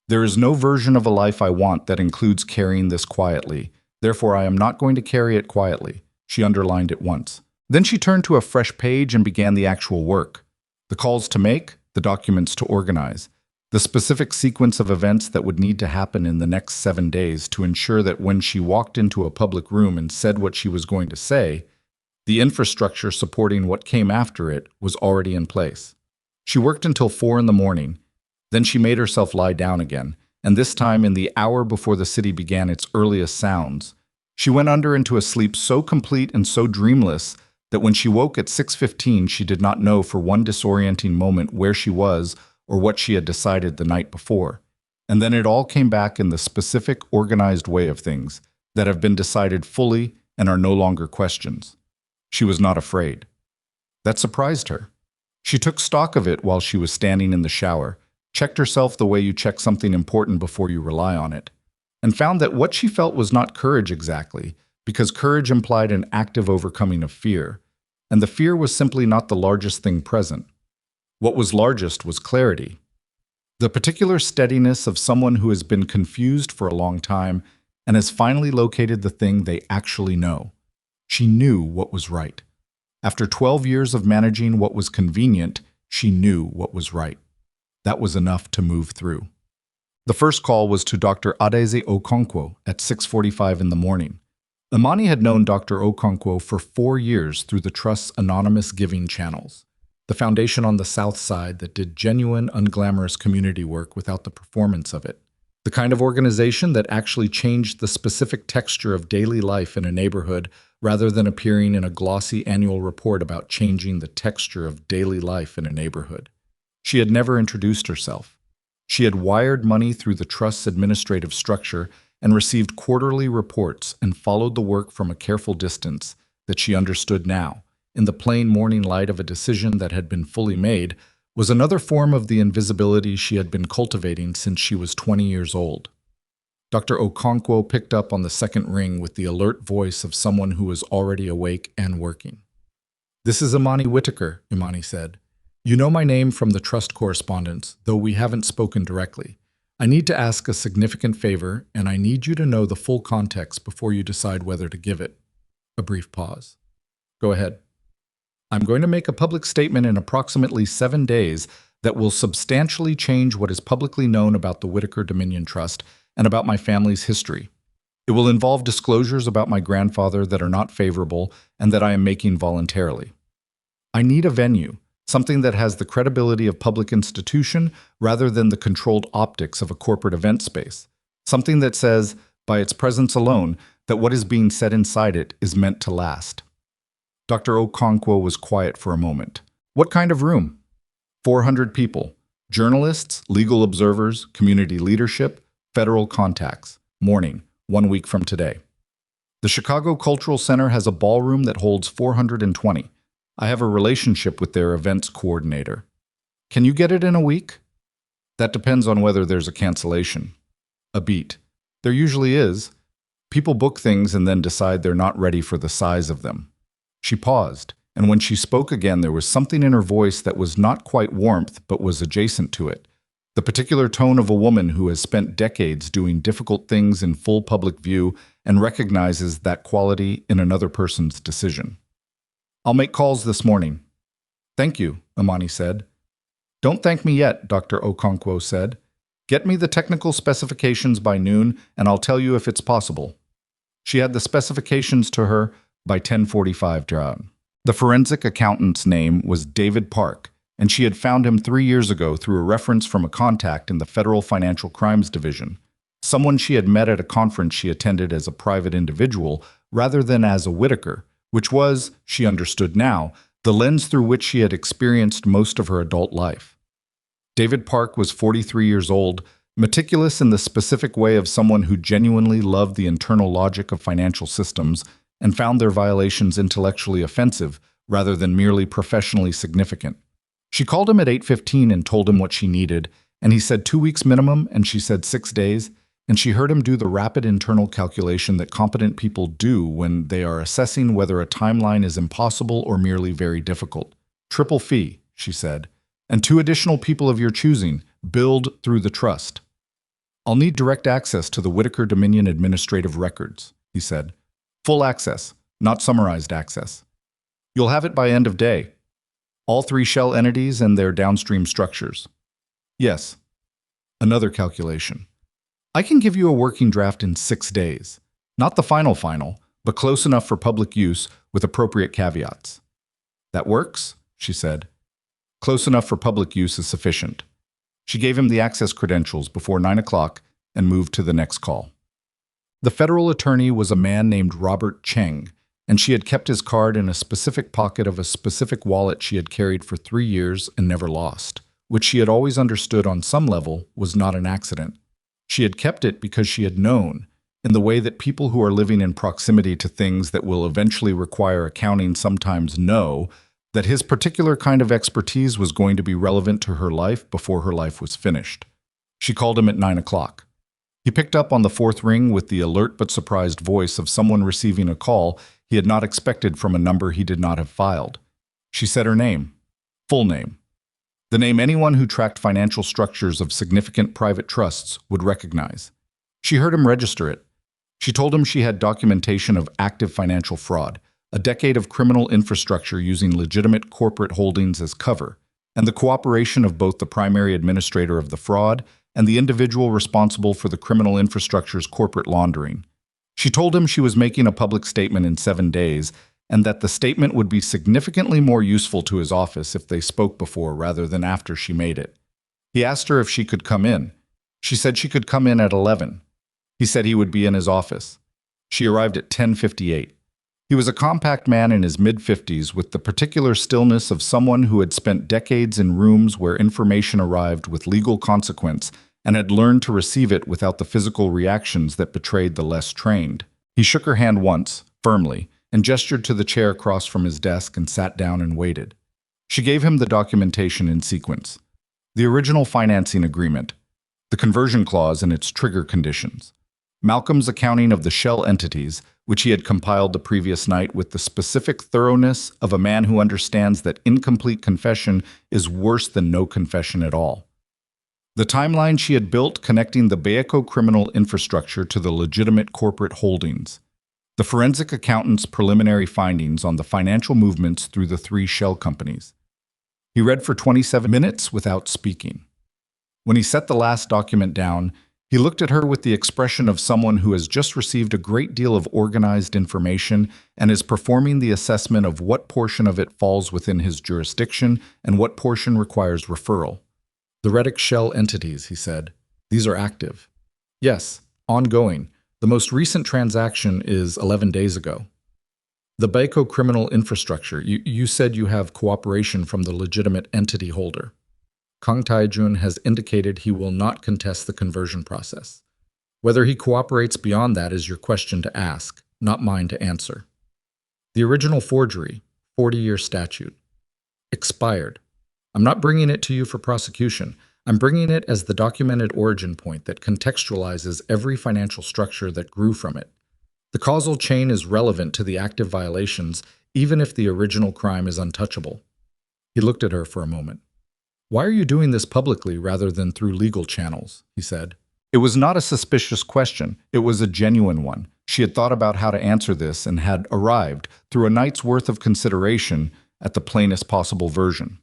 There is no version of a life I want that includes carrying this quietly. Therefore, I am not going to carry it quietly. She underlined it once. Then she turned to a fresh page and began the actual work. The calls to make, the documents to organize, the specific sequence of events that would need to happen in the next 7 days to ensure that when she walked into a public room and said what she was going to say, the infrastructure supporting what came after it was already in place. She worked until 4 in the morning. Then she made herself lie down again, and this time in the hour before the city began its earliest sounds. She went under into a sleep so complete and so dreamless that when she woke at 6:15, she did not know for one disorienting moment where she was or what she had decided the night before. And then it all came back in the specific, organized way of things that have been decided fully and are no longer questions. She was not afraid. That surprised her. She took stock of it while she was standing in the shower, checked herself the way you check something important before you rely on it, and found that what she felt was not courage exactly, because courage implied an active overcoming of fear, and the fear was simply not the largest thing present. What was largest was clarity. The particular steadiness of someone who has been confused for a long time and has finally located the thing they actually know. She knew what was right. After 12 years of managing what was convenient, she knew what was right. That was enough to move through. The first call was to Dr. Adeze Okonkwo at 6:45 in the morning. Imani had known Dr. Okonkwo for 4 years through the Trust's anonymous giving channels, the foundation on the South Side that did genuine, unglamorous community work without the performance of it. The kind of organization that actually changed the specific texture of daily life in a neighborhood rather than appearing in a glossy annual report about changing the texture of daily life in a neighborhood. She had never introduced herself. She had wired money through the Trust's administrative structure and received quarterly reports and followed the work from a careful distance that she understood now, in the plain morning light of a decision that had been fully made, was another form of the invisibility she had been cultivating since she was 20 years old. Dr. Okonkwo picked up on the second ring with the alert voice of someone who was already awake and working. "This is Imani Whitaker," Imani said. "You know my name from the Trust correspondence, though we haven't spoken directly. I need to ask a significant favor, and I need you to know the full context before you decide whether to give it." A brief pause. "Go ahead." "I'm going to make a public statement in approximately 7 days that will substantially change what is publicly known about the Whitaker Dominion Trust and about my family's history. It will involve disclosures about my grandfather that are not favorable and that I am making voluntarily. I need a venue, something that has the credibility of public institution rather than the controlled optics of a corporate event space, something that says, by its presence alone, that what is being said inside it is meant to last." Dr. Okonkwo was quiet for a moment. "What kind of room?" 400 people. Journalists, legal observers, community leadership, federal contacts. Morning, 1 week from today. The Chicago Cultural Center has a ballroom that holds 420. I have a relationship with their events coordinator. Can you get it in a week? That depends on whether there's a cancellation. A beat. There usually is. People book things and then decide they're not ready for the size of them. She paused, and when she spoke again, there was something in her voice that was not quite warmth, but was adjacent to it. The particular tone of a woman who has spent decades doing difficult things in full public view and recognizes that quality in another person's decision. "I'll make calls this morning." "Thank you," Imani said. "Don't thank me yet," Dr. Okonkwo said. "Get me the technical specifications by noon, and I'll tell you if it's possible." She had the specifications to her by 10:45 John. The forensic accountant's name was David Park, and she had found him 3 years ago through a reference from a contact in the Federal Financial Crimes Division, someone she had met at a conference she attended as a private individual rather than as a Whitaker, which was, she understood now, the lens through which she had experienced most of her adult life. David Park was 43 years old, meticulous in the specific way of someone who genuinely loved the internal logic of financial systems and found their violations intellectually offensive rather than merely professionally significant. She called him at 8:15 and told him what she needed, and he said 2 weeks minimum, and she said 6 days, and she heard him do the rapid internal calculation that competent people do when they are assessing whether a timeline is impossible or merely very difficult. "Triple fee," she said, "and 2 additional people of your choosing, billed through the trust." "I'll need direct access to the Whitaker Dominion administrative records," he said. "Full access, not summarized access." You'll have it by end of day. All three shell entities and their downstream structures. Yes. Another calculation. I can give you a working draft in 6 days. Not the final, but close enough for public use with appropriate caveats. That works, she said. Close enough for public use is sufficient. She gave him the access credentials before 9 o'clock and moved to the next call. The federal attorney was a man named Robert Cheng, and she had kept his card in a specific pocket of a specific wallet she had carried for 3 years and never lost, which she had always understood on some level was not an accident. She had kept it because she had known, in the way that people who are living in proximity to things that will eventually require accounting sometimes know, that his particular kind of expertise was going to be relevant to her life before her life was finished. She called him at 9 o'clock. He picked up on the fourth ring with the alert but surprised voice of someone receiving a call he had not expected from a number he did not have filed. She said her name, full name. The name anyone who tracked financial structures of significant private trusts would recognize. She heard him register it. She told him she had documentation of active financial fraud, a decade of criminal infrastructure using legitimate corporate holdings as cover, and the cooperation of both the primary administrator of the fraud and the individual responsible for the criminal infrastructure's corporate laundering. She told him she was making a public statement in 7 days, and that the statement would be significantly more useful to his office if they spoke before rather than after she made it. He asked her if she could come in. She said she could come in at 11. He said he would be in his office. She arrived at 10:58. He was a compact man in his mid-50s with the particular stillness of someone who had spent decades in rooms where information arrived with legal consequence and had learned to receive it without the physical reactions that betrayed the less trained. He shook her hand once, firmly, and gestured to the chair across from his desk and sat down and waited. She gave him the documentation in sequence. The original financing agreement, the conversion clause and its trigger conditions, Malcolm's accounting of the shell entities, which he had compiled the previous night with the specific thoroughness of a man who understands that incomplete confession is worse than no confession at all. The timeline she had built connecting the Baeco criminal infrastructure to the legitimate corporate holdings, the forensic accountant's preliminary findings on the financial movements through the 3 shell companies. He read for 27 minutes without speaking. When he set the last document down, he looked at her with the expression of someone who has just received a great deal of organized information and is performing the assessment of what portion of it falls within his jurisdiction and what portion requires referral. The Reddick shell entities, he said. These are active. Yes, ongoing. The most recent transaction is 11 days ago. The Baeco criminal infrastructure, you said you have cooperation from the legitimate entity holder. Kang Taijun has indicated he will not contest the conversion process. Whether he cooperates beyond that is your question to ask, not mine to answer. The original forgery, 40-year statute, expired. I'm not bringing it to you for prosecution. I'm bringing it as the documented origin point that contextualizes every financial structure that grew from it. The causal chain is relevant to the active violations, even if the original crime is untouchable. He looked at her for a moment. Why are you doing this publicly rather than through legal channels? He said. It was not a suspicious question. It was a genuine one. She had thought about how to answer this and had arrived, through a night's worth of consideration, at the plainest possible version.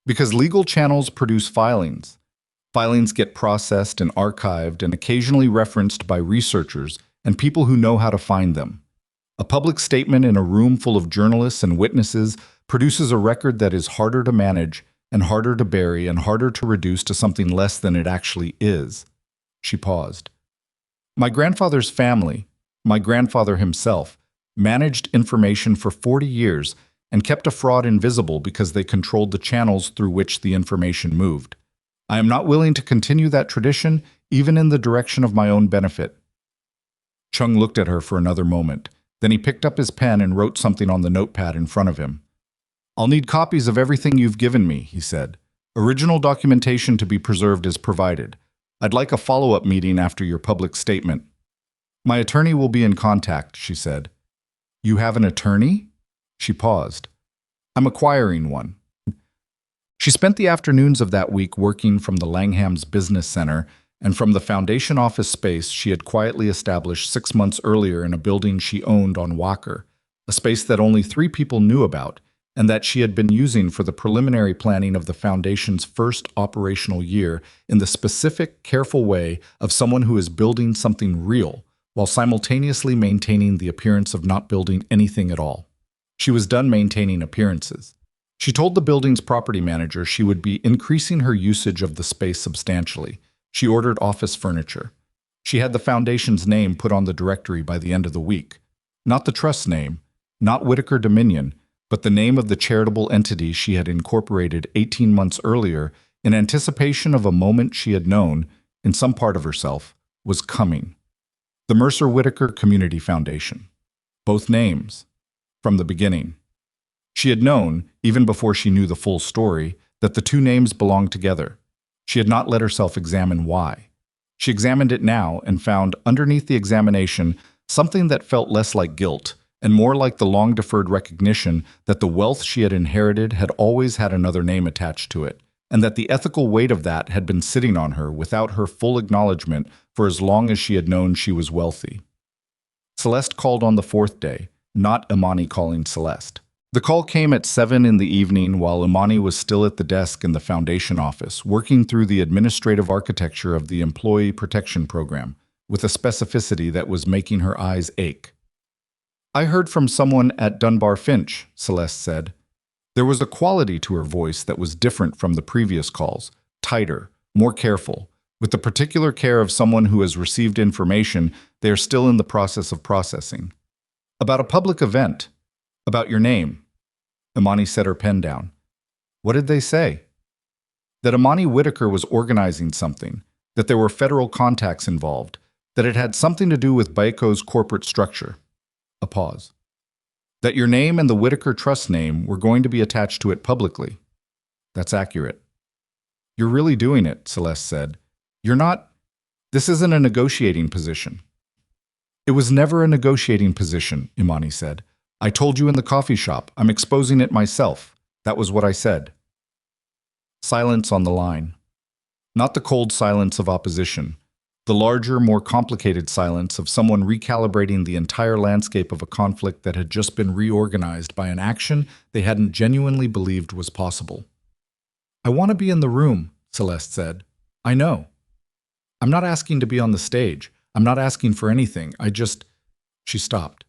Because legal channels produce filings. Filings get processed and archived and occasionally referenced by researchers and people who know how to find them. A public statement in a room full of journalists and witnesses produces a record that is harder to manage and harder to bury and harder to reduce to something less than it actually is. She paused. My grandfather's family, my grandfather himself, managed information for 40 years and kept a fraud invisible because they controlled the channels through which the information moved. I am not willing to continue that tradition, even in the direction of my own benefit. Chung looked at her for another moment. Then he picked up his pen and wrote something on the notepad in front of him. I'll need copies of everything you've given me, he said. Original documentation to be preserved is provided. I'd like a follow-up meeting after your public statement. My attorney will be in contact, she said. You have an attorney? She paused. I'm acquiring one. She spent the afternoons of that week working from the Langham's Business Center and from the foundation office space she had quietly established 6 months earlier in a building she owned on Walker, a space that only 3 people knew about, and that she had been using for the preliminary planning of the Foundation's first operational year in the specific, careful way of someone who is building something real, while simultaneously maintaining the appearance of not building anything at all. She was done maintaining appearances. She told the building's property manager she would be increasing her usage of the space substantially. She ordered office furniture. She had the Foundation's name put on the directory by the end of the week. Not the trust's name, not Whitaker Dominion, but the name of the charitable entity she had incorporated 18 months earlier in anticipation of a moment she had known, in some part of herself, was coming. The Mercer Whitaker Community Foundation. Both names. From the beginning. She had known, even before she knew the full story, that the two names belonged together. She had not let herself examine why. She examined it now and found, underneath the examination, something that felt less like guilt and more like the long-deferred recognition that the wealth she had inherited had always had another name attached to it, and that the ethical weight of that had been sitting on her without her full acknowledgement for as long as she had known she was wealthy. Celeste called on the fourth day, not Imani calling Celeste. The call came at 7 in the evening while Imani was still at the desk in the Foundation office, working through the administrative architecture of the Employee Protection Program, with a specificity that was making her eyes ache. "I heard from someone at Dunbar Finch," Celeste said. There was a quality to her voice that was different from the previous calls, tighter, more careful, with the particular care of someone who has received information they are still in the process of processing. "About a public event. About your name." Imani set her pen down. "What did they say?" "That Imani Whitaker was organizing something, that there were federal contacts involved, that it had something to do with Baeko's corporate structure." A pause. "That your name and the Whitaker Trust name were going to be attached to it publicly." "That's accurate." "You're really doing it," Celeste said. "You're not... This isn't a negotiating position." "It was never a negotiating position," Imani said. "I told you in the coffee shop, I'm exposing it myself. That was what I said." Silence on the line. Not the cold silence of opposition. The larger, more complicated silence of someone recalibrating the entire landscape of a conflict that had just been reorganized by an action they hadn't genuinely believed was possible. "I want to be in the room," Celeste said. "I know. I'm not asking to be on the stage. I'm not asking for anything. I just..." She stopped.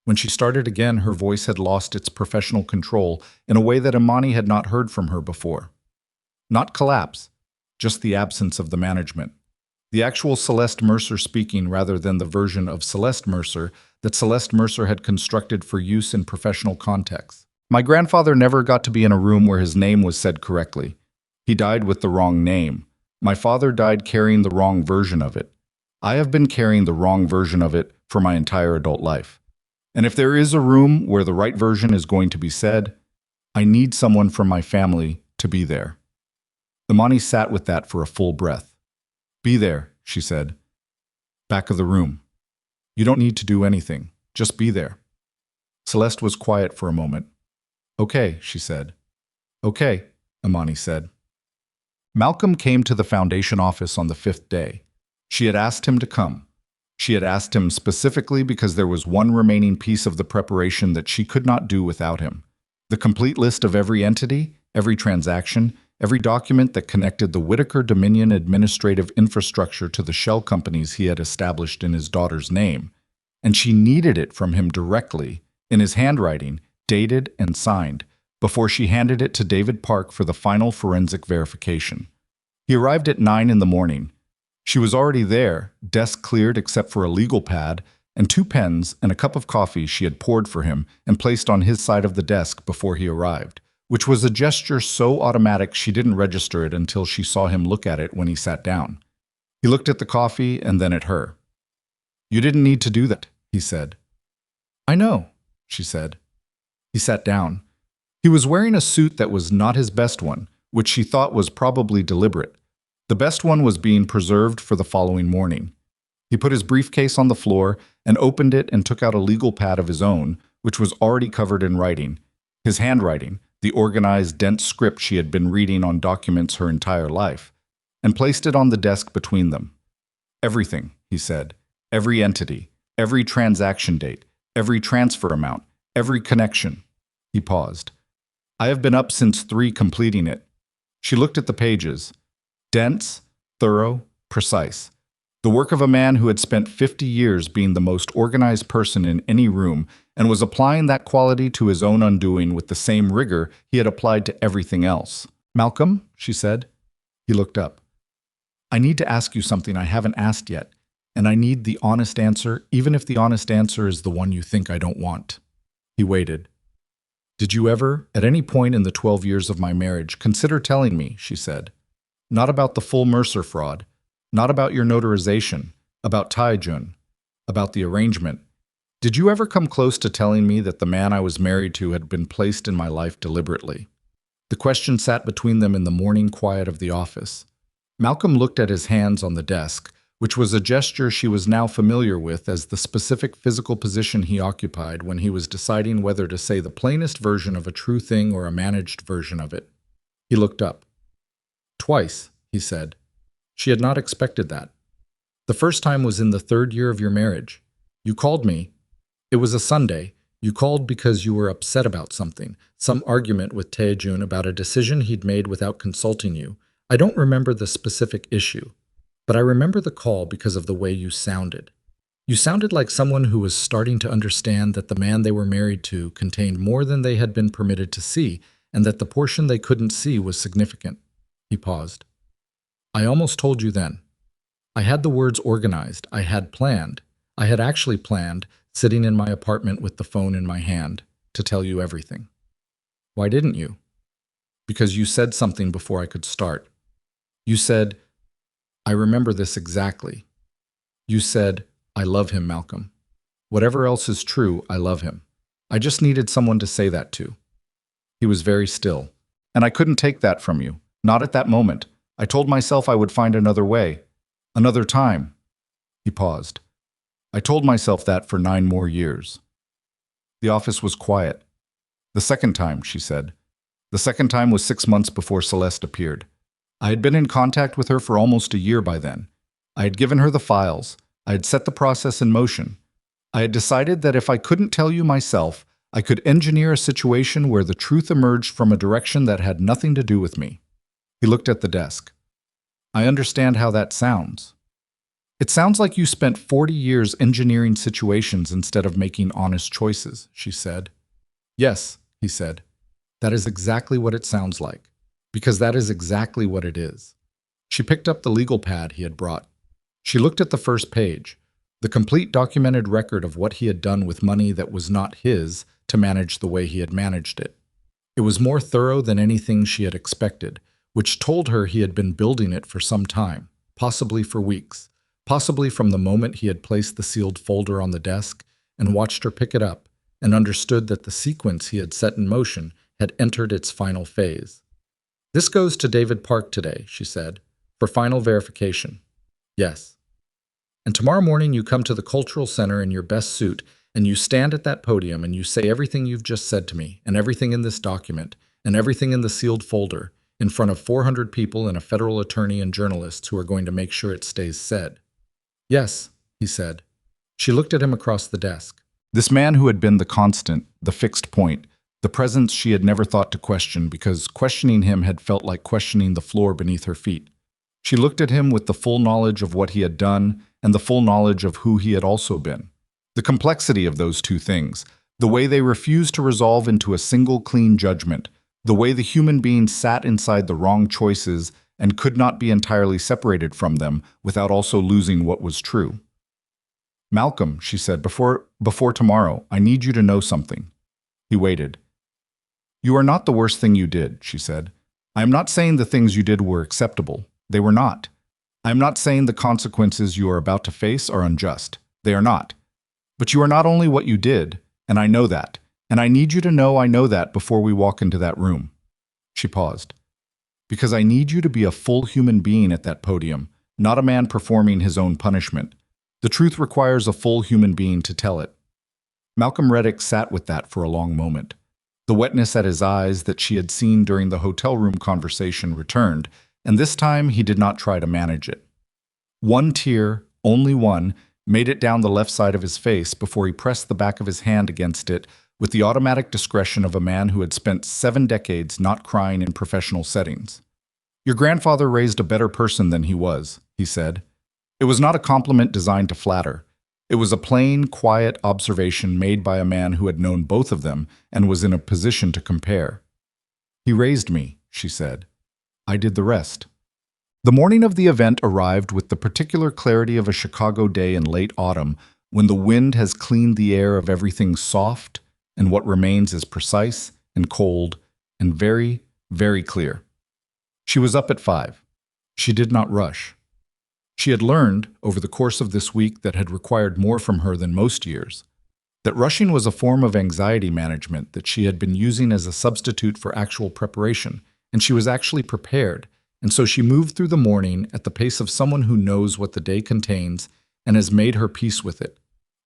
When she started again, her voice had lost its professional control in a way that Imani had not heard from her before. Not collapse, just the absence of the management. The actual Celeste Mercer speaking rather than the version of Celeste Mercer that Celeste Mercer had constructed for use in professional contexts. "My grandfather never got to be in a room where his name was said correctly. He died with the wrong name. My father died carrying the wrong version of it. I have been carrying the wrong version of it for my entire adult life. And if there is a room where the right version is going to be said, I need someone from my family to be there." Imani sat with that for a full breath. "Be there," she said. "Back of the room. You don't need to do anything. Just be there." Celeste was quiet for a moment. "Okay," she said. "Okay," Imani said. Malcolm came to the Foundation office on the 5th day. She had asked him to come. She had asked him specifically because there was one remaining piece of the preparation that she could not do without him. The complete list of every entity, every transaction, every document that connected the Whitaker Dominion administrative infrastructure to the shell companies he had established in his daughter's name. And she needed it from him directly, in his handwriting, dated and signed, before she handed it to David Park for the final forensic verification. He arrived at 9 in the morning. She was already there, desk cleared except for a legal pad, and 2 pens and a cup of coffee she had poured for him and placed on his side of the desk before he arrived, which was a gesture so automatic she didn't register it until she saw him look at it when he sat down. He looked at the coffee and then at her. "You didn't need to do that," he said. "I know," she said. He sat down. He was wearing a suit that was not his best one, which she thought was probably deliberate. The best one was being preserved for the following morning. He put his briefcase on the floor and opened it and took out a legal pad of his own, which was already covered in writing. His handwriting, the organized, dense script she had been reading on documents her entire life, and placed it on the desk between them. "Everything," he said. "Every entity, every transaction date, every transfer amount, every connection." He paused. I have been up since 3 completing it. She looked at the pages. Dense, thorough, precise. The work of a man who had spent 50 years being the most organized person in any room and was applying that quality to his own undoing with the same rigor he had applied to everything else. Malcolm, she said. He looked up. I need to ask you something I haven't asked yet, and I need the honest answer, even if the honest answer is the one you think I don't want. He waited. Did you ever, at any point in the 12 years of my marriage, consider telling me, she said, not about the full Mercer fraud, not about your notarization, about Taijun, about the arrangement. Did you ever come close to telling me that the man I was married to had been placed in my life deliberately? The question sat between them in the morning quiet of the office. Malcolm looked at his hands on the desk, which was a gesture she was now familiar with as the specific physical position he occupied when he was deciding whether to say the plainest version of a true thing or a managed version of it. He looked up. Twice, he said. She had not expected that. The first time was in the 3rd year of your marriage. You called me. It was a Sunday. You called because you were upset about something, some argument with Taejun about a decision he'd made without consulting you. I don't remember the specific issue, but I remember the call because of the way you sounded. You sounded like someone who was starting to understand that the man they were married to contained more than they had been permitted to see, and that the portion they couldn't see was significant. He paused. I almost told you then. I had the words organized. I had planned. I had actually planned, sitting in my apartment with the phone in my hand, to tell you everything. Why didn't you? Because you said something before I could start. You said, I remember this exactly. You said, I love him, Malcolm. Whatever else is true, I love him. I just needed someone to say that to. He was very still. And I couldn't take that from you. Not at that moment. I told myself I would find another way. Another time. He paused. I told myself that for 9 more years. The office was quiet. The second time, she said. The second time was 6 months before Celeste appeared. I had been in contact with her for almost a year by then. I had given her the files. I had set the process in motion. I had decided that if I couldn't tell you myself, I could engineer a situation where the truth emerged from a direction that had nothing to do with me. He looked at the desk. I understand how that sounds. It sounds like you spent 40 years engineering situations instead of making honest choices, she said. Yes, he said. That is exactly what it sounds like. Because that is exactly what it is. She picked up the legal pad he had brought. She looked at the first page, the complete documented record of what he had done with money that was not his to manage the way he had managed it. It was more thorough than anything she had expected, which told her he had been building it for some time, possibly for weeks, possibly from the moment he had placed the sealed folder on the desk and watched her pick it up and understood that the sequence he had set in motion had entered its final phase. This goes to David Park today, she said, for final verification. Yes. And tomorrow morning you come to the Cultural Center in your best suit and you stand at that podium and you say everything you've just said to me and everything in this document and everything in the sealed folder in front of 400 people and a federal attorney and journalists who are going to make sure it stays said. Yes, he said. She looked at him across the desk. This man who had been the constant, the fixed point, the presence she had never thought to question because questioning him had felt like questioning the floor beneath her feet. She looked at him with the full knowledge of what he had done and the full knowledge of who he had also been. The complexity of those two things, the way they refused to resolve into a single clean judgment, the way the human being sat inside the wrong choices and could not be entirely separated from them without also losing what was true. Malcolm, she said, before tomorrow, I need you to know something. He waited. You are not the worst thing you did, she said. I am not saying the things you did were acceptable. They were not. I am not saying the consequences you are about to face are unjust. They are not. But you are not only what you did, and I know that, and I need you to know I know that before we walk into that room. She paused. Because I need you to be a full human being at that podium, not a man performing his own punishment. The truth requires a full human being to tell it. Malcolm Reddick sat with that for a long moment. The wetness at his eyes that she had seen during the hotel room conversation returned, and this time he did not try to manage it. One tear, only one, made it down the left side of his face before he pressed the back of his hand against it with the automatic discretion of a man who had spent 7 decades not crying in professional settings. "Your grandfather raised a better person than he was," he said. It was not a compliment designed to flatter. It was a plain, quiet observation made by a man who had known both of them and was in a position to compare. "He raised me," she said. "I did the rest." The morning of the event arrived with the particular clarity of a Chicago day in late autumn, when the wind has cleaned the air of everything soft, and what remains is precise and cold and very, very clear. She was up at 5. She did not rush. She had learned, over the course of this week that had required more from her than most years, that rushing was a form of anxiety management that she had been using as a substitute for actual preparation, and she was actually prepared, and so she moved through the morning at the pace of someone who knows what the day contains and has made her peace with it.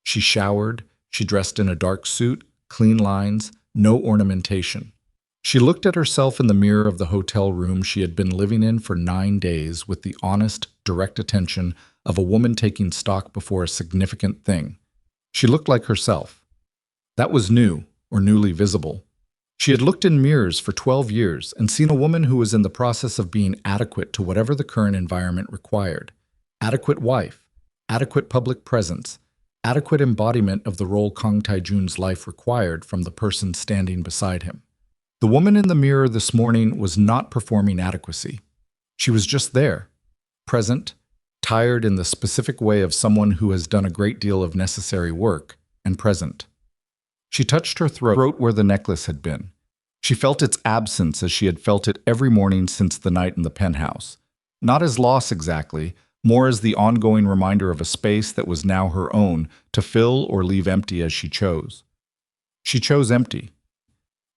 She showered, she dressed in a dark suit, clean lines, no ornamentation. She looked at herself in the mirror of the hotel room she had been living in for 9 days with the honest, direct attention of a woman taking stock before a significant thing. She looked like herself. That was new, or newly visible. She had looked in mirrors for 12 years and seen a woman who was in the process of being adequate to whatever the current environment required. Adequate wife, adequate public presence, adequate embodiment of the role Kang Tae-jun's life required from the person standing beside him. The woman in the mirror this morning was not performing adequacy. She was just there, present, tired in the specific way of someone who has done a great deal of necessary work, and present. She touched her throat where the necklace had been. She felt its absence as she had felt it every morning since the night in the penthouse. Not as loss exactly, more as the ongoing reminder of a space that was now her own to fill or leave empty as she chose. She chose empty.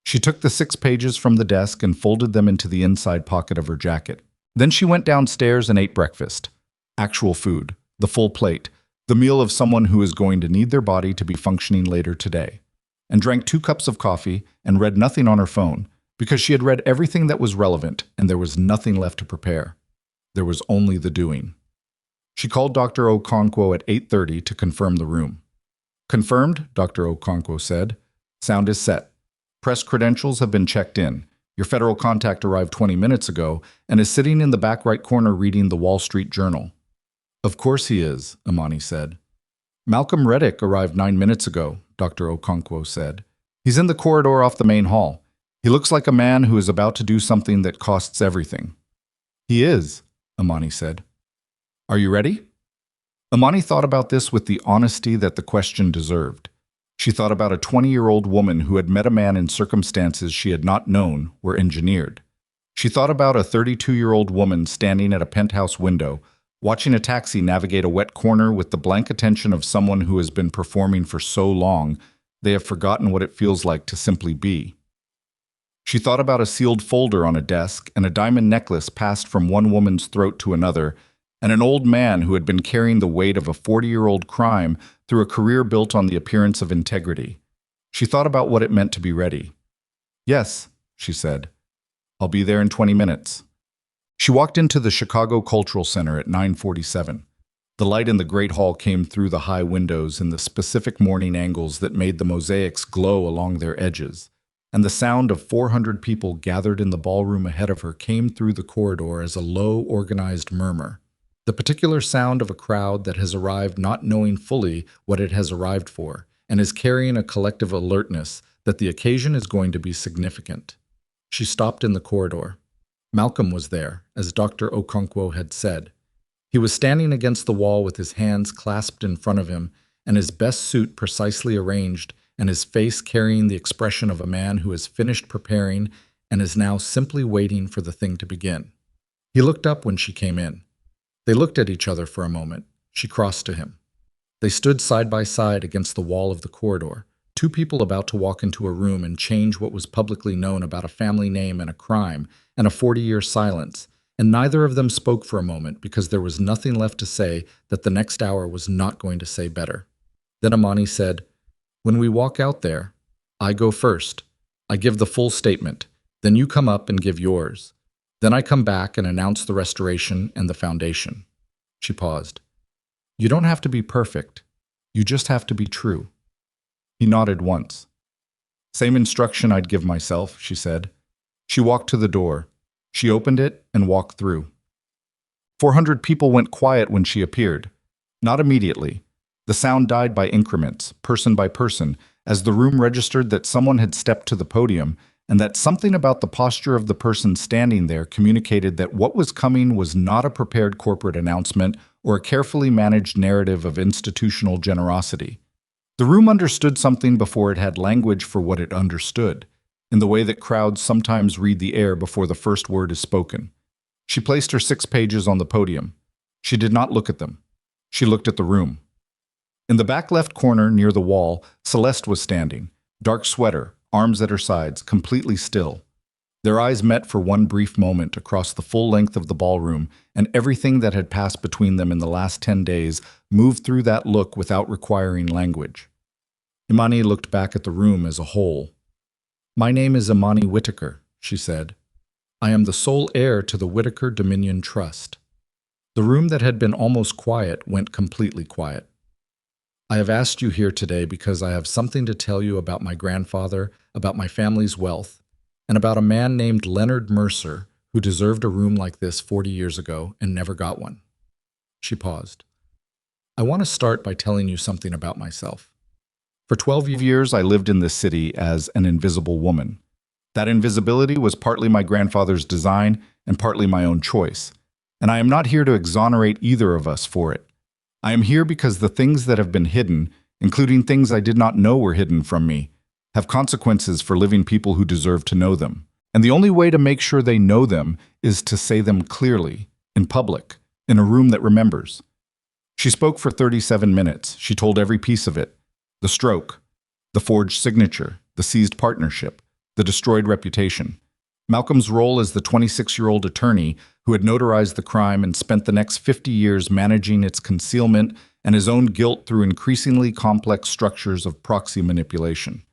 She took the 6 pages from the desk and folded them into the inside pocket of her jacket. Then she went downstairs and ate breakfast. Actual food, the full plate, the meal of someone who is going to need their body to be functioning later today. And drank 2 cups of coffee and read nothing on her phone, because she had read everything that was relevant and there was nothing left to prepare. There was only the doing. She called Dr. Okonkwo at 8:30 to confirm the room. "Confirmed," Dr. Okonkwo said. "Sound is set. Press credentials have been checked in. Your federal contact arrived 20 minutes ago and is sitting in the back right corner reading the Wall Street Journal." "Of course he is," Imani said. "Malcolm Reddick arrived 9 minutes ago," Dr. Okonkwo said. "He's in the corridor off the main hall. He looks like a man who is about to do something that costs everything." "He is," Imani said. "Are you ready?" Imani thought about this with the honesty that the question deserved. She thought about a 20-year-old woman who had met a man in circumstances she had not known were engineered. She thought about a 32-year-old woman standing at a penthouse window, watching a taxi navigate a wet corner with the blank attention of someone who has been performing for so long they have forgotten what it feels like to simply be. She thought about a sealed folder on a desk and a diamond necklace passed from one woman's throat to another, and an old man who had been carrying the weight of a 40-year-old crime through a career built on the appearance of integrity. She thought about what it meant to be ready. "Yes," she said. "I'll be there in 20 minutes." She walked into the Chicago Cultural Center at 9:47. The light in the Great Hall came through the high windows in the specific morning angles that made the mosaics glow along their edges, and the sound of 400 people gathered in the ballroom ahead of her came through the corridor as a low, organized murmur. The particular sound of a crowd that has arrived not knowing fully what it has arrived for, and is carrying a collective alertness that the occasion is going to be significant. She stopped in the corridor. Malcolm was there, as Dr. Okonkwo had said. He was standing against the wall with his hands clasped in front of him, and his best suit precisely arranged, and his face carrying the expression of a man who has finished preparing and is now simply waiting for the thing to begin. He looked up when she came in. They looked at each other for a moment. She crossed to him. They stood side by side against the wall of the corridor, 2 people about to walk into a room and change what was publicly known about a family name and a crime, and a 40-year silence, and neither of them spoke for a moment because there was nothing left to say that the next hour was not going to say better. Then Imani said, "When we walk out there, I go first. I give the full statement. Then you come up and give yours. Then I come back and announce the restoration and the foundation." She paused. "You don't have to be perfect. You just have to be true." He nodded once. Same instruction I'd give myself, she said. She walked to the door. She opened it and walked through. 400 people went quiet when she appeared. Not immediately. The sound died by increments, person by person, as the room registered that someone had stepped to the podium and that something about the posture of the person standing there communicated that what was coming was not a prepared corporate announcement or a carefully managed narrative of institutional generosity. The room understood something before it had language for what it understood, in the way that crowds sometimes read the air before the first word is spoken. She placed her 6 pages on the podium. She did not look at them. She looked at the room. In the back left corner near the wall, Celeste was standing, dark sweater, arms at her sides, completely still. Their eyes met for one brief moment across the full length of the ballroom, and everything that had passed between them in the last 10 days moved through that look without requiring language. Imani looked back at the room as a whole. "My name is Imani Whitaker," she said. "I am the sole heir to the Whitaker Dominion Trust." The room that had been almost quiet went completely quiet. "I have asked you here today because I have something to tell you about my grandfather, about my family's wealth, and about a man named Leonard Mercer who deserved a room like this 40 years ago and never got one." She paused. "I want to start by telling you something about myself. For 12 years, I lived in this city as an invisible woman. That invisibility was partly my grandfather's design and partly my own choice, and I am not here to exonerate either of us for it. I am here because the things that have been hidden, including things I did not know were hidden from me, have consequences for living people who deserve to know them. And the only way to make sure they know them is to say them clearly, in public, in a room that remembers." She spoke for 37 minutes. She told every piece of it. The stroke, the forged signature, the seized partnership, the destroyed reputation. Malcolm's role as the 26-year-old attorney who had notarized the crime and spent the next 50 years managing its concealment and his own guilt through increasingly complex structures of proxy manipulation.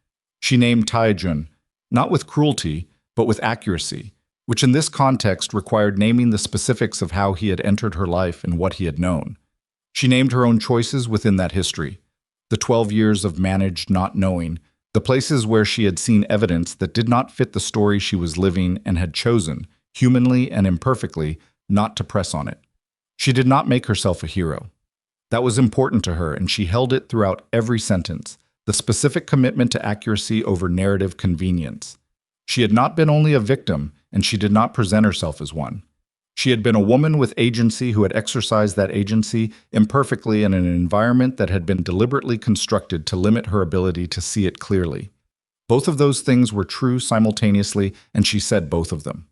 She named Taejun, not with cruelty, but with accuracy, which in this context required naming the specifics of how he had entered her life and what he had known. She named her own choices within that history, the 12 years of managed not knowing, the places where she had seen evidence that did not fit the story she was living and had chosen, humanly and imperfectly, not to press on it. She did not make herself a hero. That was important to her, and she held it throughout every sentence, the specific commitment to accuracy over narrative convenience. She had not been only a victim, and she did not present herself as one. She had been a woman with agency who had exercised that agency imperfectly in an environment that had been deliberately constructed to limit her ability to see it clearly. Both of those things were true simultaneously, and she said both of them.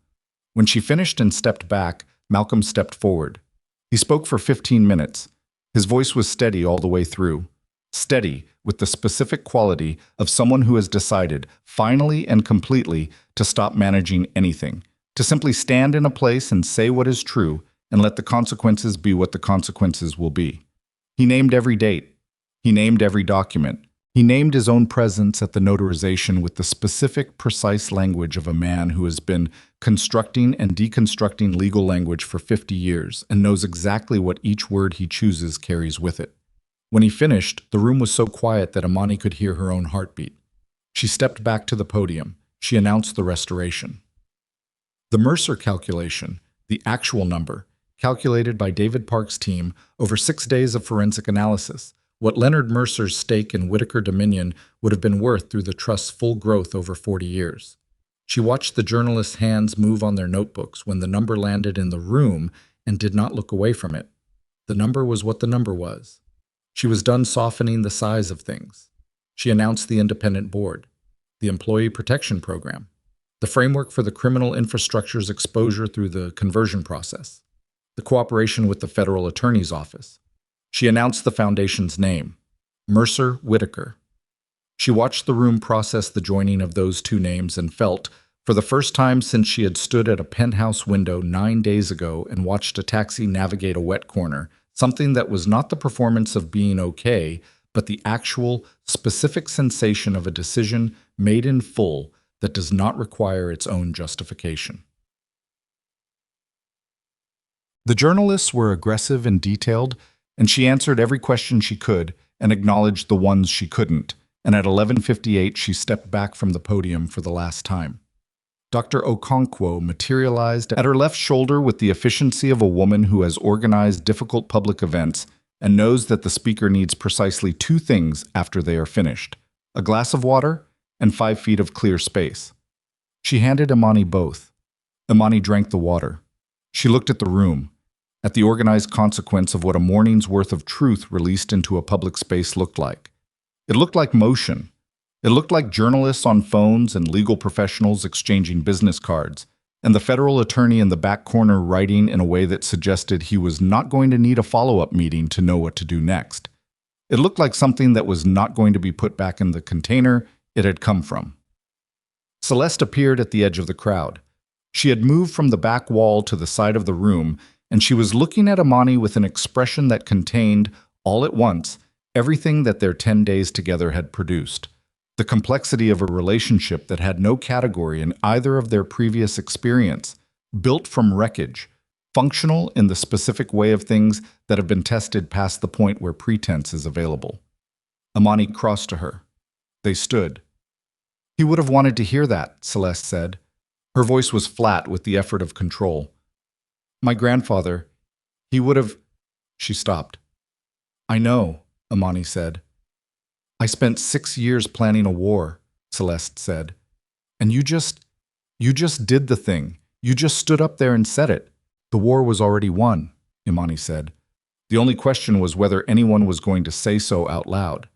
When she finished and stepped back, Malcolm stepped forward. He spoke for 15 minutes. His voice was steady all the way through. Steady, with the specific quality of someone who has decided, finally and completely, to stop managing anything, to simply stand in a place and say what is true and let the consequences be what the consequences will be. He named every date. He named every document. He named his own presence at the notarization with the specific, precise language of a man who has been constructing and deconstructing legal language for 50 years and knows exactly what each word he chooses carries with it. When he finished, the room was so quiet that Imani could hear her own heartbeat. She stepped back to the podium. She announced the restoration. The Mercer calculation, the actual number, calculated by David Park's team over 6 days of forensic analysis, what Leonard Mercer's stake in Whitaker Dominion would have been worth through the trust's full growth over 40 years. She watched the journalists' hands move on their notebooks when the number landed in the room and did not look away from it. The number was what the number was. She was done softening the size of things. She announced the independent board, the Employee Protection Program, the framework for the criminal infrastructure's exposure through the conversion process, the cooperation with the federal attorney's office. She announced the foundation's name, Mercer Whitaker. She watched the room process the joining of those two names and felt, for the first time since she had stood at a penthouse window 9 days ago and watched a taxi navigate a wet corner, something that was not the performance of being okay, but the actual, specific sensation of a decision made in full that does not require its own justification. The journalists were aggressive and detailed, and she answered every question she could and acknowledged the ones she couldn't, and at 11:58 she stepped back from the podium for the last time. Dr. Okonkwo materialized at her left shoulder with the efficiency of a woman who has organized difficult public events and knows that the speaker needs precisely two things after they are finished: a glass of water and 5 feet of clear space. She handed Imani both. Imani drank the water. She looked at the room, at the organized consequence of what a morning's worth of truth released into a public space looked like. It looked like motion. It looked like journalists on phones and legal professionals exchanging business cards, and the federal attorney in the back corner writing in a way that suggested he was not going to need a follow-up meeting to know what to do next. It looked like something that was not going to be put back in the container it had come from. Celeste appeared at the edge of the crowd. She had moved from the back wall to the side of the room, and she was looking at Imani with an expression that contained, all at once, everything that their 10 days together had produced. The complexity of a relationship that had no category in either of their previous experience, built from wreckage, functional in the specific way of things that have been tested past the point where pretense is available. Imani crossed to her. They stood. He would have wanted to hear that, Celeste said. Her voice was flat with the effort of control. My grandfather, he would have... She stopped. I know, Imani said. I spent 6 years planning a war, Celeste said. And you just did the thing. You just stood up there and said it. The war was already won, Imani said. The only question was whether anyone was going to say so out loud.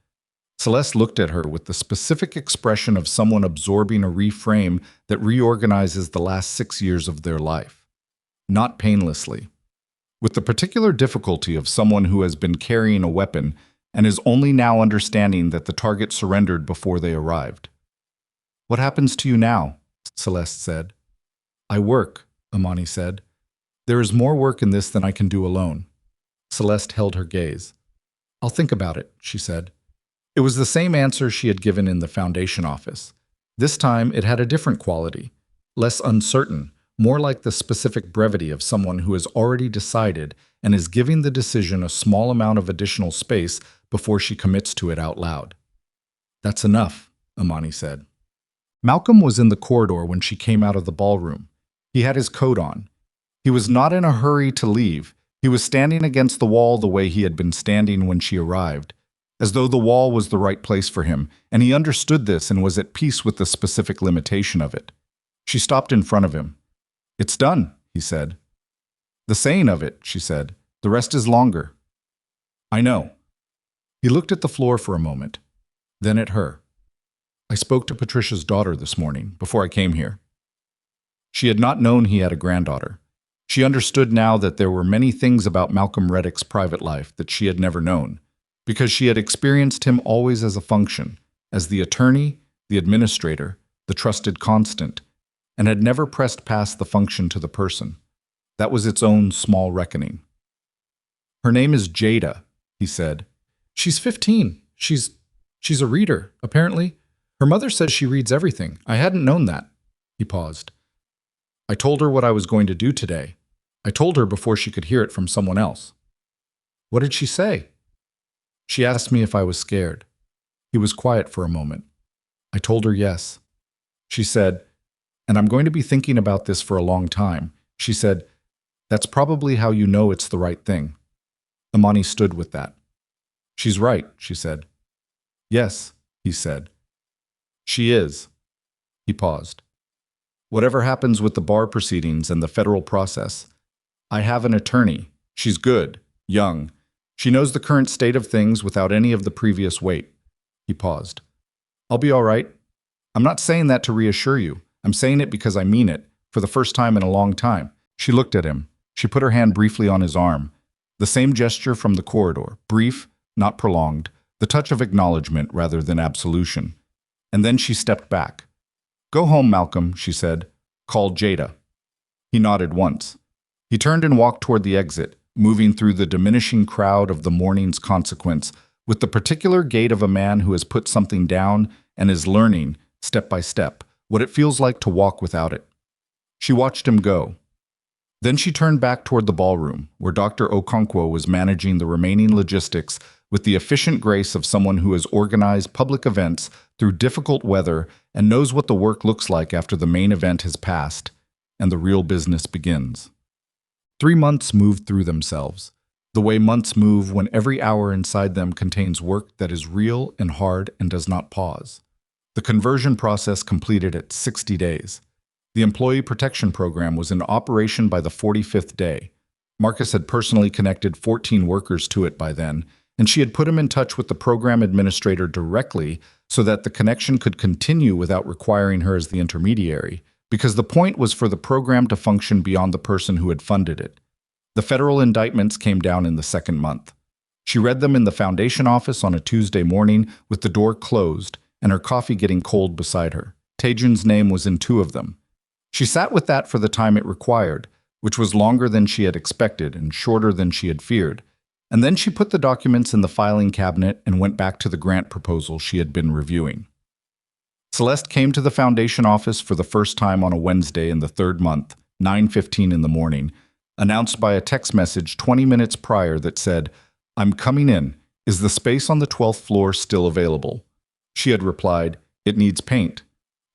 Celeste looked at her with the specific expression of someone absorbing a reframe that reorganizes the last 6 years of their life. Not painlessly. With the particular difficulty of someone who has been carrying a weapon and is only now understanding that the target surrendered before they arrived. What happens to you now? Celeste said. I work, Imani said. There is more work in this than I can do alone. Celeste held her gaze. I'll think about it, she said. It was the same answer she had given in the foundation office. This time it had a different quality, less uncertain, more like the specific brevity of someone who has already decided and is giving the decision a small amount of additional space before she commits to it out loud. That's enough, Imani said. Malcolm was in the corridor when she came out of the ballroom. He had his coat on. He was not in a hurry to leave. He was standing against the wall the way he had been standing when she arrived, as though the wall was the right place for him, and he understood this and was at peace with the specific limitation of it. She stopped in front of him. It's done, he said. The saying of it, she said. The rest is longer. I know. He looked at the floor for a moment, then at her. I spoke to Patricia's daughter this morning, before I came here. She had not known he had a granddaughter. She understood now that there were many things about Malcolm Reddick's private life that she had never known, because she had experienced him always as a function, as the attorney, the administrator, the trusted constant, and had never pressed past the function to the person. That was its own small reckoning. Her name is Jada, he said. She's 15. She's a reader, apparently. Her mother says she reads everything. I hadn't known that. He paused. I told her what I was going to do today. I told her before she could hear it from someone else. What did she say? She asked me if I was scared. He was quiet for a moment. I told her yes. She said, and I'm going to be thinking about this for a long time. She said, that's probably how you know it's the right thing. Imani stood with that. She's right, she said. Yes, he said. She is. He paused. Whatever happens with the bar proceedings and the federal process, I have an attorney. She's good, young. She knows the current state of things without any of the previous weight. He paused. I'll be all right. I'm not saying that to reassure you. I'm saying it because I mean it, for the first time in a long time. She looked at him. She put her hand briefly on his arm. The same gesture from the corridor, brief, not prolonged, the touch of acknowledgement rather than absolution. And then she stepped back. Go home, Malcolm, she said. Call Jada. He nodded once. He turned and walked toward the exit, moving through the diminishing crowd of the morning's consequence, with the particular gait of a man who has put something down and is learning, step by step, what it feels like to walk without it. She watched him go. Then she turned back toward the ballroom, where Dr. Okonkwo was managing the remaining logistics with the efficient grace of someone who has organized public events through difficult weather and knows what the work looks like after the main event has passed and the real business begins. 3 months moved through themselves, the way months move when every hour inside them contains work that is real and hard and does not pause. The conversion process completed at 60 days. The Employee Protection Program was in operation by the 45th day. Marcus had personally connected 14 workers to it by then, and she had put him in touch with the program administrator directly so that the connection could continue without requiring her as the intermediary, because the point was for the program to function beyond the person who had funded it. The federal indictments came down in the second month. She read them in the foundation office on a Tuesday morning with the door closed and her coffee getting cold beside her. Taejun's name was in 2 of them. She sat with that for the time it required, which was longer than she had expected and shorter than she had feared. And then she put the documents in the filing cabinet and went back to the grant proposal she had been reviewing. Celeste came to the foundation office for the first time on a Wednesday in the 3rd month, 9:15 in the morning, announced by a text message 20 minutes prior that said, "I'm coming in. Is the space on the 12th floor still available?" She had replied, "It needs paint."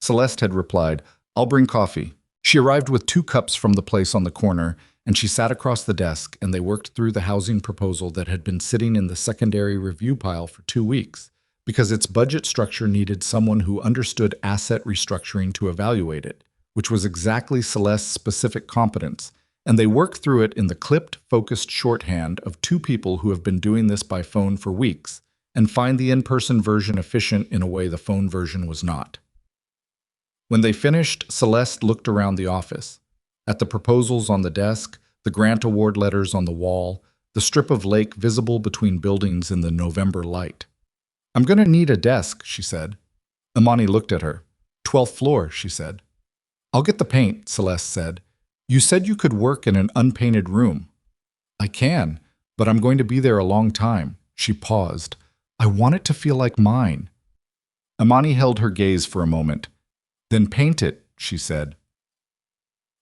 Celeste had replied, "I'll bring coffee." She arrived with 2 cups from the place on the corner, and she sat across the desk and they worked through the housing proposal that had been sitting in the secondary review pile for 2 weeks, because its budget structure needed someone who understood asset restructuring to evaluate it, which was exactly Celeste's specific competence, and they worked through it in the clipped, focused shorthand of 2 people who have been doing this by phone for weeks, and find the in-person version efficient in a way the phone version was not. When they finished, Celeste looked around the office, at the proposals on the desk, the grant award letters on the wall, the strip of lake visible between buildings in the November light. "I'm going to need a desk," she said. Imani looked at her. "12th floor," she said. "I'll get the paint," Celeste said. "You said you could work in an unpainted room." "I can, but I'm going to be there a long time." She paused. "I want it to feel like mine." Imani held her gaze for a moment. "Then paint it," she said.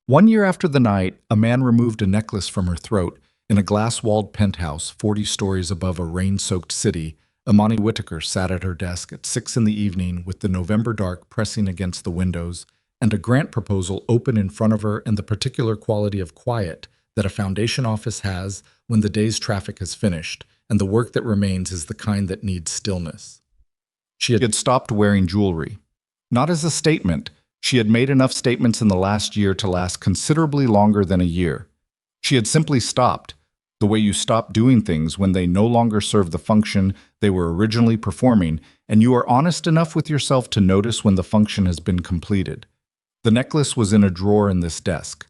1 year after the night, a man removed a necklace from her throat in a glass-walled penthouse 40 stories above a rain-soaked city. Imani Whitaker sat at her desk at 6 in the evening with the November dark pressing against the windows and a grant proposal open in front of her and the particular quality of quiet that a foundation office has when the day's traffic has finished and the work that remains is the kind that needs stillness. She had stopped wearing jewelry. Not as a statement. She had made enough statements in the last year to last considerably longer than a year. She had simply stopped, the way you stop doing things when they no longer serve the function they were originally performing, and you are honest enough with yourself to notice when the function has been completed. The necklace was in a drawer in this desk.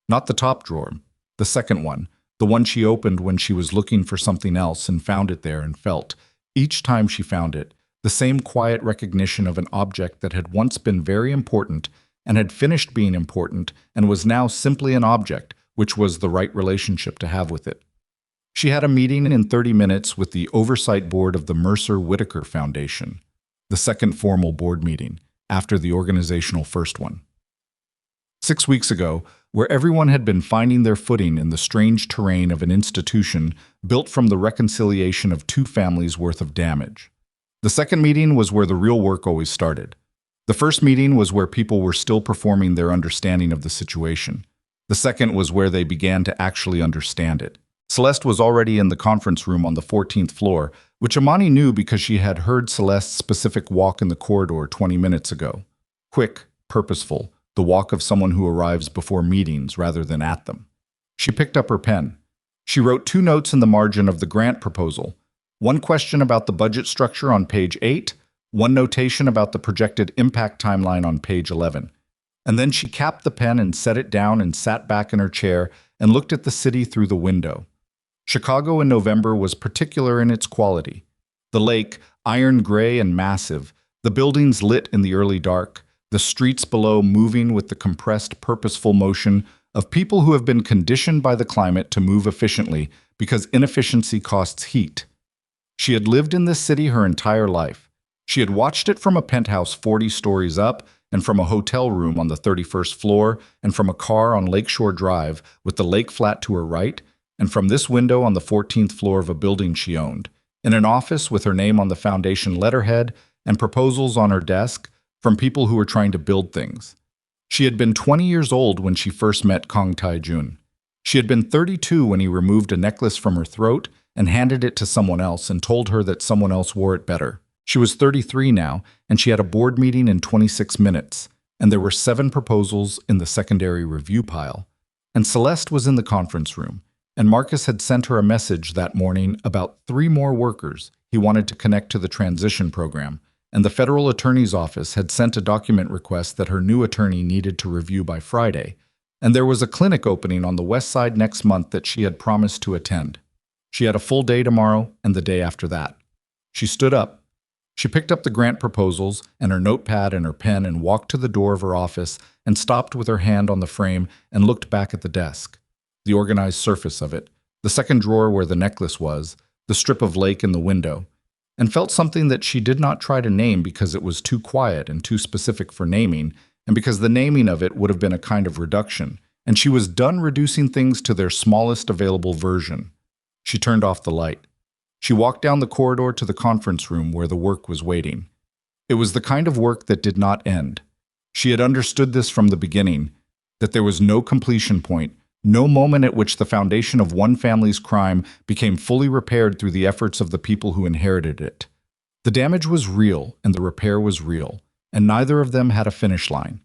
Not the top drawer, the second one, the one she opened when she was looking for something else and found it there and felt, each time she found it, the same quiet recognition of an object that had once been very important and had finished being important and was now simply an object, which was the right relationship to have with it. She had a meeting in 30 minutes with the oversight board of the Mercer Whitaker Foundation, the second formal board meeting, after the organizational first one. 6 weeks ago, where everyone had been finding their footing in the strange terrain of an institution built from the reconciliation of 2 families' worth of damage. The second meeting was where the real work always started. The first meeting was where people were still performing their understanding of the situation. The second was where they began to actually understand it. Celeste was already in the conference room on the 14th floor, which Imani knew because she had heard Celeste's specific walk in the corridor 20 minutes ago. Quick, purposeful, the walk of someone who arrives before meetings rather than at them. She picked up her pen. She wrote 2 notes in the margin of the grant proposal. 1 question about the budget structure on page 8, 1 notation about the projected impact timeline on page 11. And then she capped the pen and set it down and sat back in her chair and looked at the city through the window. Chicago in November was particular in its quality. The lake, iron gray and massive, the buildings lit in the early dark, the streets below moving with the compressed, purposeful motion of people who have been conditioned by the climate to move efficiently because inefficiency costs heat. She had lived in this city her entire life. She had watched it from a penthouse 40 stories up, and from a hotel room on the 31st floor, and from a car on Lakeshore Drive with the lake flat to her right, and from this window on the 14th floor of a building she owned, in an office with her name on the foundation letterhead and proposals on her desk from people who were trying to build things. She had been 20 years old when she first met Kang Tae-jun. She had been 32 when he removed a necklace from her throat and handed it to someone else and told her that someone else wore it better. She was 33 now, and she had a board meeting in 26 minutes, and there were 7 proposals in the secondary review pile. And Celeste was in the conference room, and Marcus had sent her a message that morning about 3 more workers he wanted to connect to the transition program, and the federal attorney's office had sent a document request that her new attorney needed to review by Friday, and there was a clinic opening on the west side next month that she had promised to attend. She had a full day tomorrow and the day after that. She stood up. She picked up the grant proposals and her notepad and her pen and walked to the door of her office and stopped with her hand on the frame and looked back at the desk, the organized surface of it, the second drawer where the necklace was, the strip of lake in the window, and felt something that she did not try to name because it was too quiet and too specific for naming, and because the naming of it would have been a kind of reduction, and she was done reducing things to their smallest available version. She turned off the light. She walked down the corridor to the conference room where the work was waiting. It was the kind of work that did not end. She had understood this from the beginning, that there was no completion point, no moment at which the foundation of one family's crime became fully repaired through the efforts of the people who inherited it. The damage was real and the repair was real, and neither of them had a finish line.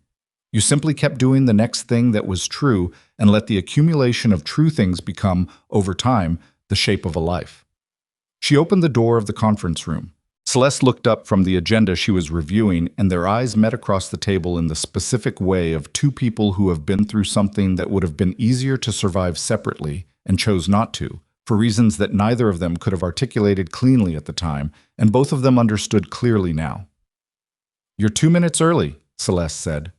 You simply kept doing the next thing that was true and let the accumulation of true things become, over time, the shape of a life. She opened the door of the conference room. Celeste looked up from the agenda she was reviewing, and their eyes met across the table in the specific way of 2 people who have been through something that would have been easier to survive separately and chose not to, for reasons that neither of them could have articulated cleanly at the time, and both of them understood clearly now. "You're 2 minutes early," Celeste said.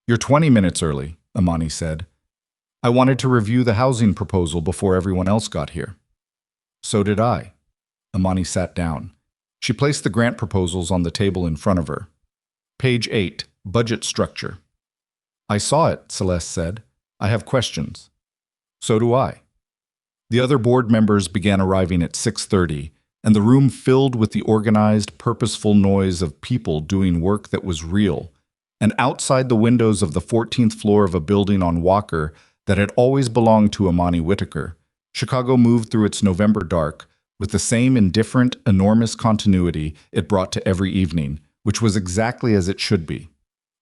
"You're 20 minutes early," Amani said. "I wanted to review the housing proposal before everyone else got here." "So did I." Amani sat down. She placed the grant proposals on the table in front of her. Page 8, Budget Structure. "I saw it," Celeste said. "I have questions." "So do I." The other board members began arriving at 6:30, and the room filled with the organized, purposeful noise of people doing work that was real. And outside the windows of the 14th floor of a building on Walker that had always belonged to Amani Whitaker, Chicago moved through its November dark, with the same indifferent, enormous continuity it brought to every evening, which was exactly as it should be.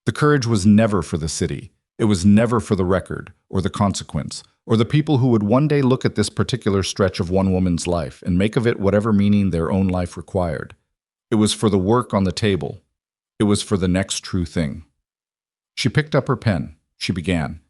The courage was never for the city. It was never for the record, or the consequence, or the people who would one day look at this particular stretch of one woman's life and make of it whatever meaning their own life required. It was for the work on the table. It was for the next true thing. She picked up her pen. She began.